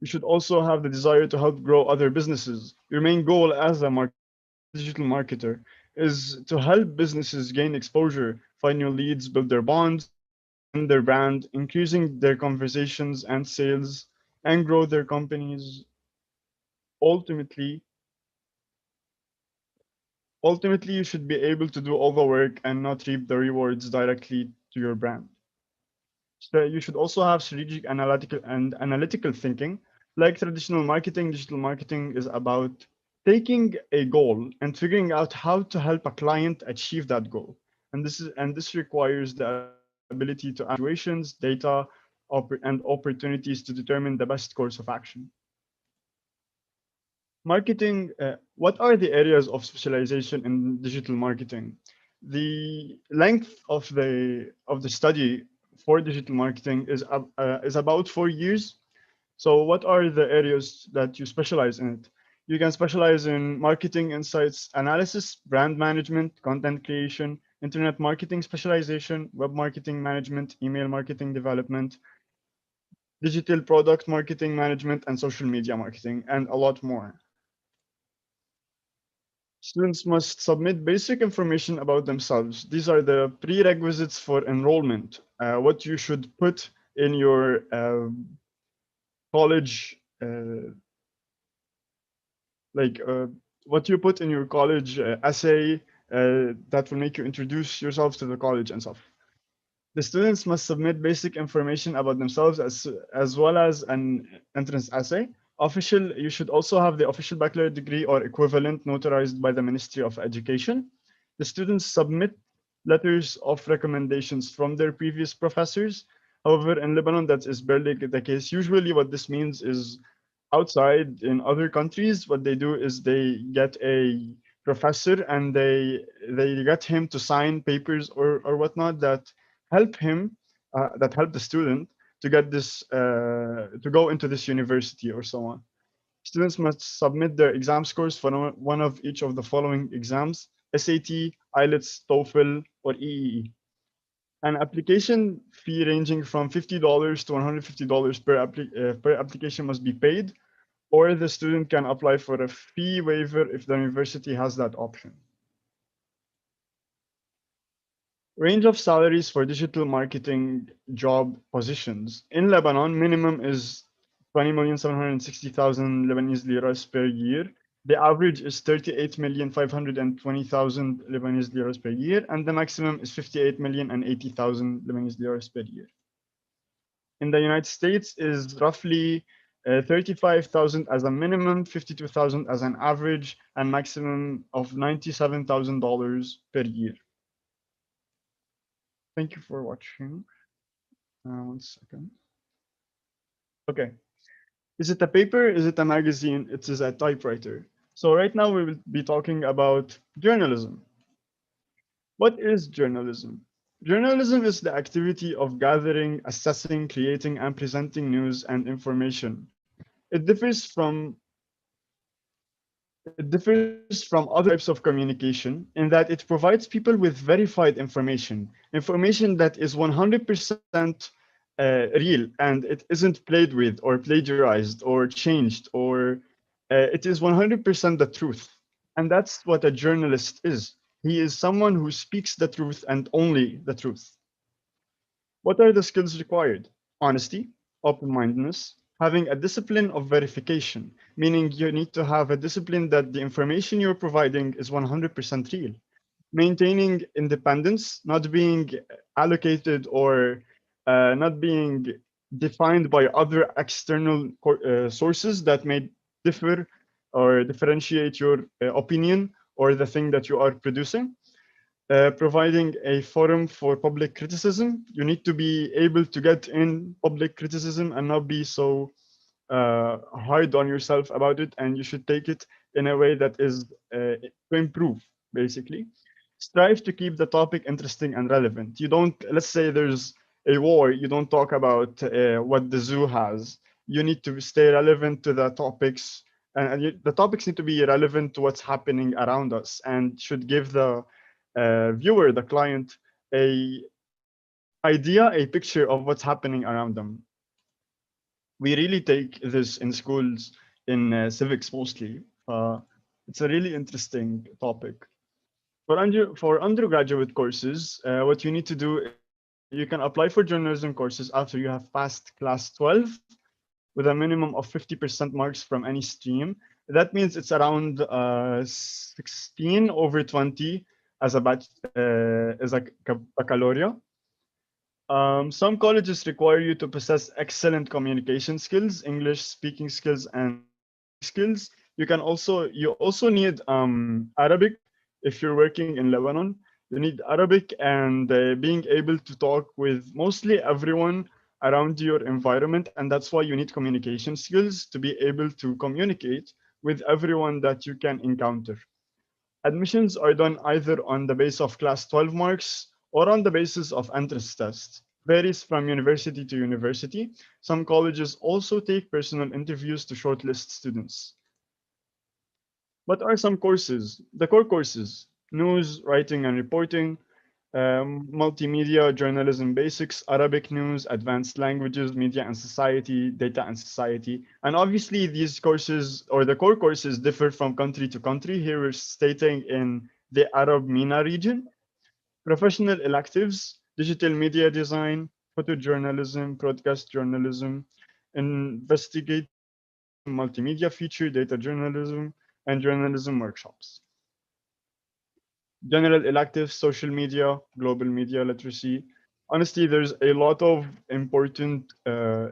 You should also have the desire to help grow other businesses. Your main goal as a digital marketer is to help businesses gain exposure, find new leads, build their bonds, extend their brand, increasing their conversations and sales, and grow their companies. Ultimately, ultimately, you should be able to do all the work and not reap the rewards directly to your brand. So you should also have strategic analytical thinking. Like traditional marketing, digital marketing is about taking a goal and figuring out how to help a client achieve that goal. And this requires the ability to analyze situations, data, and opportunities to determine the best course of action. Marketing, what are the areas of specialization in digital marketing? The length of the study for digital marketing is about 4 years. So what are the areas that you specialize in it? You can specialize in marketing insights analysis, brand management, content creation, internet marketing specialization, web marketing management, email marketing development, digital product marketing management, and social media marketing, and a lot more. Students must submit basic information about themselves. These are the prerequisites for enrollment. What you should put in your college, like what you put in your college essay that will make you introduce yourself to the college and stuff. The students must submit basic information about themselves as well as an entrance essay. You should also have the official bachelor degree or equivalent notarized by the Ministry of Education. The students submit letters of recommendations from their previous professors. However, in Lebanon, that is barely the case. Usually, what this means is outside in other countries, what they do is they get a professor and they get him to sign papers or whatnot that help him, that help the student to get this to go into this university or so on. Students must submit their exam scores for one of each of the following exams: SAT, IELTS, TOEFL, or EEE. An application fee ranging from $50 to $150 per application must be paid, or the student can apply for a fee waiver if the university has that option. Range of salaries for digital marketing job positions. In Lebanon, minimum is 20,760,000 Lebanese liras per year. The average is 38,520,000 Lebanese liras per year, and the maximum is 58,080,000 Lebanese liras per year. In the United States is roughly 35,000 as a minimum, 52,000 as an average, and maximum of $97,000 per year. Thank you for watching. 1 second. Okay. Is it a paper? Is it a magazine? It is a typewriter. So right now we will be talking about journalism. What is journalism? Journalism is the activity of gathering, assessing, creating, and presenting news and information. It differs from other types of communication in that it provides people with verified information that is 100% real, and it isn't played with or plagiarized or changed, or it is 100% the truth. And that's what a journalist is. He is someone who speaks the truth and only the truth. What are the skills required? Honesty, open mindedness, having a discipline of verification, meaning you need to have a discipline that the information you're providing is 100% real. Maintaining independence, not being allocated or not being defined by other external sources that may differ or differentiate your opinion or the thing that you are producing. Providing a forum for public criticism. You need to be able to get in public criticism and not be so hard on yourself about it, and you should take it in a way that is to improve, basically. Strive to keep the topic interesting and relevant. You don't, let's say there's a war, you don't talk about what the zoo has. You need to stay relevant to the topics, and the topics need to be relevant to what's happening around us and should give the viewer, the client, a idea, a picture of what's happening around them. We really take this in schools, in civics mostly. It's a really interesting topic. For undergraduate courses, what you need to do is you can apply for journalism courses after you have passed class 12 with a minimum of 50% marks from any stream. That means it's around 16 over 20 as a baccalaureate. Some colleges require you to possess excellent communication skills, English speaking skills, and skills. You also need Arabic if you're working in Lebanon. You need Arabic and being able to talk with mostly everyone around your environment, and that's why you need communication skills to be able to communicate with everyone that you can encounter. Admissions are done either on the basis of class 12 marks or on the basis of entrance tests. Varies from university to university. Some colleges also take personal interviews to shortlist students. What are some courses? The core courses: news, writing and reporting, multimedia, journalism basics, Arabic news, advanced languages, media and society, data and society. And obviously these courses or the core courses differ from country to country. Here we're stating in the Arab MENA region. Professional electives: digital media design, photojournalism, broadcast journalism, investigative journalism, multimedia feature, data journalism, and journalism workshops. General electives: social media, global media literacy. Honestly, there's a lot of important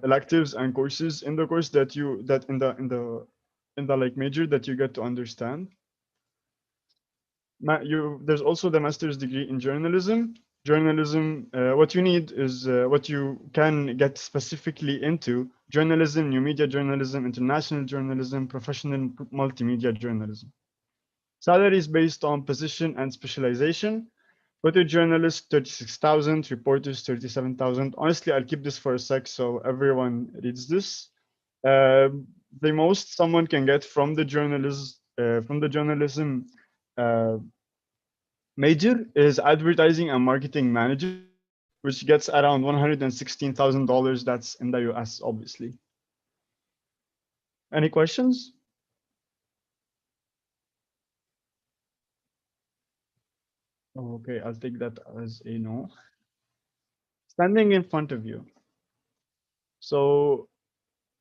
electives and courses in the course that in the like major that you get to understand. there's also the master's degree in journalism. Journalism, what you need is what you can get specifically into: journalism, new media journalism, international journalism, professional multimedia journalism. Salary is based on position and specialization. Photojournalists, 36,000, reporters, 37,000. Honestly, I'll keep this for a sec so everyone reads this. The most someone can get from the journalism uh, major is advertising and marketing manager, which gets around $116,000. That's in the US, obviously. Any questions? Okay, I'll take that as a no. Standing in front of you. So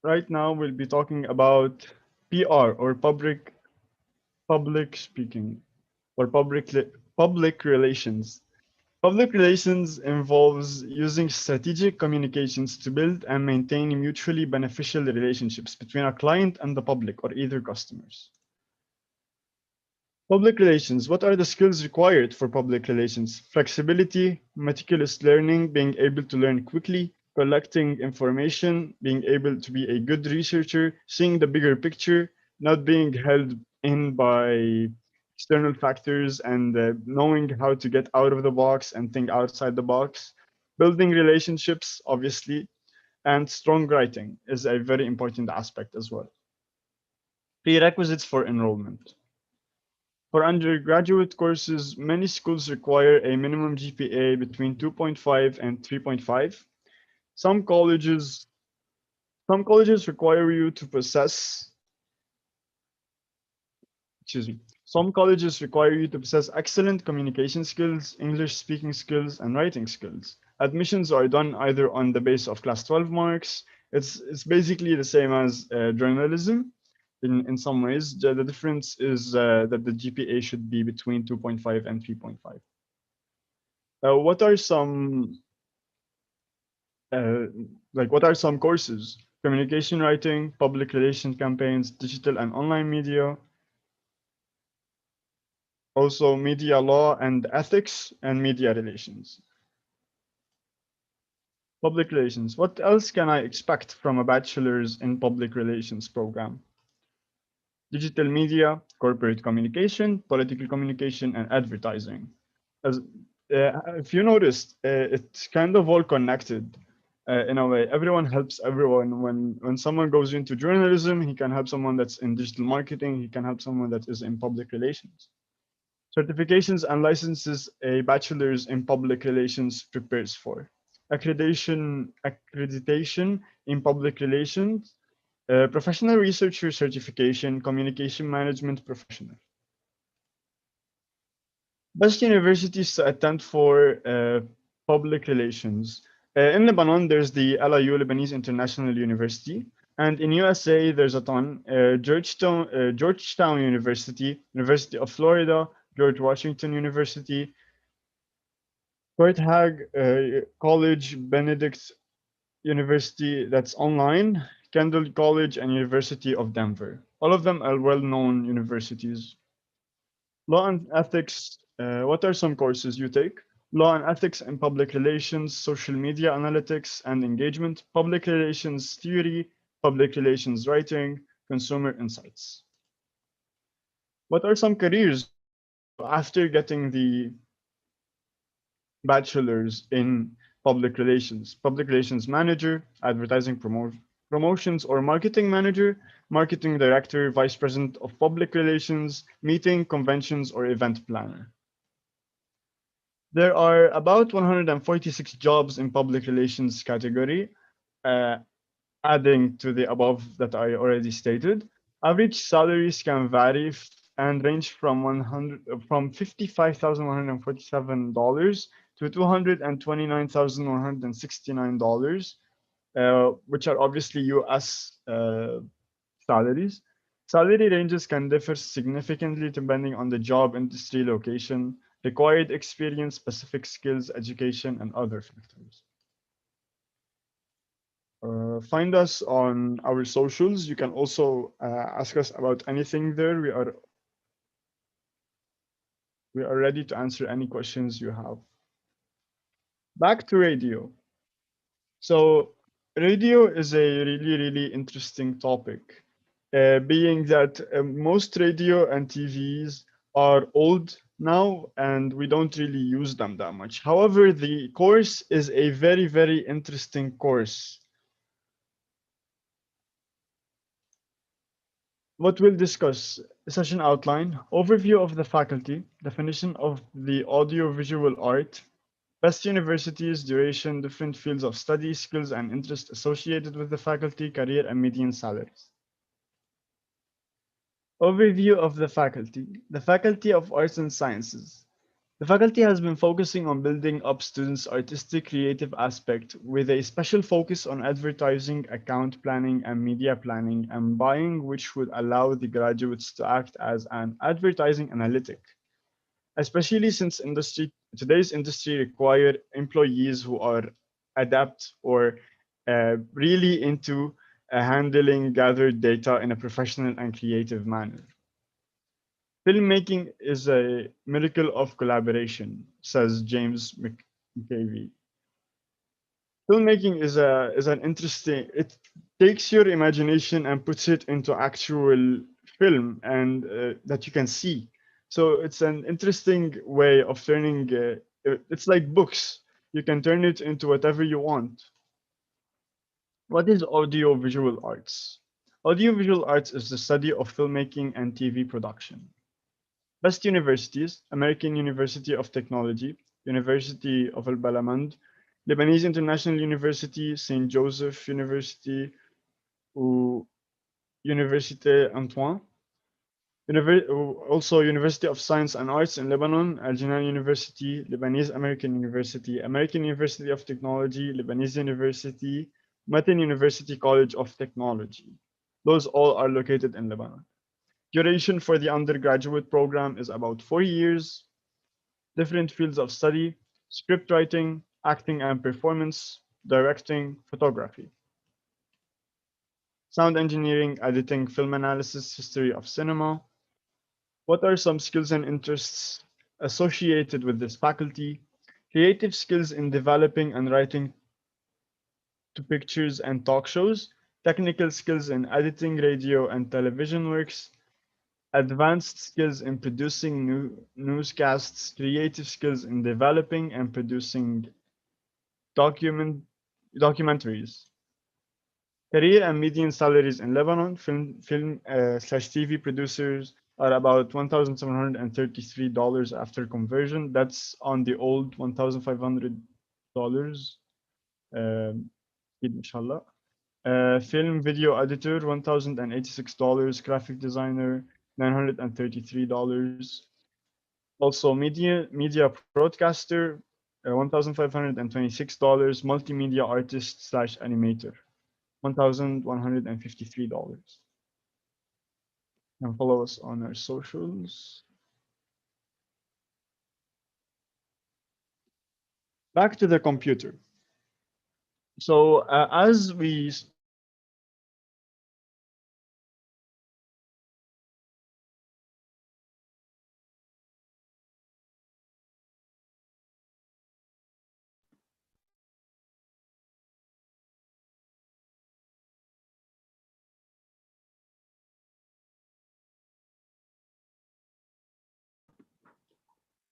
right now we'll be talking about PR, or public speaking, or public relations. Public relations involves using strategic communications to build and maintain mutually beneficial relationships between a client and the public, or either customers. Public relations. What are the skills required for public relations? Flexibility, meticulous learning, being able to learn quickly, collecting information, being able to be a good researcher, seeing the bigger picture, not being held in by external factors, and knowing how to get out of the box and think outside the box. Building relationships, obviously, and strong writing is a very important aspect as well. Prerequisites for enrollment. For undergraduate courses, many schools require a minimum GPA between 2.5 and 3.5. Some colleges require you to possess, excuse me, some colleges require you to possess excellent communication skills, English speaking skills, and writing skills. Admissions are done either on the base of class 12 marks. It's basically the same as journalism. In some ways, the difference is that the GPA should be between 2.5 and 3.5. What are some uh, what are some courses? Communication writing, public relation campaigns, digital and online media, also media law and ethics, and media relations. Public relations. What else can I expect from a bachelor's in public relations program? Digital media, corporate communication, political communication, and advertising. As if you noticed, it's kind of all connected in a way. Everyone helps everyone. When someone goes into journalism, he can help someone that's in digital marketing. He can help someone that is in public relations. Certifications and licenses a bachelor's in public relations prepares for. Accreditation in public relations, professional researcher certification, communication management professional. Best universities to attend for public relations. In Lebanon, there's the LIU, Lebanese International University. And in USA, there's a ton. Georgetown University, University of Florida, George Washington University, Fort Hag College, Benedict University, that's online, Kendall College, and University of Denver. All of them are well-known universities. Law and ethics. What are some courses you take? Law and ethics and public relations, social media analytics and engagement, public relations theory, public relations writing, consumer insights. What are some careers after getting the bachelor's in public relations? Public relations manager, advertising promotions or marketing manager, marketing director, vice president of public relations, meeting, conventions, or event planner. There are about 146 jobs in public relations category, adding to the above that I already stated. Average salaries can vary and range from $55,147 to $229,169, which are obviously US salaries. Salary ranges can differ significantly depending on the job, industry, location, required experience, specific skills, education, and other factors. Find us on our socials. You can also ask us about anything there. We are We are ready to answer any questions you have. Back to radio. So radio is a really interesting topic, being that most radio and TVs are old now and we don't really use them that much. However, the course is a very interesting course. What we'll discuss: session outline, overview of the faculty, definition of the audio-visual art, best universities, duration, different fields of study, skills and interests associated with the faculty, career and median salaries. Overview of the faculty. The Faculty of Arts and Sciences. The faculty has been focusing on building up students' artistic creative aspect with a special focus on advertising, account planning, and media planning and buying, which would allow the graduates to act as an advertising analytic, especially since today's industry require employees who are adept or really into handling gathered data in a professional and creative manner. Filmmaking is a miracle of collaboration, says James McCavey. Filmmaking is an interesting. It takes your imagination and puts it into actual film and that you can see. So it's an interesting way of turning. It's like books. You can turn it into whatever you want. What is audiovisual arts? Audiovisual arts is the study of filmmaking and TV production. Best universities: American University of Technology, University of Al Balamand, Lebanese International University, St. Joseph University, ou Université Antoine. Also University of Science and Arts in Lebanon, Al Jinan University, Lebanese American University, American University of Technology, Lebanese University, Matin University College of Technology. Those all are located in Lebanon. Duration for the undergraduate program is about 4 years. Different fields of study: script writing, acting and performance, directing, photography, sound engineering, editing, film analysis, history of cinema. What are some skills and interests associated with this faculty? Creative skills in developing and writing to pictures and talk shows, technical skills in editing radio and television works, advanced skills in producing newscasts, creative skills in developing and producing documentaries. Career and median salaries in Lebanon: film slash TV producers are about $1,733 after conversion. That's on the old $1,500. Inshallah. Film video editor, $1,086. Graphic designer, $933. Also media broadcaster, $1,526. Multimedia artist slash animator, $1,153. And follow us on our socials. Back to the computer. So as we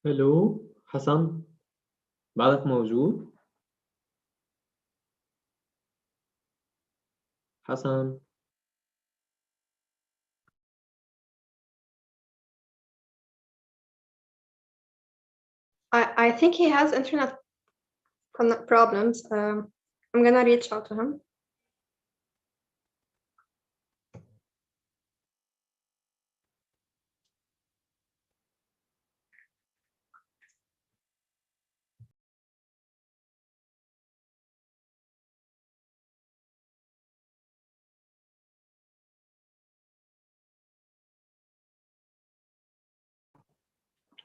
هلو حسن، بعدك موجود؟ حسن. I think he has internet problems. I'm gonna reach out to him.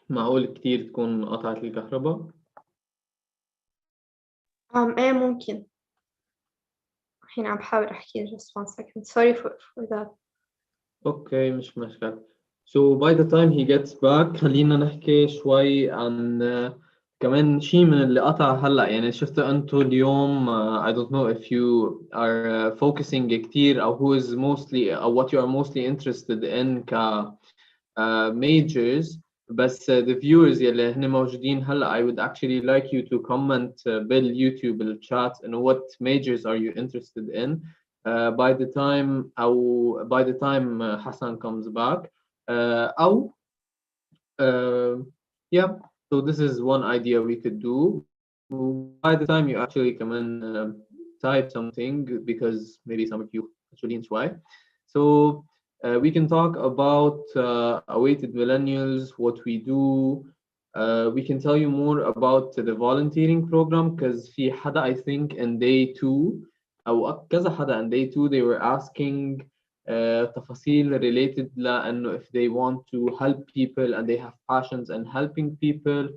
معقول كتير تكون قطعت الكهرباء؟ ايه ممكن. الحين عم بحاول احكي. Just one second. Sorry for that. اوكي مش مشكلة. So by the time he gets back خلينا نحكي شوي عن كمان شيء من اللي قطع هلا يعني شفتوا انتوا اليوم I don't know if you are focusing كتير او who is mostly or what you are mostly interested in ك majors بس the viewers يلي هن موجودين هلا I would actually like you to comment باليوتيوب بالchat and what majors are you interested in by the time أو by the time Hassan comes back أو yeah so this is one idea we could do by the time you actually كمان type something because maybe some of you actually شوي so we can talk about awaited millennials, what we do. We can tell you more about the volunteering program because في حدا I think in day 2 أو كذا حدا in day 2 they were asking تفاصيل related لأنه if they want to help people and they have passions in helping people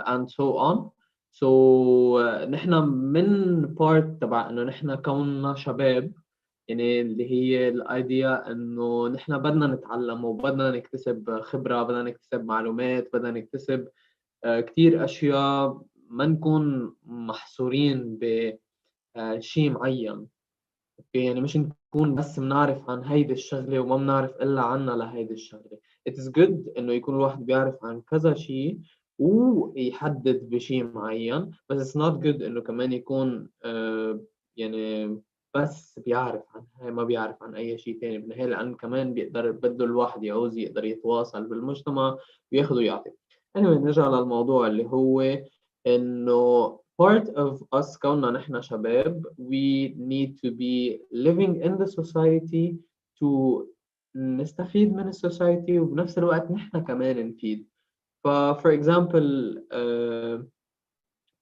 and so on. So نحن من part تبع إنه نحن كوننا شباب يعني اللي هي الايديا انه نحن بدنا نتعلم وبدنا نكتسب خبره بدنا نكتسب معلومات بدنا نكتسب كثير اشياء ما نكون محصورين بشيء معين اوكي يعني مش نكون بس بنعرف عن هيدي الشغله وما بنعرف الا عنها لهيدي الشغله it is good انه يكون الواحد بيعرف عن كذا شيء ويحدد بشيء معين بس it's not good انه كمان يكون يعني بس بيعرف عنها ما بيعرف عن أي شيء تاني بالنهاية لأن كمان بده الواحد يعوز يقدر يتواصل بالمجتمع وياخذ ويعطي. anyway نرجع للموضوع اللي هو إنه part of us كوننا نحن شباب we need to be living in the society to نستفيد من السوسايتي وبنفس الوقت نحن كمان نفيد. for example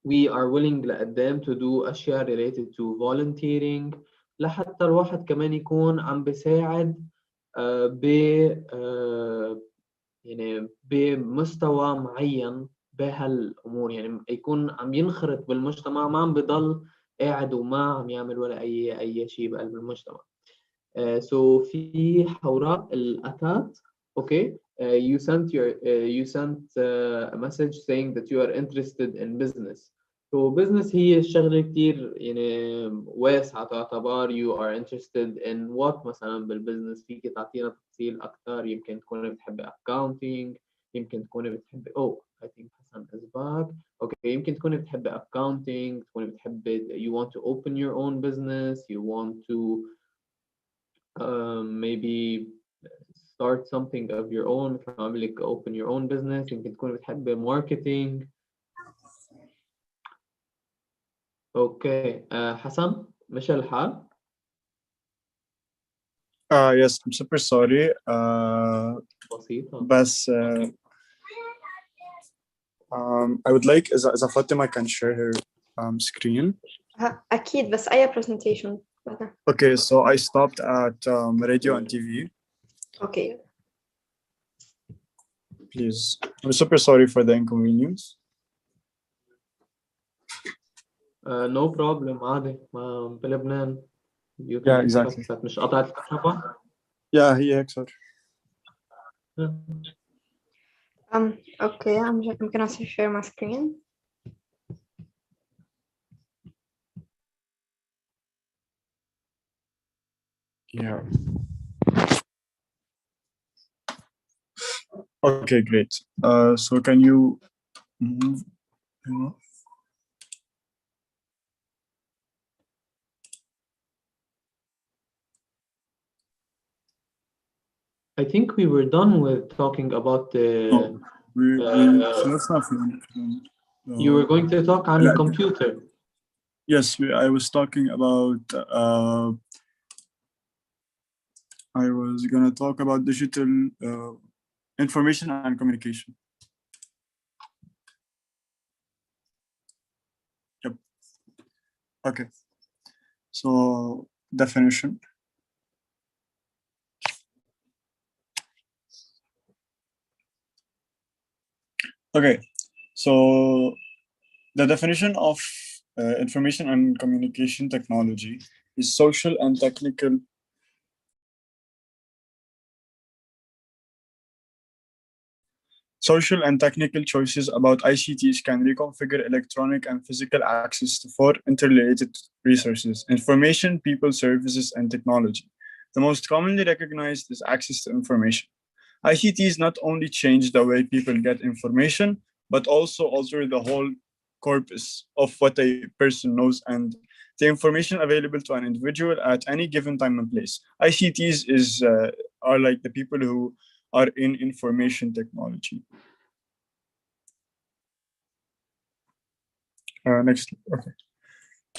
we are willing لقدام to do أشياء related to volunteering لحتى الواحد كمان يكون عم بيساعد ب يعني بمستوى معين بهالأمور يعني يكون عم ينخرط بالمجتمع ما عم بضل قاعد وما عم يعمل ولا أي شيء بقلب المجتمع. So في حوراء الأتات okay you sent a message saying that you are interested in business. So business هي الشغلة كتير يعني واسعة تعتبر you are interested in what مثلا بالبزنس فيك تعطينا تفاصيل أكثر يمكن تكوني بتحبي accounting يمكن تكوني بتحبي I think Hassan is back okay يمكن تكوني بتحبي accounting تكوني بتحبي you want to open your own business you want to maybe start something of your own like open your own business يمكن تكون بتحب marketing اوكي حسن مش الحال Yes, I'm super sorry. بسيطة بس I would like إذا فاطمة can share her screen. أكيد بس أي presentation better. Okay, so I stopped at radio and TV. Okay. Please, I'm super sorry for the inconvenience. no problem عادي ما بلبنان Yeah, exactly. مش قطعت الكهرباء Yeah, هي هيك صار. Okay, I'm gonna share my screen. Yeah. Okay, great. So can you move? I think we were done with talking about the you were going to talk on computer. Yes, I was talking about I was gonna talk about digital information and communication. Yep. Okay. So definition. Okay. So the definition of information and communication technology is social and technical Social and technical choices about ICTs can reconfigure electronic and physical access to four interrelated resources: information, people, services, and technology. The most commonly recognized is access to information. ICTs not only change the way people get information, but also alter the whole corpus of what a person knows and the information available to an individual at any given time and place. ICTs are like the people who are in information technology. Next, okay.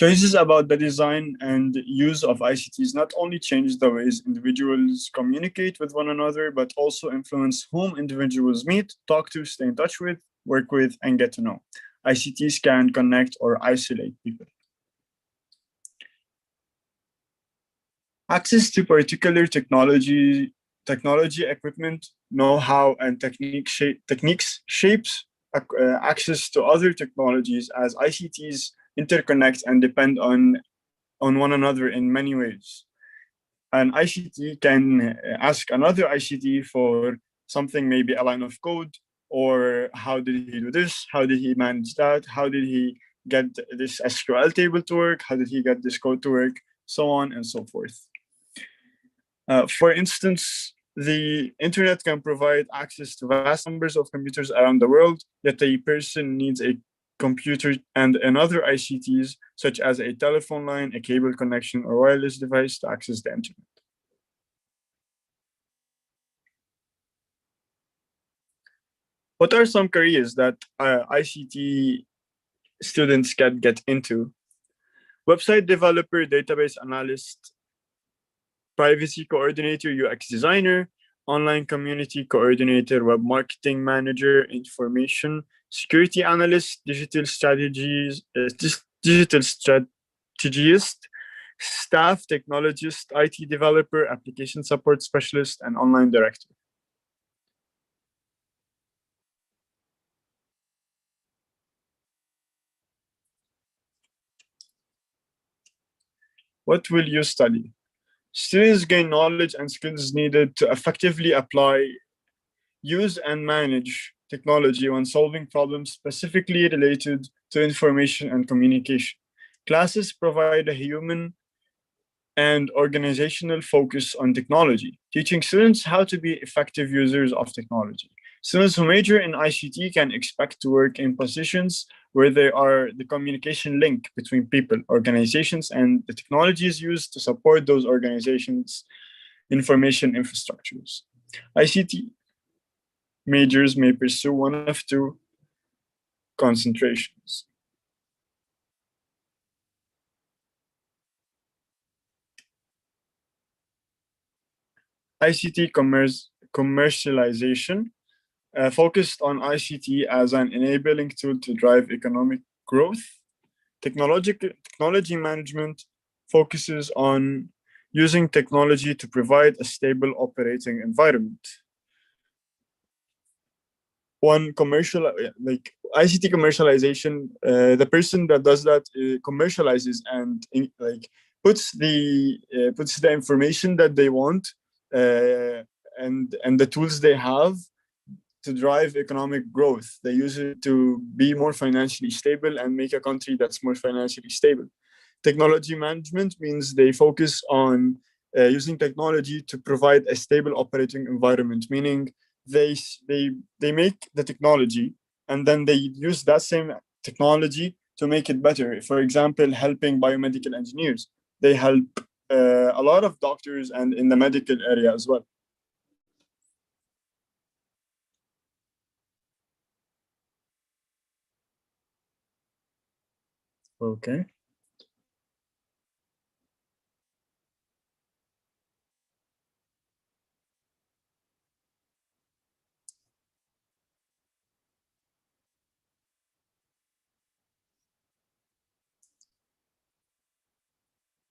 Choices about the design and use of ICTs not only change the ways individuals communicate with one another, but also influence whom individuals meet, talk to, stay in touch with, work with, and get to know. ICTs can connect or isolate people. Access to particular technology equipment, know-how, and techniques shapes access to other technologies as ICTs interconnect and depend on one another in many ways. An ICT can ask another ICT for something, maybe a line of code, or how did he do this? How did he manage that? How did he get this SQL table to work? How did he get this code to work? So on and so forth. For instance, the internet can provide access to vast numbers of computers around the world, yet a person needs a computer and another ICTs, such as a telephone line, a cable connection, or wireless device to access the internet. What are some careers that ICT students can get into? Website developer, database analyst, privacy coordinator, UX designer, online community coordinator, web marketing manager, information security analyst, digital strategist, staff technologist, IT developer, application support specialist, and online director. What will you study? Students gain knowledge and skills needed to effectively apply, use, and manage technology when solving problems specifically related to information and communication. Classes provide a human and organizational focus on technology, teaching students how to be effective users of technology. Students who major in ICT can expect to work in positions where they are the communication link between people, organizations, and the technologies used to support those organizations' information infrastructures. ICT majors may pursue one of two concentrations. ICT commercialization focused on ICT as an enabling tool to drive economic growth. Technology management focuses on using technology to provide a stable operating environment. One commercial, like ICT commercialization, the person that does that commercializes and puts the information that they want and the tools they have to drive economic growth. They use it to be more financially stable and make a country that's more financially stable. Technology management means they focus on using technology to provide a stable operating environment, meaning they make the technology and then they use that same technology to make it better. For example, helping biomedical engineers. They help a lot of doctors and in the medical area as well. Okay.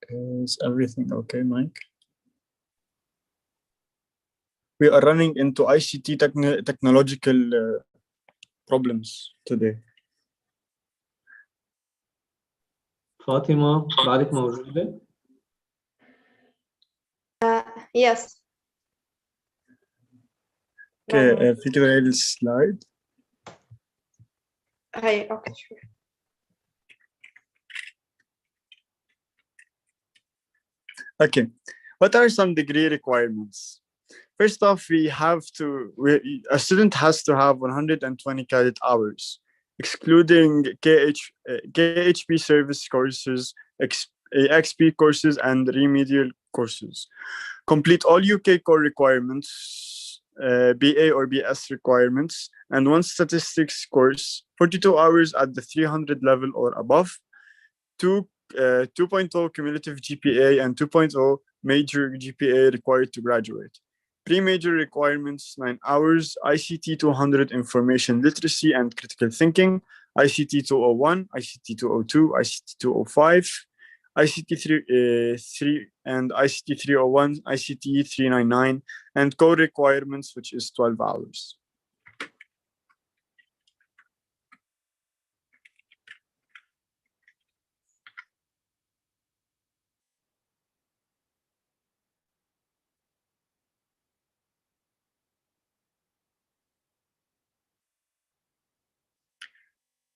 Is everything okay, Mike? We are running into ICT technological problems today. فاطمة بعدك موجودة؟ Yes. Okay, في كده السلايد. هاي اوكي sure. Okay, what are some degree requirements? First off, a student has to have 120 credit hours, excluding KHP service courses, XP courses, and remedial courses. Complete all UK core requirements, BA or BS requirements, and one statistics course, 42 hours at the 300 level or above, 2.0 cumulative GPA and 2.0 major GPA required to graduate. Pre-major requirements, 9 hours, ICT 200 information literacy and critical thinking, ICT 201, ICT 202, ICT 205, ICT 3 and ICT 301, ICT 399, and core requirements, which is 12 hours.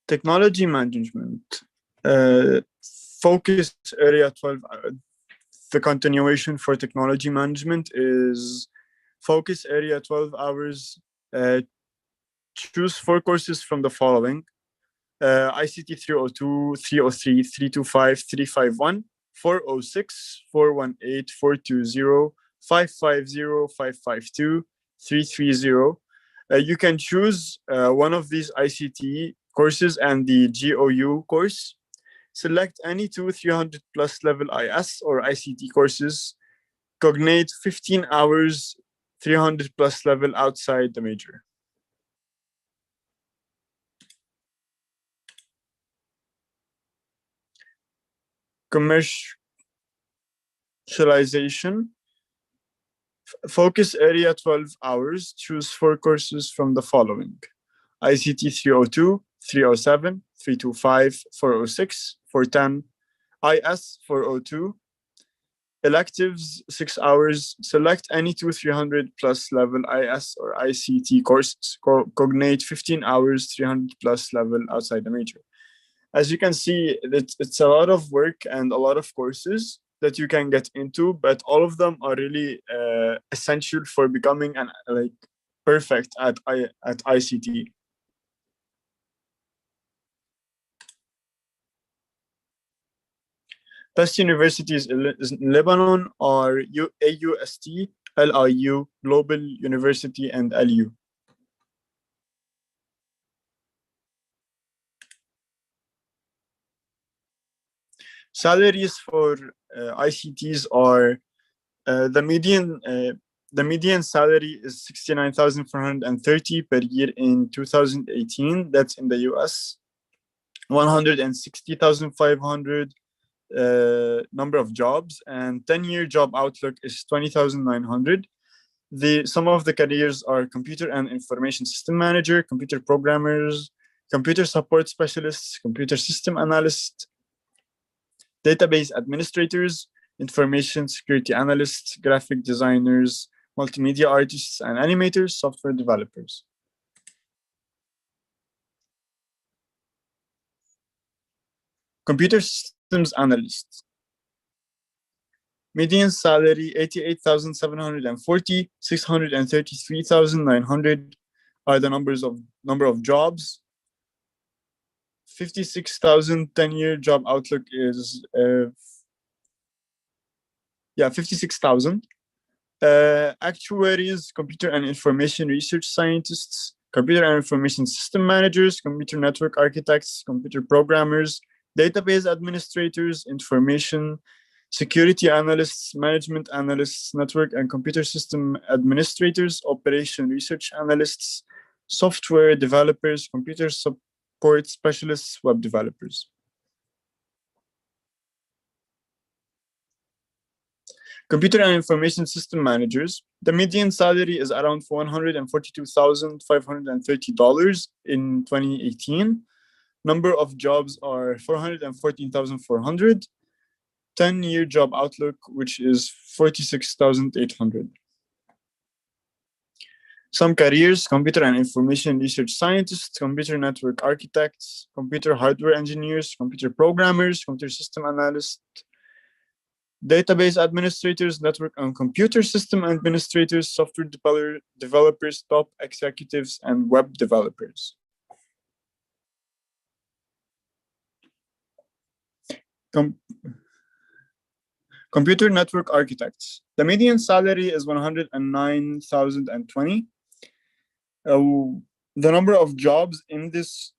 Technology management, focused area 12. The continuation for technology management is focus area 12 hours. Choose 4 courses from the following: ICT 302, 303, 325, 351, 406, 418, 420, 550, 552, 330. You can choose one of these ICT courses and the GOU course. Select any 300 plus level IS or ICT courses. Cognate 15 hours 300 plus level outside the major. Commercialization. Focus area 12 hours. Choose 4 courses from the following: ICT 302, 307, 325, 406, 410, IS 402. Electives 6 hours. Select any 300 plus level IS or ICT courses. Cognate 15 hours 300 plus level outside the major. As you can see, it's a lot of work and a lot of courses that you can get into, but all of them are really essential for becoming perfect at ICT. Best universities in Lebanon are AUST, LIU, Global University, and LU. Salaries for ICTs are the median salary is 69,430 per year in 2018. That's in the US. 160,500 number of jobs, and 10-year job outlook is 20,900. Some of the careers are computer and information system manager, computer programmers, computer support specialists, computer system analysts, database administrators, information security analysts, graphic designers, multimedia artists and animators, software developers. Computer systems analysts. Median salary 88,740, 633,900 are the number of jobs. 56,000 10-year job outlook is 56,000. Actuaries, computer and information research scientists, computer and information system managers, computer network architects, computer programmers, database administrators, information security analysts, management analysts, network and computer system administrators, operation research analysts, software developers, computer support specialists, web developers. Computer and information system managers, the median salary is around $142,530 in 2018. Number of jobs are 414,400. 10-year job outlook, which is 46,800. Some careers: computer and information research scientists, computer network architects, computer hardware engineers, computer programmers, computer system analysts, database administrators, network and computer system administrators, software developers, top executives, and web developers. Computer network architects. The median salary is 109,020. The number of jobs in this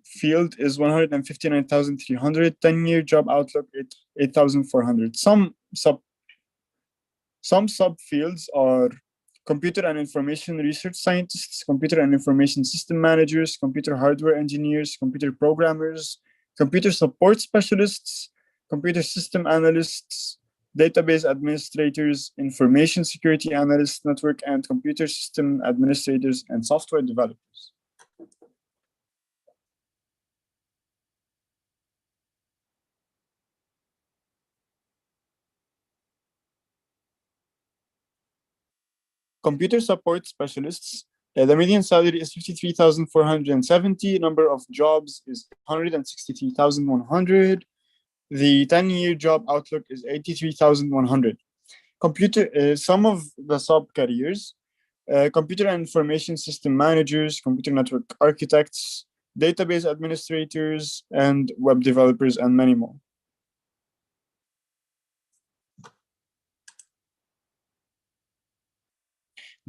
field is 159,300. 10-year job outlook 8,400. Some subfields are computer and information research scientists, computer and information system managers, computer hardware engineers, computer programmers, computer support specialists, computer system analysts, database administrators, information security analysts, network and computer system administrators, and software developers. Computer support specialists. The median salary is 53,470. Number of jobs is 163,100. The 10-year job outlook is 83,100. Some of the sub-careers: computer and information system managers, computer network architects, database administrators, and web developers, and many more.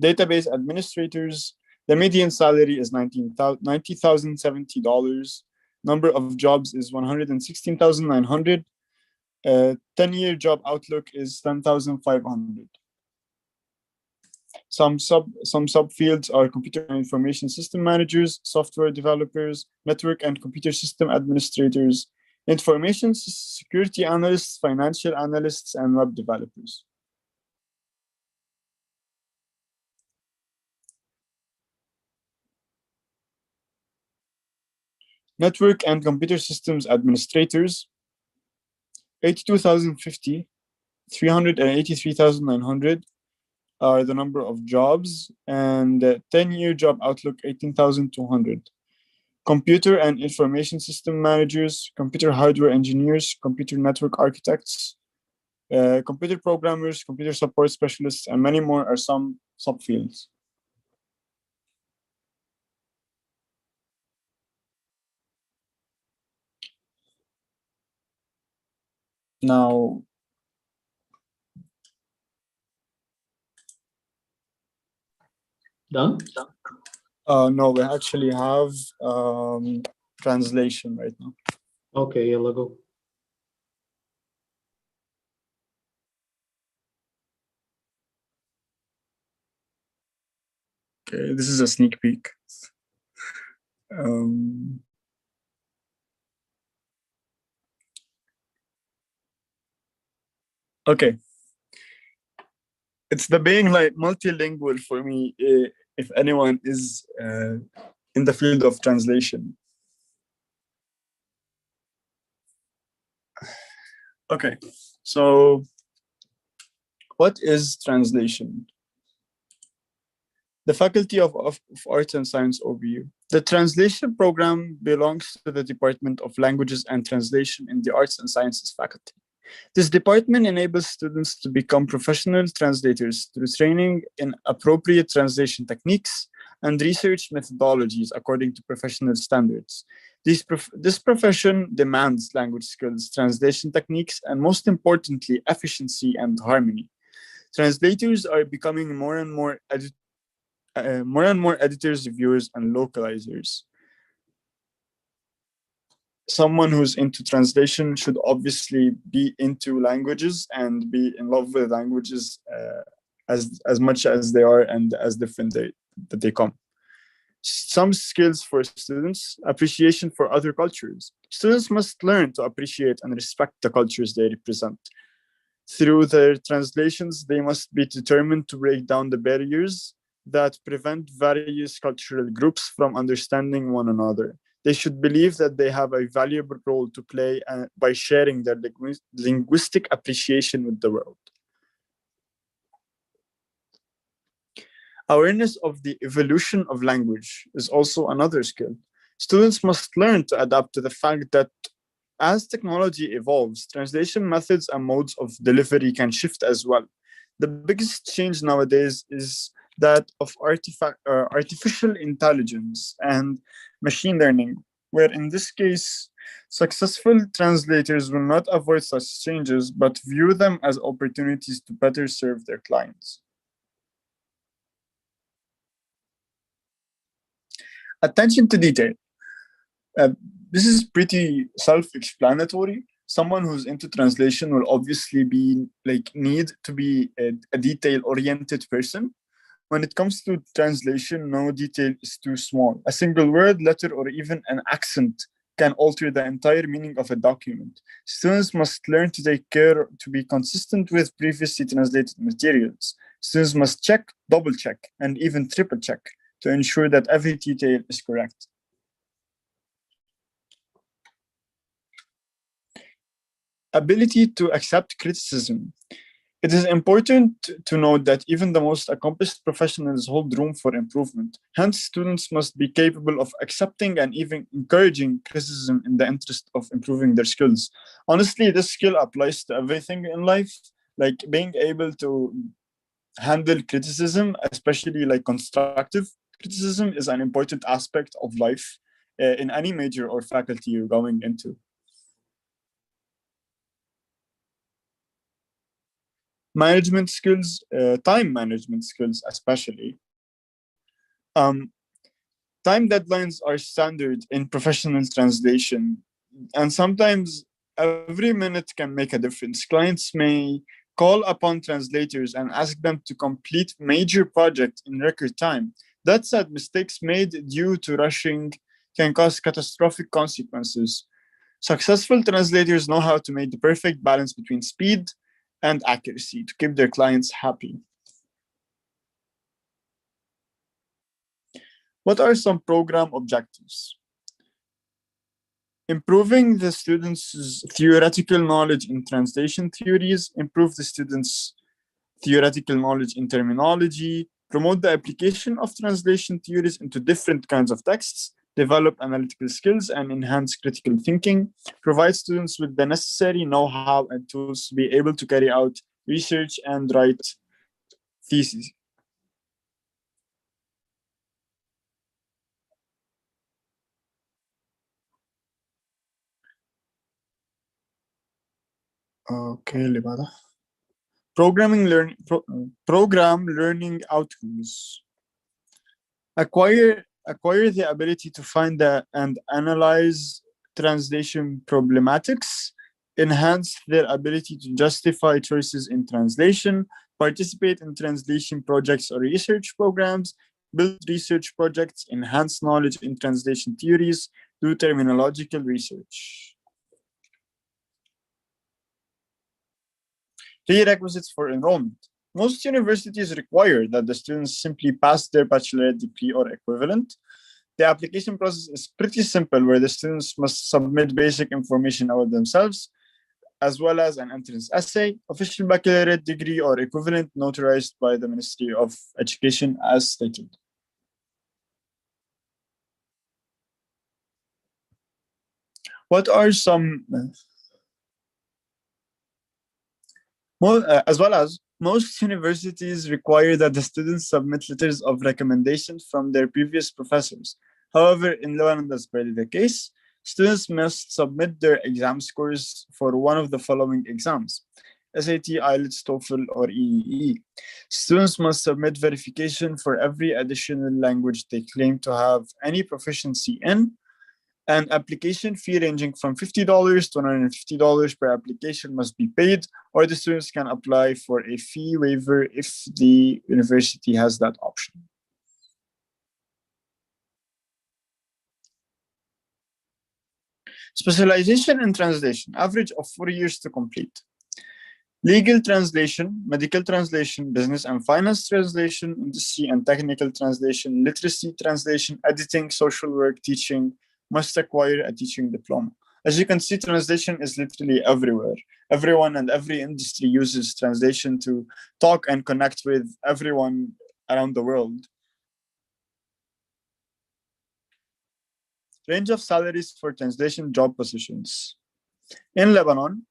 Database administrators. The median salary is $90,070. Number of jobs is 116,900. 10-year job outlook is 10,500. Some subfields are computer and information system managers, software developers, network and computer system administrators, information security analysts, financial analysts, and web developers. Network and computer systems administrators. 82,050, 383,900 are the number of jobs, and 10-year job outlook 18,200. Computer and information system managers, computer hardware engineers, computer network architects, computer programmers, computer support specialists, and many more are some subfields. Now, Done? no, we actually have translation right now. Okay, يلا go. Okay, this is a sneak peek. Okay. It's the being like multilingual for me, if anyone is in the field of translation. Okay, so what is translation? The Faculty of Arts and Science overview. The translation program belongs to the Department of Languages and Translation in the Arts and Sciences faculty. This department enables students to become professional translators through training in appropriate translation techniques and research methodologies according to professional standards. This profession demands language skills, translation techniques, and most importantly, efficiency and harmony. Translators are becoming more and more editors, reviewers, and localizers. Someone who's into translation should obviously be into languages and be in love with languages as much as they are and as different that they come. Some skills for students: appreciation for other cultures. Students must learn to appreciate and respect the cultures they represent. Through their translations, they must be determined to break down the barriers that prevent various cultural groups from understanding one another. They should believe that they have a valuable role to play by sharing their linguistic appreciation with the world. Awareness of the evolution of language is also another skill. Students must learn to adapt to the fact that as technology evolves, translation methods and modes of delivery can shift as well. The biggest change nowadays is that of artificial intelligence and machine learning, where in this case, successful translators will not avoid such changes, but view them as opportunities to better serve their clients. Attention to detail. This is pretty self-explanatory. Someone who's into translation will obviously need to be a detail-oriented person. When it comes to translation, no detail is too small. A single word, letter, or even an accent can alter the entire meaning of a document. Students must learn to take care to be consistent with previously translated materials. Students must check, double check, and even triple check to ensure that every detail is correct. Ability to accept criticism. It is important to note that even the most accomplished professionals hold room for improvement. Hence, students must be capable of accepting and even encouraging criticism in the interest of improving their skills. Honestly, this skill applies to everything in life, like being able to handle criticism, especially like constructive criticism, is an important aspect of life in any major or faculty you're going into. Management skills, time management skills especially. Time deadlines are standard in professional translation, and sometimes every minute can make a difference. Clients may call upon translators and ask them to complete major projects in record time. That said, mistakes made due to rushing can cause catastrophic consequences. Successful translators know how to make the perfect balance between speed and accuracy to keep their clients happy. What are some program objectives? Improving the students' theoretical knowledge in translation theories, improve the students' theoretical knowledge in terminology, promote the application of translation theories into different kinds of texts, develop analytical skills and enhance critical thinking, provide students with the necessary know-how and tools to be able to carry out research and write theses. Okay, Libada. Program learning outcomes. Acquire the ability to find and analyze translation problematics, enhance their ability to justify choices in translation, participate in translation projects or research programs, build research projects, enhance knowledge in translation theories, do terminological research. Prerequisites for enrollment. Most universities require that the students simply pass their bachelorate degree or equivalent. The application process is pretty simple, where the students must submit basic information about themselves, as well as an entrance essay, official baccalaureate degree or equivalent notarized by the Ministry of Education as stated. What are some, as well as most universities require that the students submit letters of recommendation from their previous professors. However, in Lebanon, that's barely the case. Students must submit their exam scores for one of the following exams: SAT, IELTS, TOEFL, or EEE. Students must submit verification for every additional language they claim to have any proficiency in. An application fee ranging from $50 to $150 per application must be paid, or the students can apply for a fee waiver if the university has that option. Specialization in translation, average of 4 years to complete. Legal translation, medical translation, business and finance translation, industry and technical translation, literacy translation, editing, social work, teaching, must acquire a teaching diploma. As you can see, translation is literally everywhere. Everyone and every industry uses translation to talk and connect with everyone around the world. Range of salaries for translation job positions. In Lebanon,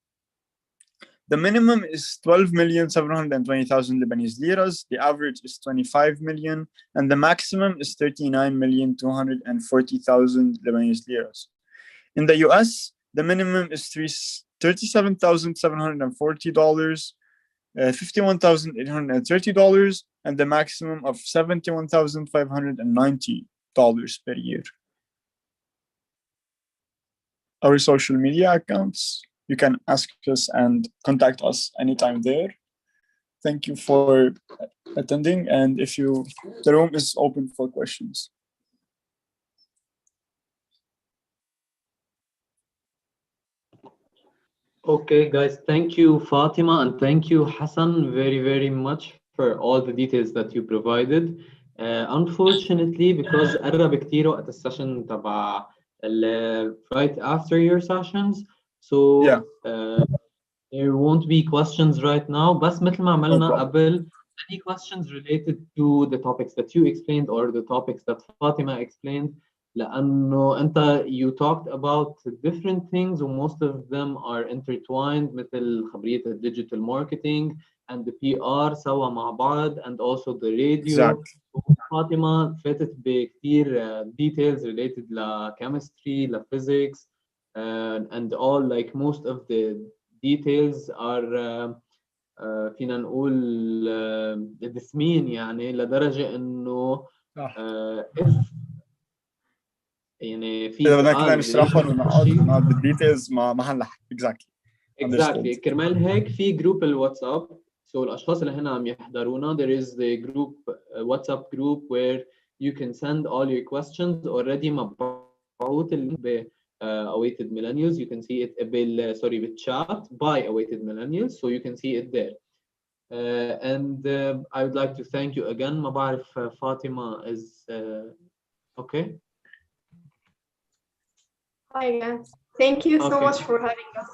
the minimum is 12,720,000 Lebanese liras, the average is 25 million, and the maximum is 39,240,000 Lebanese liras. In the US, the minimum is $37,740, $51,830, and the maximum of $71,590 per year. Our social media accounts, you can ask us and contact us anytime there. Thank you for attending, and the room is open for questions. Okay, guys, thank you, Fatima, and thank you, Hassan, very, very much for all the details that you provided. Unfortunately, because قرب كتير وقت السيشن تبع right after your sessions, so Yeah. there won't be questions right now. بس مثل ما عملنا قبل, any questions related to the topics that you explained or the topics that Fatima explained, لأنه أنت you talked about different things and most of them are intertwined, مثل خبرية digital marketing and the PR سوا مع بعض, and also the radio. Exactly. فاطمة فاتت بكتير details related ل chemistry, ل physics, and all, like most of the details are فينا نقول دسمين يعني لدرجة إنه if يعني في إذا بدنا كنا سؤال نشرحهم ونقعد بالديتيلز ما هنلحق. exactly. كرمال هيك في جروب الواتساب. So الأشخاص اللي هنا عم يحضرونا, there is the group WhatsApp group where you can send all your questions already مبعوث اللينك ب Awaited Millennials. You can see it بالchat by Awaited Millennials, so you can see it there. And I would like to thank you again. ما بعرف Fatima is okay. Hi guys. Thank you so much for having us.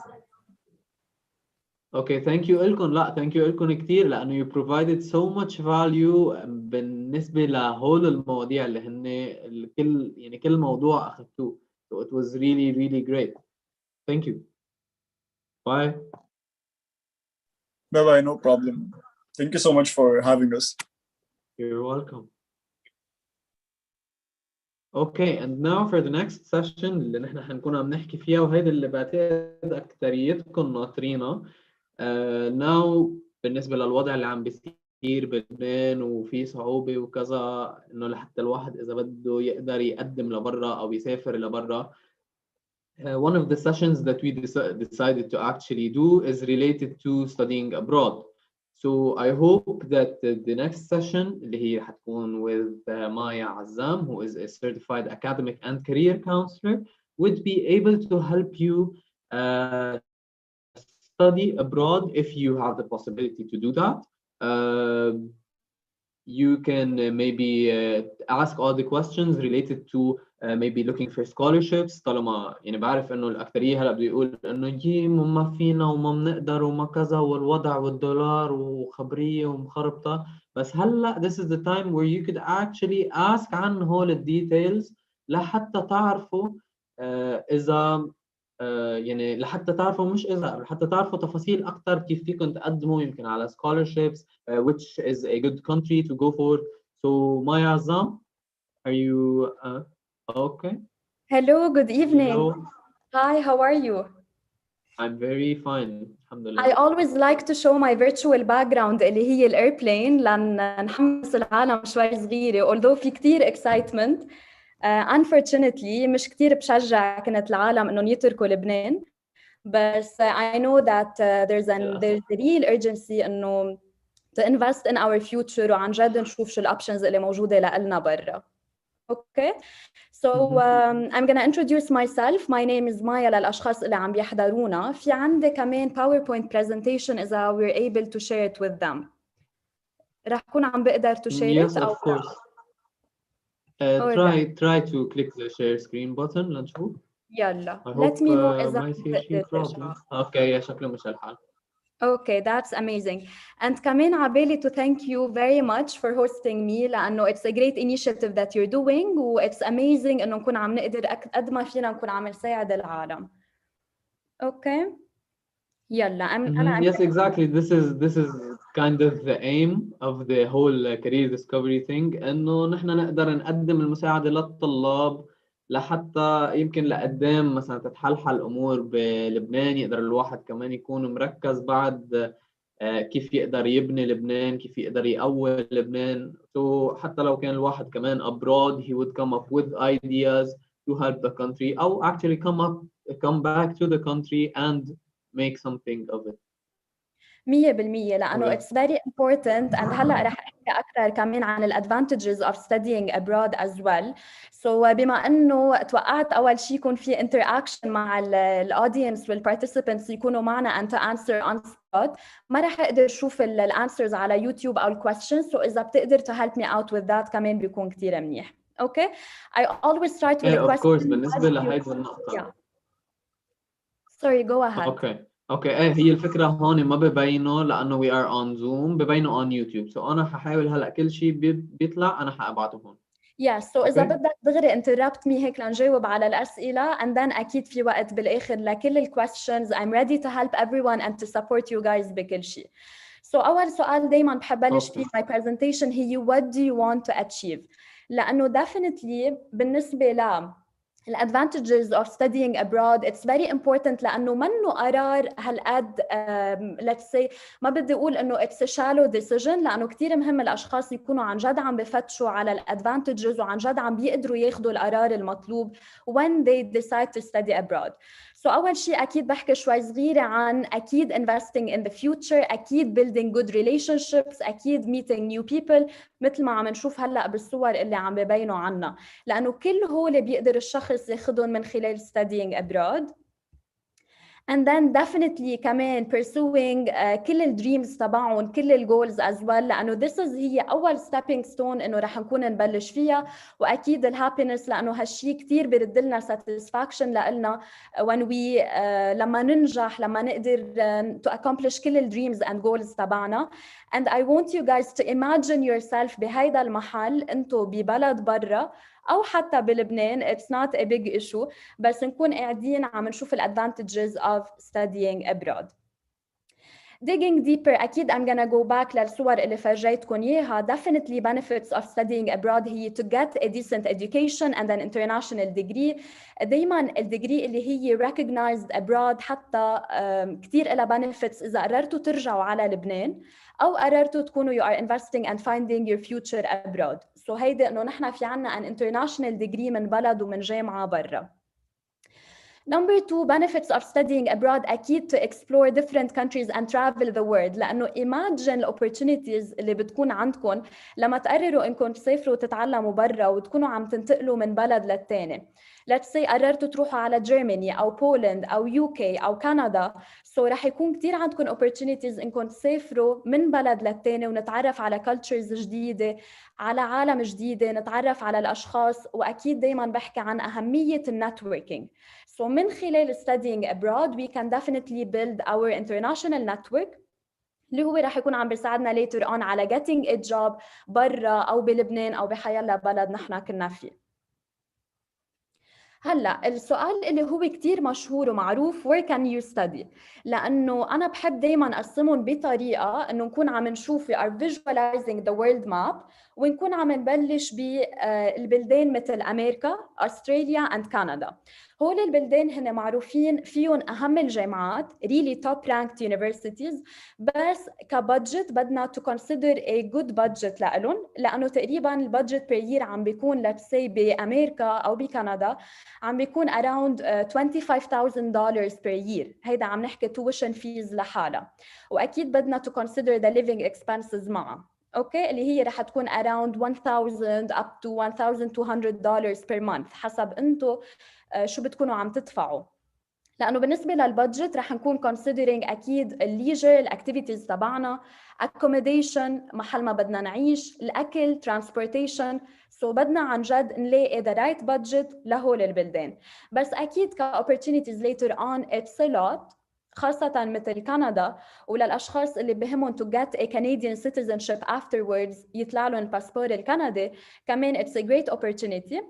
Okay, thank you لكم. لا, thank you لكم كتير لأنه you provided so much value بالنسبة لهول المواضيع اللي هن كل موضوع أخذتوه. So it was really, really great. Thank you. Bye. Bye-bye, no problem. Thank you so much for having us. You're welcome. Okay, and now for the next session اللي نحن حنكون عم نحكي فيها, وهيدا اللي بعتقد أكتريتكم ناطرينها. Now بالنسبة للوضع اللي عم بيصير بلبنان وفي صعوبة وكذا, إنه لحتى الواحد إذا بده يقدر يقدم لبرا أو يسافر لبرا. One of the sessions that we decided to actually do is related to studying abroad. So I hope that the next session اللي هي حتكون with Maya Azzam, who is a certified academic and career counselor, would be able to help you study abroad if you have the possibility to do that. You can maybe ask all the questions related to maybe looking for scholarships. طالما يعني بعرف انه الاكثريه هلا بده يقول انه ما فينا وما بنقدر وما كذا والوضع والدولار وخبريه ومخربطه, بس هلا this is the time where you could actually ask عن هول الديتيلز لحتى تعرفوا اذا يعني لحتى تعرفوا مش إذا لحتى تعرفوا تفاصيل أكثر كيف فيكم تقدموا يمكن على scholarships, which is a good country to go for. So Maya Azzam, are you okay? Hello, good evening. Hello. Hi, how are you? I'm very fine. Alhamdulillah. I always like to show my virtual background اللي هي الايربلين لأن نحمس العالم شوي صغيرة, although في كتير excitement. Unfortunately مش كتير بشجع كنت العالم إنهم يتركوا لبنان, بس I know that there's a real urgency إنه to invest in our future وعن جد نشوف شو الأوبشنز اللي موجودة لنا برا. Okay, so I'm gonna introduce myself. My name is Maya للأشخاص اللي عم بيحضرونا. في عندي كمان PowerPoint presentation إذا we're able to share it with them. رح كون عم بقدر to share Yes, it of course. Try to click the share screen button لنشوف. يلا. I Let hope me know إذا ما يصير شيء problem. Okay, يا شكله مش الحال. Okay, that's amazing. And كمان عبالي to thank you very much for hosting me لأنه it's a great initiative that you're doing و it's amazing إنه نكون عم نقدر قد ما فينا نكون عم نساعد العالم. Okay. يلا أنا Yes, exactly. This is kind of the aim of the whole career discovery thing إنه نحن نقدر نقدم المساعدة للطلاب لحتى يمكن لقدام مثلا تتحلحل الأمور بلبنان، يقدر الواحد كمان يكون مركز بعد كيف يقدر يبني لبنان، كيف يقدر يقوي لبنان. So حتى لو كان الواحد كمان abroad he would come up with ideas to help the country أو actually come back to the country and make something of it. 100% لأنه it's very important and هلا رح أحكي أكثر كمان عن advantages of studying abroad as well. So بما إنه توقعت أول شيء يكون في interaction مع audience والparticipants يكونوا معنا and to answer on spot، ما رح أقدر أشوف answers على يوتيوب أو questions. So إذا بتقدر to help me out with that كمان بيكون كتير منيح. Okay. I always start with a of question. course بالنسبة لهيدي النقطة. Yeah. Sorry, go ahead. اوكي هي الفكرة هون ما ببينه لأنه we are on Zoom، ببينه on YouTube. So أنا ححاول هلا كل شيء بيطلع أنا حابعته هون. Yes, so إذا بدك دغري interrupt me هيك لنجاوب على الأسئلة and then أكيد في وقت بالآخر لكل ال questions. I'm ready to help everyone and to support you guys بكل شيء. So أول سؤال دايما بحب بلش فيه my presentation هي what do you want to achieve؟ لأنه definitely بالنسبة ل advantages of studying abroad it's very important لأنه منه قرار هالقد let's say ما بدي أقول إنه it's a shallow decision لأنه كتير مهم الأشخاص يكونوا عن جد عم بفتشوا على advantages وعن جد عم بيقدروا ياخدوا القرار المطلوب when they decide to study abroad. So أول شيء أكيد بحكي شوي صغيرة عن أكيد investing in the future، أكيد building good relationships، أكيد meeting new people مثل ما عم نشوف هلأ بالصور اللي عم ببينوا عنا، لأنه كل هول بيقدر الشخص ياخدهم من خلال studying abroad. And then definitely كمان pursuing كل ال dreams تبعهم، كل ال goals as well، لأنه this is هي أول stepping stone إنه رح نكون نبلش فيها. وأكيد ال happiness لأنه هالشي كتير بيرد لنا satisfaction لإلنا when we لما ننجح، لما نقدر to accomplish كل ال dreams and goals تبعنا. And I want you guys to imagine yourself بهيدا المحل انتو ببلد برا أو حتى بلبنان. It's not a big issue، بس نكون قاعدين عم نشوف ال advantages of studying abroad. Digging deeper أكيد I'm gonna go back للصور اللي فرجيتكم إياها. Definitely benefits of studying abroad هي to get a decent education and an international degree. دايما الديجري اللي هي recognized abroad حتى كتير لها benefits إذا قررتوا ترجعوا على لبنان أو قررتوا تكونوا you are investing and finding your future abroad. So هيدا إنه نحن في عنا an international degree من بلد ومن جامعة برا. Number 2 benefits of studying abroad أكيد to explore different countries and travel the world. لأنه imagine opportunities اللي بتكون عندكم لما تقرروا إنكم تسافروا وتتعلموا برا وتكونوا عم تنتقلوا من بلد للتاني. Let's say قررتوا تروحوا على Germany أو Poland أو UK أو كندا. So رح يكون كتير عندكم opportunities إنكم تسافروا من بلد للتاني ونتعرف على cultures جديدة، على عالم جديدة، نتعرف على الأشخاص. وأكيد دايما بحكي عن أهمية النتوركينج. So من خلال studying abroad we can definitely build our international network اللي هو رح يكون عم بيساعدنا later on على getting a job برا أو بلبنان أو بحيالله بلد نحن كنا فيه. هلا السؤال اللي هو كتير مشهور ومعروف where can you study؟ لأنه أنا بحب دايما أقسمهم بطريقة إنه نكون عم نشوف we are visualizing the world map ونكون عم نبلش بالبلدان مثل أمريكا، أستراليا and كندا. هول البلدان هن معروفين فيهم أهم الجامعات really top ranked universities، بس كبادجت بدنا to consider a good budget لألون، لأنه تقريبا البادجت per year عم بيكون let's say بأمريكا أو بكندا عم بيكون around $25,000 per year. هيدا عم نحكي tuition fees لحالها. وأكيد بدنا to consider the living expenses معها. اوكي اللي هي رح تكون around 1000 up to $1,200 per month حسب انتو شو بتكونوا عم تدفعوا. لأنه بالنسبة للبادجت رح نكون considering أكيد الليجر الأكتيفيتيز تبعنا، accommodation محل ما بدنا نعيش، الأكل، transportation. So بدنا عن جد نلاقي the right budget لهول البلدان. بس أكيد ك opportunities later on it's a lot. خاصة مثل كندا، وللأشخاص اللي بهمهم to get a Canadian citizenship afterwards يطلع لهم الباسبور الكندي، كمان it's a great opportunity،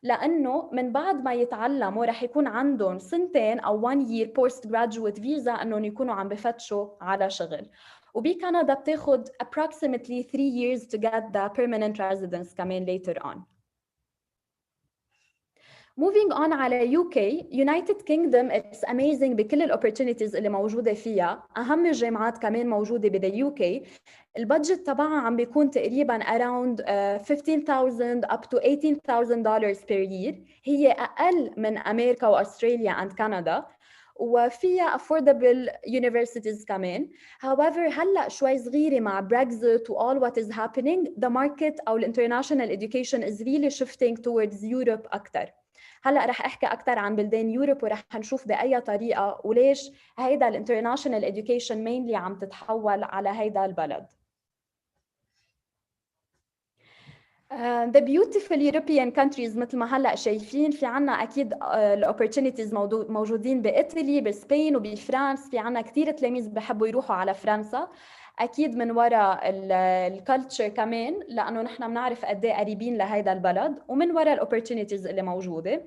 لأنه من بعد ما يتعلموا رح يكون عندهم 2 أو 1 year postgraduate visa أنهم يكونوا عم بفتشوا على شغل. وبكندا بتاخد approximately 3 years to get the permanent residence كمان later on. Moving on على UK, United Kingdom it's amazing بكل ال opportunities اللي موجودة فيها. أهم الجامعات كمان موجودة بال UK. البادجت تبعها عم بيكون تقريباً around $15,000 up to $18,000 per year. هي أقل من أمريكا وأستراليا and كندا. وفيها affordable universities كمان. However, هلأ شوي صغيرة مع Brexit و all what is happening, the market أو international education is really shifting towards Europe أكتر. هلا رح احكي اكثر عن بلدان يوروب ورح نشوف باي طريقه وليش هيدا الانترناشونال education mainly عم تتحول على هيدا البلد. The beautiful European countries مثل ما هلا شايفين في عنا اكيد الاوبورتونيتيز موجودين بايطاليا بسبين وبفرنسا. في عنا كثير تلاميذ بحبوا يروحوا على فرنسا اكيد من وراء الكالتشر كمان لانه نحن بنعرف قد ايه قريبين لهيدا البلد ومن وراء الاوبورتونيتيز اللي موجوده.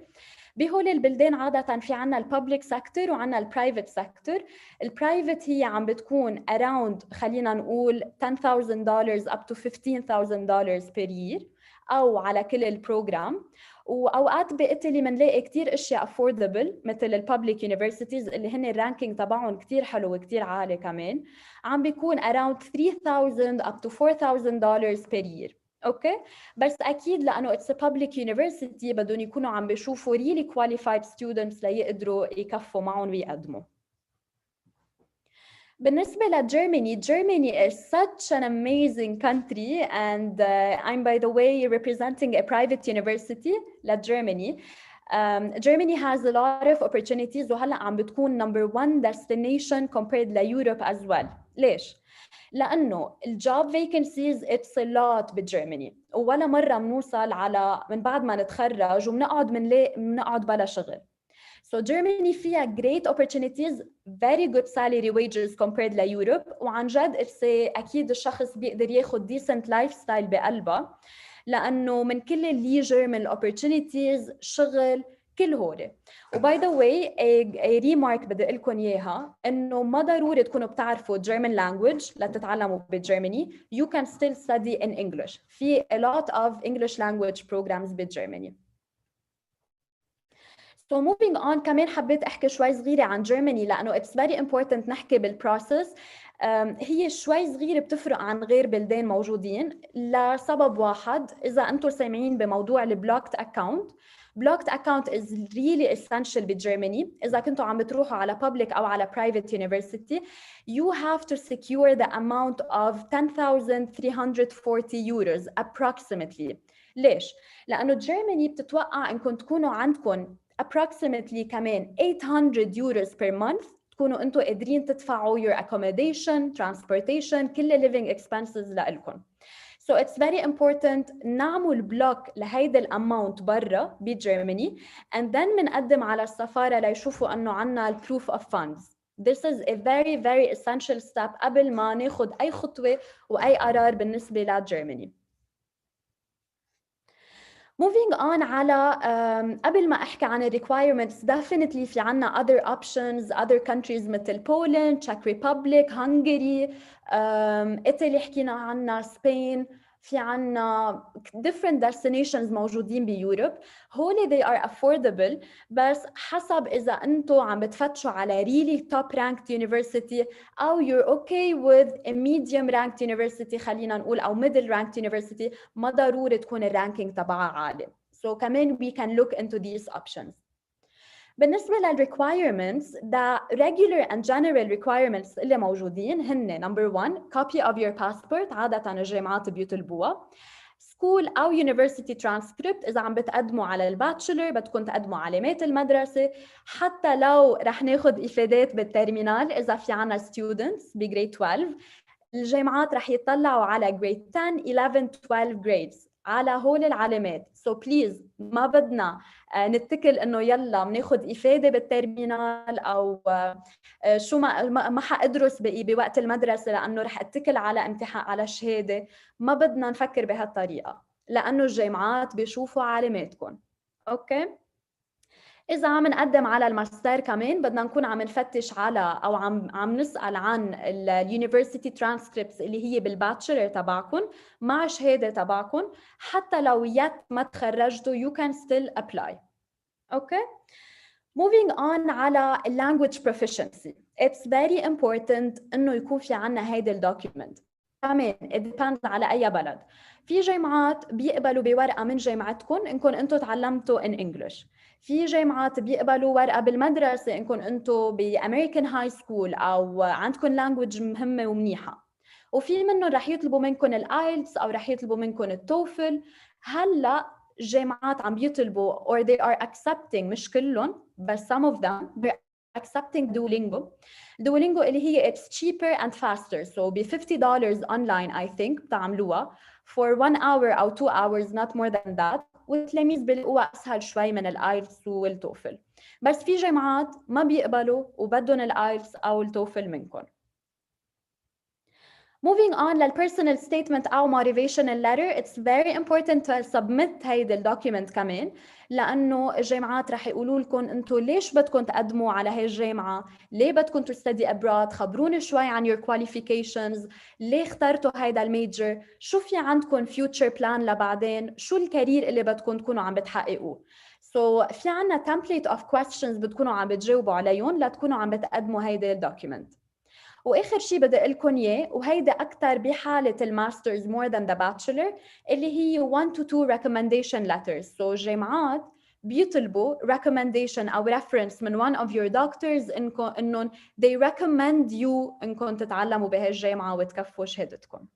بهول البلدان عادة في عنا الببليك سيكتور وعنا البرايفت سيكتور. البرايفت هي عم بتكون around خلينا نقول $10,000 up to $15,000 per year أو على كل البروجرام. وأوقات بإيطالي منلاقي كتير أشياء affordable مثل الببليك يونيفرسيتيز اللي هن الرانكينج تبعهم كتير حلو وكتير عالي كمان عم بيكون around $3,000 up to $4,000 per year. اوكي بس اكيد لانه it's a public university بدهم يكونوا عم بيشوفوا really qualified students ليقدروا يكفوا معهم ويقدموا. بالنسبة لجرماني, Germany is such an amazing country and I'm by the way representing a private university لجرماني. Germany has a lot of opportunities وهلا عم بتكون number one destination compared ليوروب as well. ليش؟ لأنه الجوب vacancies it's a lot بجرماني ولا مرة بنوصل على من بعد ما نتخرج وبنقعد بلا شغل. So Germany فيها great opportunities, very good salary wages compared ليوروب وعن جد أكيد الشخص بيقدر ياخد decent lifestyle بقلبها لأنه من كل الليجر من opportunities شغل كل هوري. وباي ذا واي a remark بدي اقول لكم اياها انه ما ضروري تكونوا بتعرفوا German language لتتعلموا بجرماني. You can still study in English. في a lot of English language programs بجرماني. So moving on كمان حبيت احكي شوي صغيره عن جرماني لانه it's very important نحكي بالبروسس. هي شوي صغيره بتفرق عن غير بلدان موجودين لسبب واحد. اذا انتم سامعين بموضوع البلوكت اكاونت, blocked account is really essential بجرماني. إذا كنتوا عم بتروحوا على public أو على private university, you have to secure the amount of 10,340 euros approximately. ليش؟ لأنه جرماني بتتوقع إنكم تكونوا عندكم approximately كمان 800 euros per month تكونوا أنتوا قادرين تدفعوا your accommodation, transportation, كل living expenses لإلكم. So it's very important نعمل بلوك لهيدا الاماونت برا بجرماني and then بنقدم على السفارة ليشوفوا انه عنا proof of funds. This is a very very essential step قبل ما ناخد اي خطوة واي قرار بالنسبة لجرماني. Moving on على قبل ما احكي عن ال requirements, definitely في عنا other options, other countries مثل Poland, Czech Republic, Hungary, Italy حكينا عنا, Spain, في عنا different destinations موجودين بيوروب. هولي they are affordable بس حسب إذا أنتوا عم بتفتشوا على really top ranked university أو you're okay with a medium ranked university خلينا نقول أو middle ranked university ما ضروري تكون الرانكينج تبعها عالي. So كمان we can look into these options. بالنسبة للrequirements, the regular and general requirements اللي موجودين هن number 1, copy of your passport. عادة الجامعات بيطلبوها. school أو university transcript إذا عم بتقدموا على الباتشلر بدكم تقدموا علامات المدرسة. حتى لو رح ناخد إفادات بالترمينال إذا في عنا students بgrade 12 الجامعات رح يطلعوا على grade 10, 11, 12 grades على هول العلامات. So please ما بدنا نتكل انه يلا بناخذ افاده بالترمينال او شو ما حادرس بوقت المدرسه لانه رح اتكل على امتحان على شهاده. ما بدنا نفكر بهالطريقه لانه الجامعات بيشوفوا علاماتكم. اوكي. إذا عم نقدم على الماستر كمان بدنا نكون عم نفتش على أو عم نسأل عن اليونيفرسيتي ترانسكريبتس اللي هي بالباتشلر تبعكم مع شهادة تبعكم. حتى لو ما تخرجتوا you can still apply. Okay. Moving on على language proficiency. It's very important إنه يكون في عنا هيدا الدوكيومنت. كمان it depends على أي بلد. في جامعات بيقبلوا بورقة من جامعتكم إنكم أنتم تعلمتوا in English. في جامعات بيقبلوا ورقة بالمدرسة إنكم أنتم بأمريكان هاي سكول أو عندكم لانجويج مهمة ومنيحة. وفي منهم رح يطلبوا منكم الآيلتس أو رح يطلبوا منكم التوفل. هلأ الجامعات عم بيطلبوا or they are accepting مش كلهم بس some of them they're accepting Duolingo. Duolingo اللي هي it's cheaper and faster. So ب $50 online I think بتعملوها for 1 hour أو 2 hours not more than that. والتلاميذ بيلاقوها أسهل شوي من الآيلتس والتوفل. بس في جامعات ما بيقبلوا وبدهم الآيلتس أو التوفل منكم. Moving on للpersonal statement أو motivational letter, it's very important to submit هيدا الدوكيمنت كمان لأنه الجامعات رح يقولوا لكم أنتوا ليش بدكم تقدموا على هاي الجامعة، ليه بدكم to study abroad، خبروني شوي عن your qualifications، ليه اخترتوا هيدا الميجر، شو في عندكم future plan لبعدين، شو الكارير اللي بدكم تكونوا عم بتحققوه. So في عنا template of questions بتكونوا عم بتجاوبوا عليهم لتكونوا عم بتقدموا هيدا الدوكيمنت. واخر شيء بدي اقول لكم اياه وهيدا اكثر بحاله الماسترز more than the bachelor اللي هي 1 to 2 recommendation letters. So الجامعات بيطلبوا recommendation او reference من one of your doctors انهم they recommend you انكم تتعلموا بهالجامعه وتكفوا شهادتكم.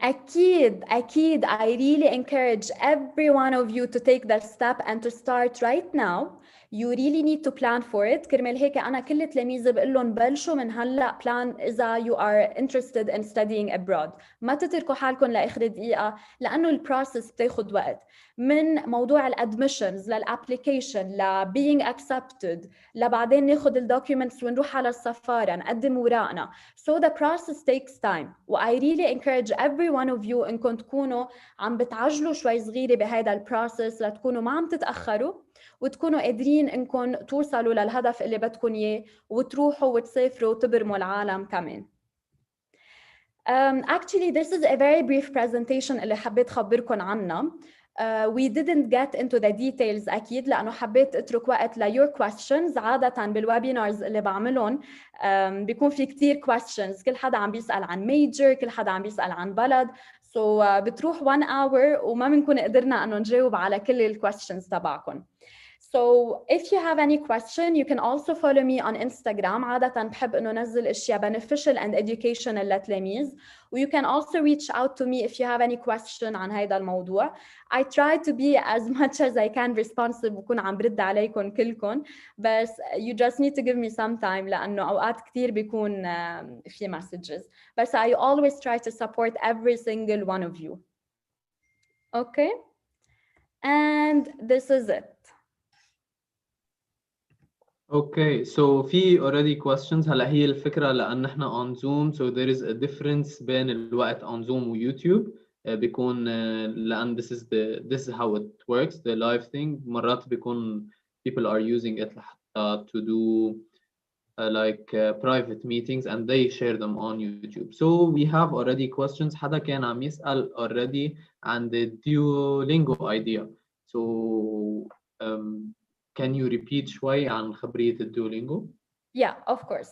أكيد I really encourage every one of you to take that step and to start right now. You really need to plan for it. كرمال هيك أنا كل تلاميذي بقول لهم بلشوا من هلا plan إذا you are interested in studying abroad. ما تتركوا حالكم لآخر دقيقة لأنه البروسس بتاخد وقت. من موضوع الادميشنز للابليكيشن ل being accepted لبعدين ناخد الدوكيومنتس ونروح على السفارة نقدم ورقنا. So the process takes time. I really encourage every one of you إنكم تكونوا عم بتعجلوا شوي صغيرة بهذا البروسس لتكونوا ما عم تتأخروا وتكونوا قادرين إنكم توصلوا للهدف اللي بدكم إياه وتروحوا وتسافروا وتبرموا العالم كمان. Actually this is a very brief presentation اللي حبيت خبركم عنها. We didn't get into the details أكيد لأنه حبيت أترك وقت your questions. عادة بالويبينارز اللي بعملهم بيكون في كتير questions. كل حدا عم بيسأل عن major، كل حدا عم بيسأل عن بلد. So بتروح 1 hour وما بنكون قدرنا أنه نجاوب على كل questions تبعكم. So if you have any question, you can also follow me on Instagram. عادة بحب إنه نزل أشياء beneficial and educational للتلاميذ. You can also reach out to me if you have any question عن هذا الموضوع. I try to be as much as I can responsive وكون عم برد عليكم كلكم. بس you just need to give me some time لأنه أوقات كتير بيكون في messages. بس I always try to support every single one of you. Okay? And this is it. Okay, so في already questions. هلا هي الفكرة لأن احنا on Zoom, so there is a difference بين الوقت on Zoom و YouTube. بيكون لأن this is how it works, the live thing. مرات بيكون people are using it لحتى to do private meetings and they share them on YouTube. So we have already questions. حدا كان عم يسأل already عن the Duolingo idea. So can you repeat شوي عن خبرية الدولينجو؟ Yeah, of course.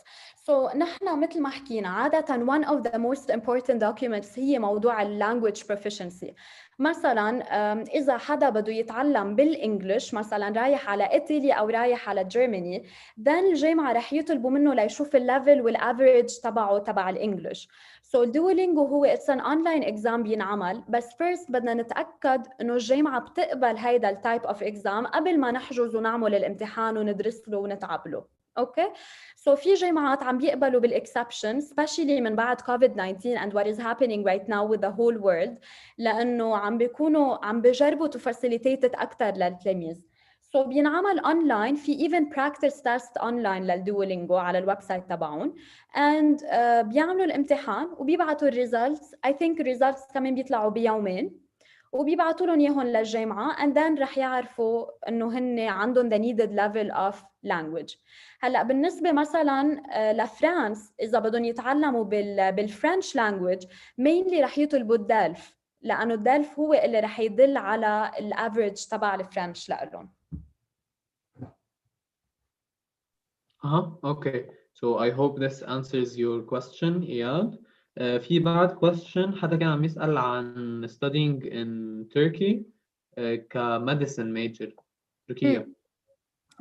So نحن مثل ما حكينا عادة one of the most important documents هي موضوع language proficiency. مثلا إذا حدا بده يتعلم بالإنجليش مثلا رايح على إيطاليا أو رايح على جيرماني then الجامعة رح يطلبوا منه ليشوف الليفل والافريج تبعه تبع الإنجليش. So Duolingo هو it's an online exam بينعمل بس first بدنا نتأكد إنه الجامعة بتقبل هيدا التايب of exam قبل ما نحجز ونعمل الامتحان وندرس له ونتعب له. اوكي سو في جامعات عم بيقبلوا بالاكسبشن especially من بعد COVID-19 and what is happening right now with the whole world لانه عم بيكونوا عم بيجربوا to facilitate it اكثر للتلاميذ سو بينعمل اونلاين في even practice test اونلاين للدولينجو على الويب سايت تبعهم and بيعملوا الامتحان وبيبعتوا الريزلتس I think الريزلتس كمان بيطلعوا بيومين وبيبعتوا لهم اياهم للجامعه and then رح يعرفوا انه هن عندهم the needed level of language. هلا بالنسبه مثلا لفرانس اذا بدهم يتعلموا بالفرنش language mainly رح يطلبوا الدلف لانه الدلف هو اللي رح يدل على الافريج تبع الفرنش لهم. Okay. So I hope this answers your question, إياد. في بعد question حدا كان عم يسأل عن studying in Turkey كمedicine major تركيا.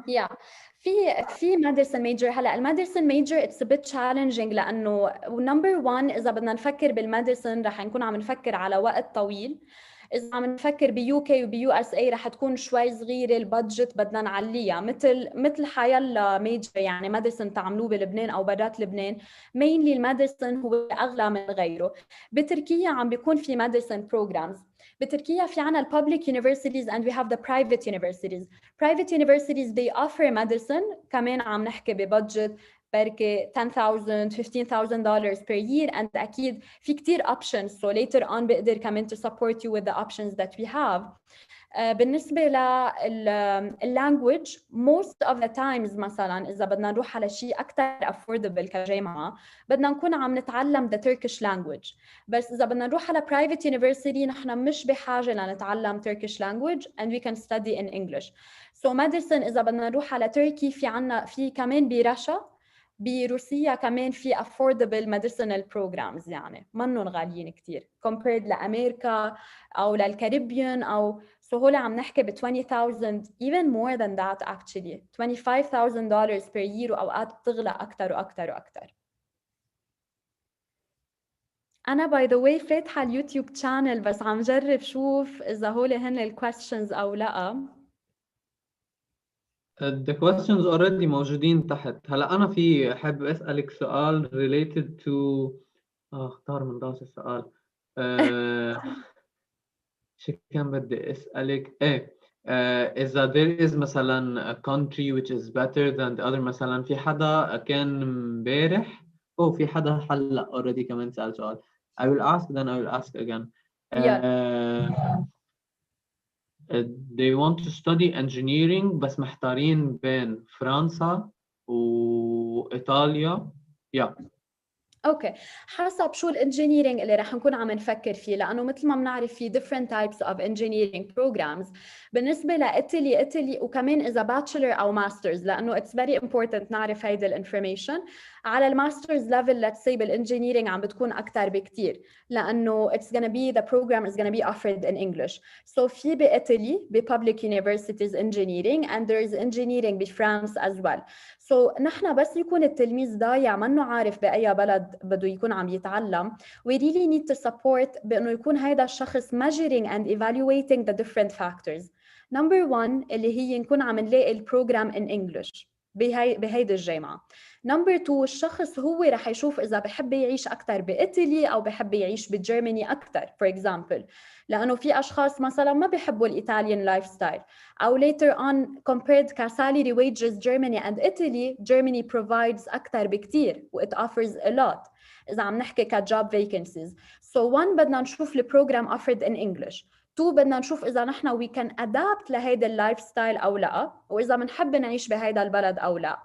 Yeah. في medicine major هلا الميديسن major it's a bit challenging لأنه number one إذا بدنا نفكر بالميديسن رح نكون عم نفكر على وقت طويل. إذا عم نفكر بيو كي وبيو اس اي رح تكون شوي صغيرة البادجت بدنا نعليها مثل حيلا ميجر يعني ميديسن تعملوه بلبنان أو برات لبنان mainly الميديسن هو أغلى من غيره. بتركيا عم بيكون في ميديسن programs. بتركيا في عنا public universities and we have the private universities. Private universities they offer medicine كمان عم نحكي ببادجت بركة $10,000 $15,000 per year and أكيد في كتير options so later on بقدر كمان to support you with the options that we have. بالنسبة للlanguage most of the times مثلا إذا بدنا نروح على شيء أكثر affordable كجامعة بدنا نكون عم نتعلم the Turkish language بس إذا بدنا نروح على private university نحن مش بحاجة لنتعلم Turkish language and we can study in English. So medicine إذا بدنا نروح على تركي في عنا في كمان برشا بروسيا كمان في affordable medicinal programs يعني منهم غاليين كتير compared لأمريكا أو للكاريبيان أو سهولة عم نحكي ب 20,000 even more than that actually $25,000 per year وأوقات بتغلى أكتر وأكتر وأكتر. أنا by the way فاتحة اليوتيوب channel بس عم جرب شوف إذا هول هن ال questions أو لأ. The questions already موجودين تحت. هلا أنا في حابب أسألك سؤال related to اختار من راسي السؤال. شو كان بدي أسألك؟ إذا there is مثلا a country which is better than the other مثلا في حدا كان امبارح في حدا هلا already كمان سأل سؤال. I will ask then I will ask again. They want to study engineering بس محتارين بين فرنسا وإيطاليا. اوكي حسب شو الانجينيرينج اللي رح نكون عم نفكر فيه لانه مثل ما بنعرف في different types of engineering programs. بالنسبه لإيطالي وكمان اذا bachelor او masters لانه it's very important نعرف هيدي الانفورميشن على الماسترز ليفل let's say بالانجينيرينج عم بتكون اكثر بكثير لانه it's gonna be the program is gonna be offered in English. So في بإيطالي public universities engineering and there is engineering بفرنسا as well. So نحن بس يكون التلميذ ضايع منه عارف بأي بلد بده يكون عم يتعلم we really need to support بأنه يكون هذا الشخص measuring and evaluating the different factors. Number one اللي هي نكون عم نلاقي البروجرام in English بهيدي الجامعة. Number two الشخص هو رح يشوف إذا بحب يعيش أكتر بإيطالي أو بحب يعيش بجرماني أكتر for example لأنه في أشخاص مثلا ما بيحبوا الإيطاليان لايف ستايل أو later on compared كsalary wages Germany and Italy Germany provides أكتر بكتير و it offers a lot إذا عم نحكي كjob vacancies. So one بدنا نشوف البروجرام offered in English. 2 بدنا نشوف إذا نحن we can adapt لهيدا اللايف ستايل أو لا وإذا بنحب نعيش بهيدا البلد أو لا.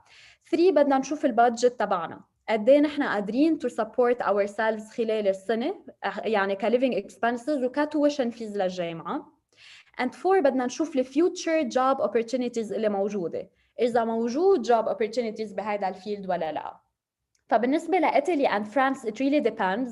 3 بدنا نشوف البادجت تبعنا قد ايه نحن قادرين to support ourselves خلال السنة يعني كliving expenses وكtuition fees للجامعة. And 4 بدنا نشوف future job opportunities اللي موجودة إذا موجود job opportunities بهيدا الفيلد ولا لا. فبالنسبة لإيطالي and France it really depends.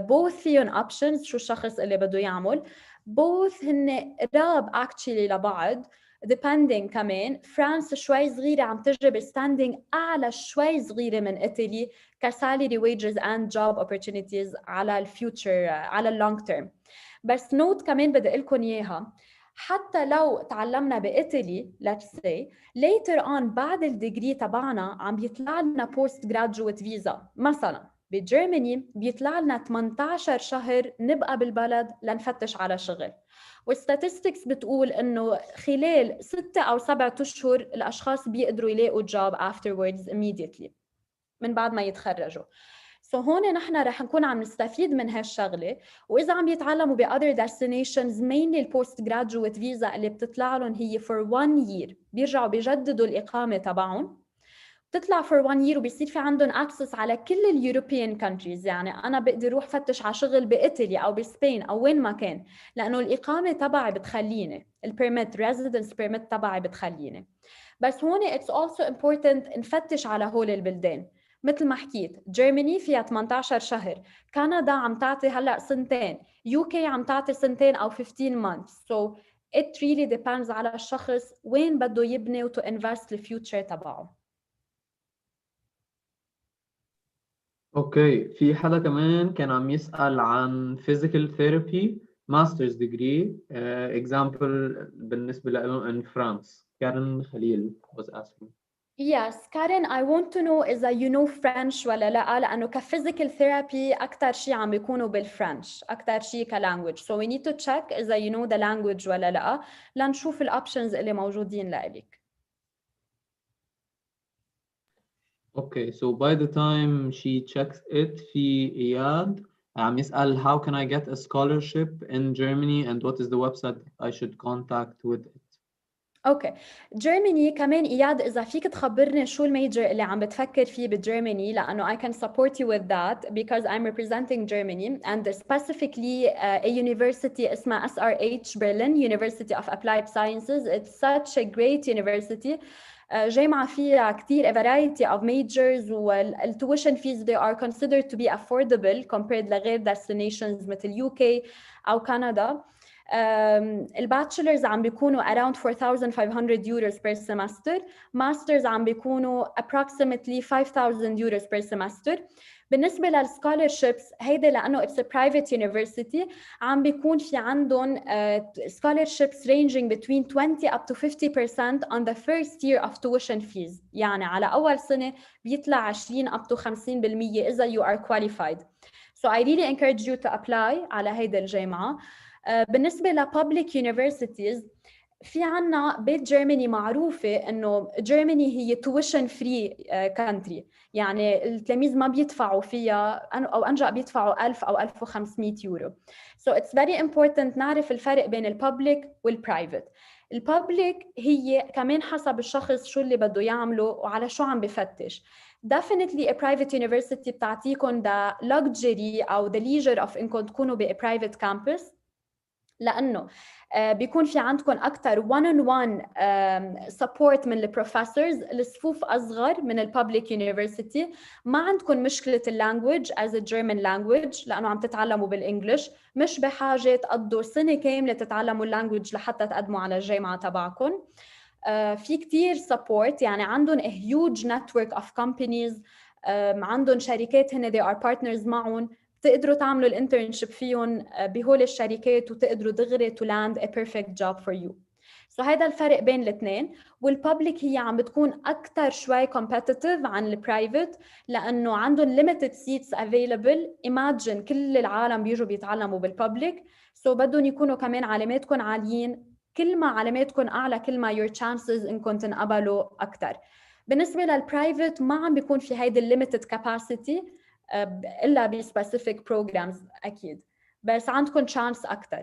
both فيهم options شو الشخص اللي بده يعمل. both هن قراب actually لبعض depending كمان. فرنسا شوي صغيرة عم تجرب standing أعلى شوي صغيرة من إيطالي كsalary wages and job opportunities على الفيوتشر على اللونج term. بس نوت كمان بدي أقول لكم إياها حتى لو تعلمنا بإيطالي let's say later on بعد الديجري تبعنا عم بيطلع لنا post graduate visa مثلا بجيرماني بيطلع لنا 18 شهر نبقى بالبلد لنفتش على شغل، والستاتستكس بتقول انه خلال 6 أو 7 أشهر الاشخاص بيقدروا يلاقوا job afterwards immediately من بعد ما يتخرجوا. هون نحن رح نكون عم نستفيد من هالشغله، واذا عم يتعلموا ب other destinations mainly البوست جراديويت فيزا اللي بتطلع لهم هي for 1 year بيرجعوا بيجددوا الاقامه تبعهم، بتطلع for 1 year وبيصير في عندهم access على كل اليوروبيان countries. يعني انا بقدر اروح فتش على شغل بايطاليا او بسبين او وين ما كان، لانه الاقامه تبعي بتخليني البيرميت residence permit تبعي بتخليني. بس هون it's also important نفتش على هول البلدان. مثل ما حكيت جيرماني فيها 18 شهر، كندا عم تعطي هلا سنتين، UK عم تعطي سنتين او 15 months. So it really depends على الشخص وين بده يبني وتو invest الفيوتشر تبعه. اوكي، في حدا كمان كان عم يسأل عن physical therapy master's degree example بالنسبة له in France. كارن خليل was asking. Yes, Karen, I want to know إذا you know French ولا لا، لأنه كphysical therapy أكتر شيء عم بيكونوا بالفرنش، أكتر شيء كlanguage. So we need to check إذا you know the language ولا لا، لنشوف الأوبشنز اللي موجودين لإلك. Okay, so by the time she checks it, في إياد عم يسأل how can I get a scholarship in Germany and what is the website I should contact with it. اوكي، جيرماني كمان اياد اذا فيك تخبرني شو الميجر اللي عم بتفكر فيه بجيرماني، لانه I can support you with that because I'm representing Germany and specifically a university اسمها SRH Berlin University of Applied Sciences. It's such a great university. جامعة فيها كتير a variety of majors والtuition fees they are considered to be affordable compared لغير destinations مثل UK أو كندا. الباتشلرز عم بيكونوا around 4,500 euros per semester. ماسترز عم بيكونوا approximately 5,000 euros per semester. بالنسبة للسكولرشيبس هيدا لأنه it's a private university عم بيكون في عندهم scholarships ranging between 20 up to 50% on the first year of tuition fees. يعني على أول سنة بيطلع 20 up to 50% إذا you are qualified. So I really encourage you to apply على هيدا الجامعة. بالنسبة لpublic universities في عنا بجيرماني معروفة إنه جيرماني هي tuition free country، يعني التلاميذ ما بيدفعوا فيها أو أنجأ بيدفعوا 1000 أو 1500 يورو. So it's very important نعرف الفرق بين الببليك والبرايفت. الببليك هي كمان حسب الشخص شو اللي بده يعمله وعلى شو عم بفتش. Definitely a private university بتعطيكم the luxury أو the leisure of إنكم تكونوا ب private campus، لأنه بيكون في عندكم أكثر one-on-one support من البروفيسورز. الصفوف أصغر من الببليك يونيفرسيتي، ما عندكم مشكلة اللانجويج as a German language لأنه عم تتعلموا بالإنجليش، مش بحاجة تقضوا سنة كاملة تتعلموا اللانجويج لحتى تقدموا على الجامعة تبعكم. في كتير support، يعني عندهم a huge network of companies، عندهم شركات هن they are partners معهم، تقدروا تعملوا الانترنشيب فيهم بهول الشركات وتقدروا دغري to land a perfect job for you. So هذا الفرق بين الاثنين. والببليك هي عم بتكون أكتر شوي competitive عن البرايفت لأنه عندهم limited seats available. Imagine كل العالم بيجوا بيتعلموا بالببليك، so بدهم يكونوا كمان علاماتكم عاليين. كل ما علاماتكم أعلى كل ما your chances إنكم تنقبلوا أكتر. بالنسبة للبرايفت ما عم بيكون في هيدي limited capacity إلا ب specific programs أكيد، بس عندكم chance أكتر.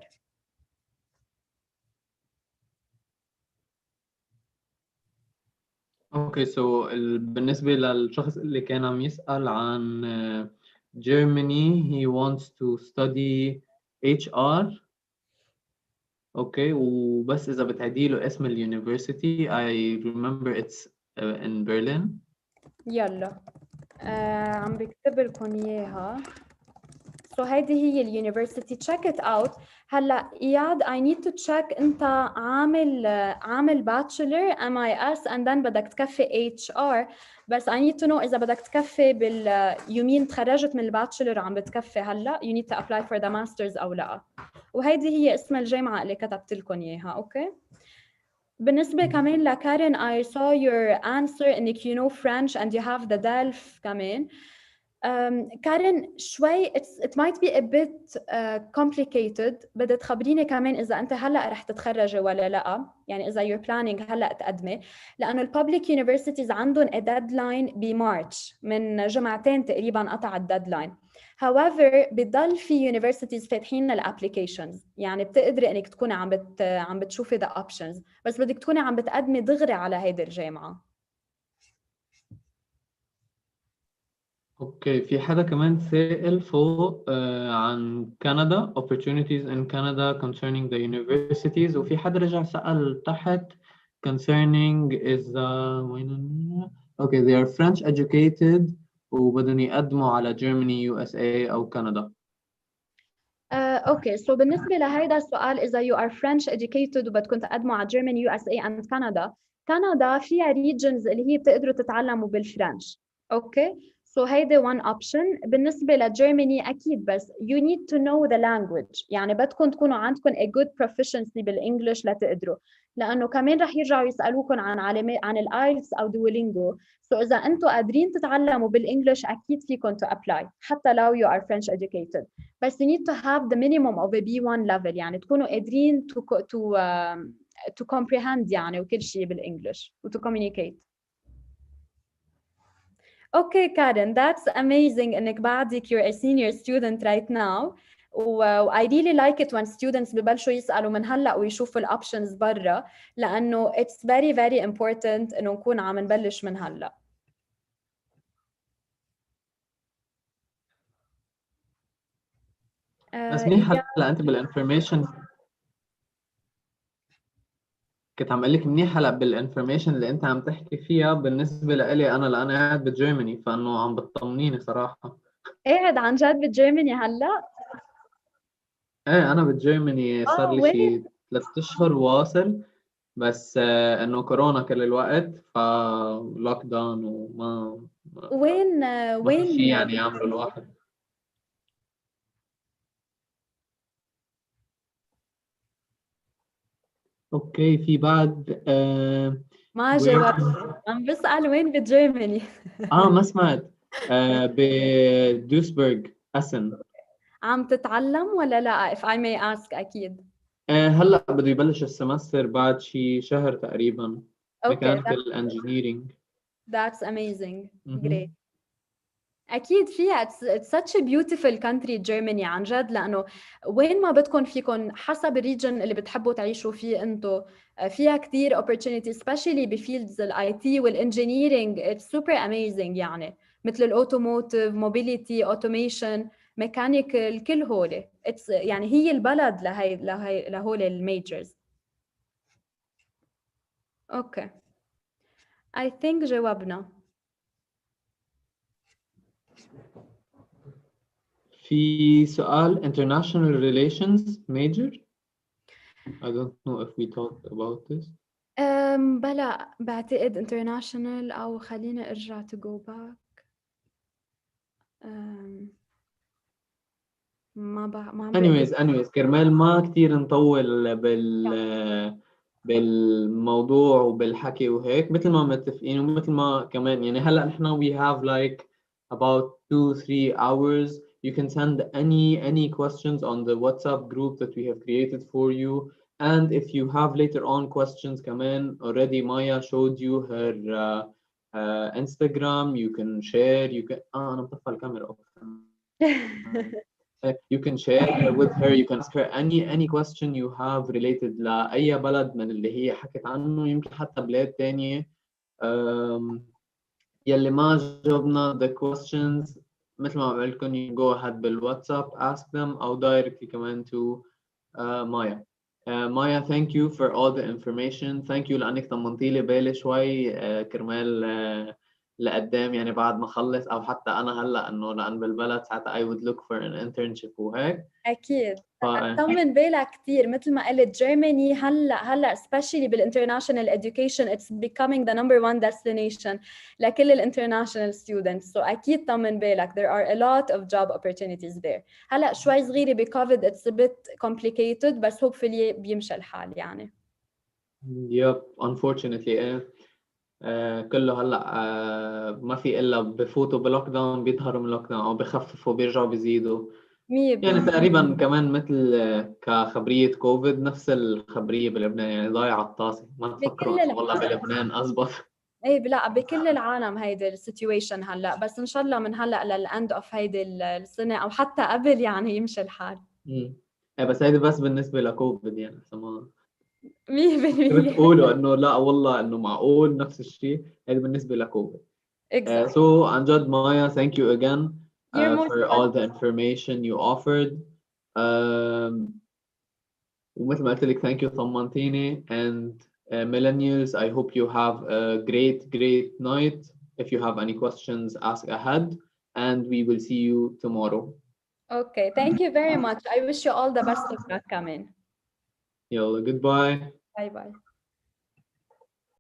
Okay, so بالنسبة للشخص اللي كان عم يسأل عن Germany, he wants to study HR. Okay, وبس إذا بتعدي له اسم اليونيفرسيتي I remember it's in Berlin. يلا عم بكتب لكم إياها. So هيدي هي اليونيفرسيتي. check it out. هلا إياد I need to check أنت عامل bachelor MIS and then بدك تكفي HR، بس I need to know إذا بدك تكفي يومين تخرجت من الباتشلر عم بتكفي هلا you need to apply for the masters أو لا. وهيدي هي اسم الجامعة اللي كتبت لكم إياها. أوكي. بالنسبة كمان لكارين I saw your answer إنك you know French and you have the DELF كمان. كارين شوي it might be a bit complicated. بدها تخبريني كمان إذا أنت هلأ رح تتخرجي ولا لأ، يعني إذا you're planning هلأ تقدمي، لأنه الببليك universities عندهم a deadline بمارش، من جمعتين تقريبا قطع الديدلاين. however بضل في universities فاتحين الابليكيشنز، يعني بتقدري انك تكوني عم بتشوفي the options، بس بدك تكوني عم بتقدمي دغري على هيدي الجامعة. اوكي، في حدا كمان سائل فوق عن كندا opportunities in Canada concerning the universities، وفي حدا رجع سأل تحت concerning is وين okay they are French educated وبدهم يقدموا على Germany USA أو كندا. اوكي سو بالنسبة لهيدا السؤال إذا you are French educated وبدكم تقدموا على Germany USA and Canada، كندا فيها regions اللي هي بتقدروا تتعلموا بالفرنش. اوكي سو هيدا one option. بالنسبة لجيرماني أكيد بس you need to know the language، يعني بدكم تكونوا عندكم a good proficiency بالإنجليش لتقدروا، لأنه كمان رح يرجعوا يسألوكم عن الآيلتس أو دوولينجو. سو إذا أنتم قادرين تتعلموا بالإنجليش أكيد فيكم to apply حتى لو you are French educated، بس you need to have the minimum of a B1 level، يعني تكونوا قادرين to comprehend يعني وكل شيء بالإنجليش و to communicate. Okay, Karen, that's amazing إنك بعدك you're a senior student right now. I really like it when students ببلشوا يسألوا من هلأ ويشوفوا الأوبشنز برا، لأنه it's very very important إنه نكون عم نبلش من هلأ. بس منيح هلا أنت بالانفورميشن، كنت عم اقول لك منيح هلا بالانفورميشن اللي انت عم تحكي فيها بالنسبه لإلي انا، لأنا قاعد بجيرماني، فانه عم بتطمنيني صراحه. قاعد عن جد بجيرماني هلا؟ ايه انا بجيرماني صار لي وين؟ شي 3 اشهر واصل، بس انه كورونا كل الوقت فلوك داون وما وين ما في شيء يعني يعمله الواحد. اوكي في بعد ما جاوبت، عم بسأل وين بجيرماني. ما سمعت. بدوسبرغ اسن. عم تتعلم ولا لا if I may ask؟ أكيد. هلا بده يبلش السمستر بعد شي شهر تقريبا. Okay, mechanical engineering. that's amazing. Great. أكيد فيها it's such a beautiful country Germany عن جد، لأنه وين ما بدكم فيكم حسب الريجن اللي بتحبوا تعيشوا فيه أنتو، فيها كتير opportunity especially بفيلدز ال IT وال engineering it's super amazing، يعني مثل الأوتوموتيف، mobility، automation، mechanical، كل هولي it's يعني هي البلد لهول الميجرز. أوكي I think جاوبنا. في سؤال international relations major. I don't know if we talked about this. بلا بعتقد international، أو خلينا أرجع to go back. ما anyways كرمال ما كتير نطول بالموضوع وبالحكي وهيك، مثل ما متفقين ومثل ما كمان يعني هلا نحن we have like about 2-3 hours. You can send any questions on the WhatsApp group that we have created for you, and if you have later on questions كمان already Maya showed you her Instagram, you can share, you can أنا مطفى الكاميرا. You can share with her, you can ask her any question you have related لأي بلد من اللي هي حكت عنه، يمكن حتى بلاد تانية. يلي ما جاوبنا the questions مثل ما بقول لكم you go ahead بالواتساب ask them أو directly كمان to Maya. Maya, thank you for all the information. Thank you لأنك طمنتي لي بالي شوي كرمال لقدام يعني بعد ما اخلص، او حتى انا هلا انه لان بالبلد ساعتها I would look for an internship وهيك. اكيد ف... طمن بالك كثير مثل ما قلت جيرماني هلا especially بالinternational education it's becoming the number one destination لكل الانترناشونال students. so اكيد طمن بالك there are a lot of job opportunities there. هلا شوي صغيره بكوفيد it's a bit complicated بس hopefully بيمشي الحال يعني. يب unfortunately كله هلا ما في الا بفوتوا بلوك داون بيظهروا من لوك داون او بخففوا بيرجعوا بيزيدوا. يعني تقريبا كمان مثل كخبرية كوفيد نفس الخبرية بلبنان، يعني ضايعة الطاسة، ما تفكروا انه والله بلبنان أزبط. ايه لا بكل العالم هيدي السيتويشن هلا، بس ان شاء الله من هلا للاند اوف هيدي السنة او حتى قبل يعني يمشي الحال. بس هيدي بس بالنسبة لكوفيد يعني ما 100% بتقولوا انه لا والله انه معقول نفس الشيء، هيدي بالنسبة لكوفيد. exactly. So عن جد مايا thank you again for all the welcome. information you offered. ومثل ما قلت لك thank you طمنتيني and millennials I hope you have a great night. If you have any questions ask ahead and we will see you tomorrow. Okay, thank you very much. I wish you all the best of luck coming. يلا goodbye. Bye bye.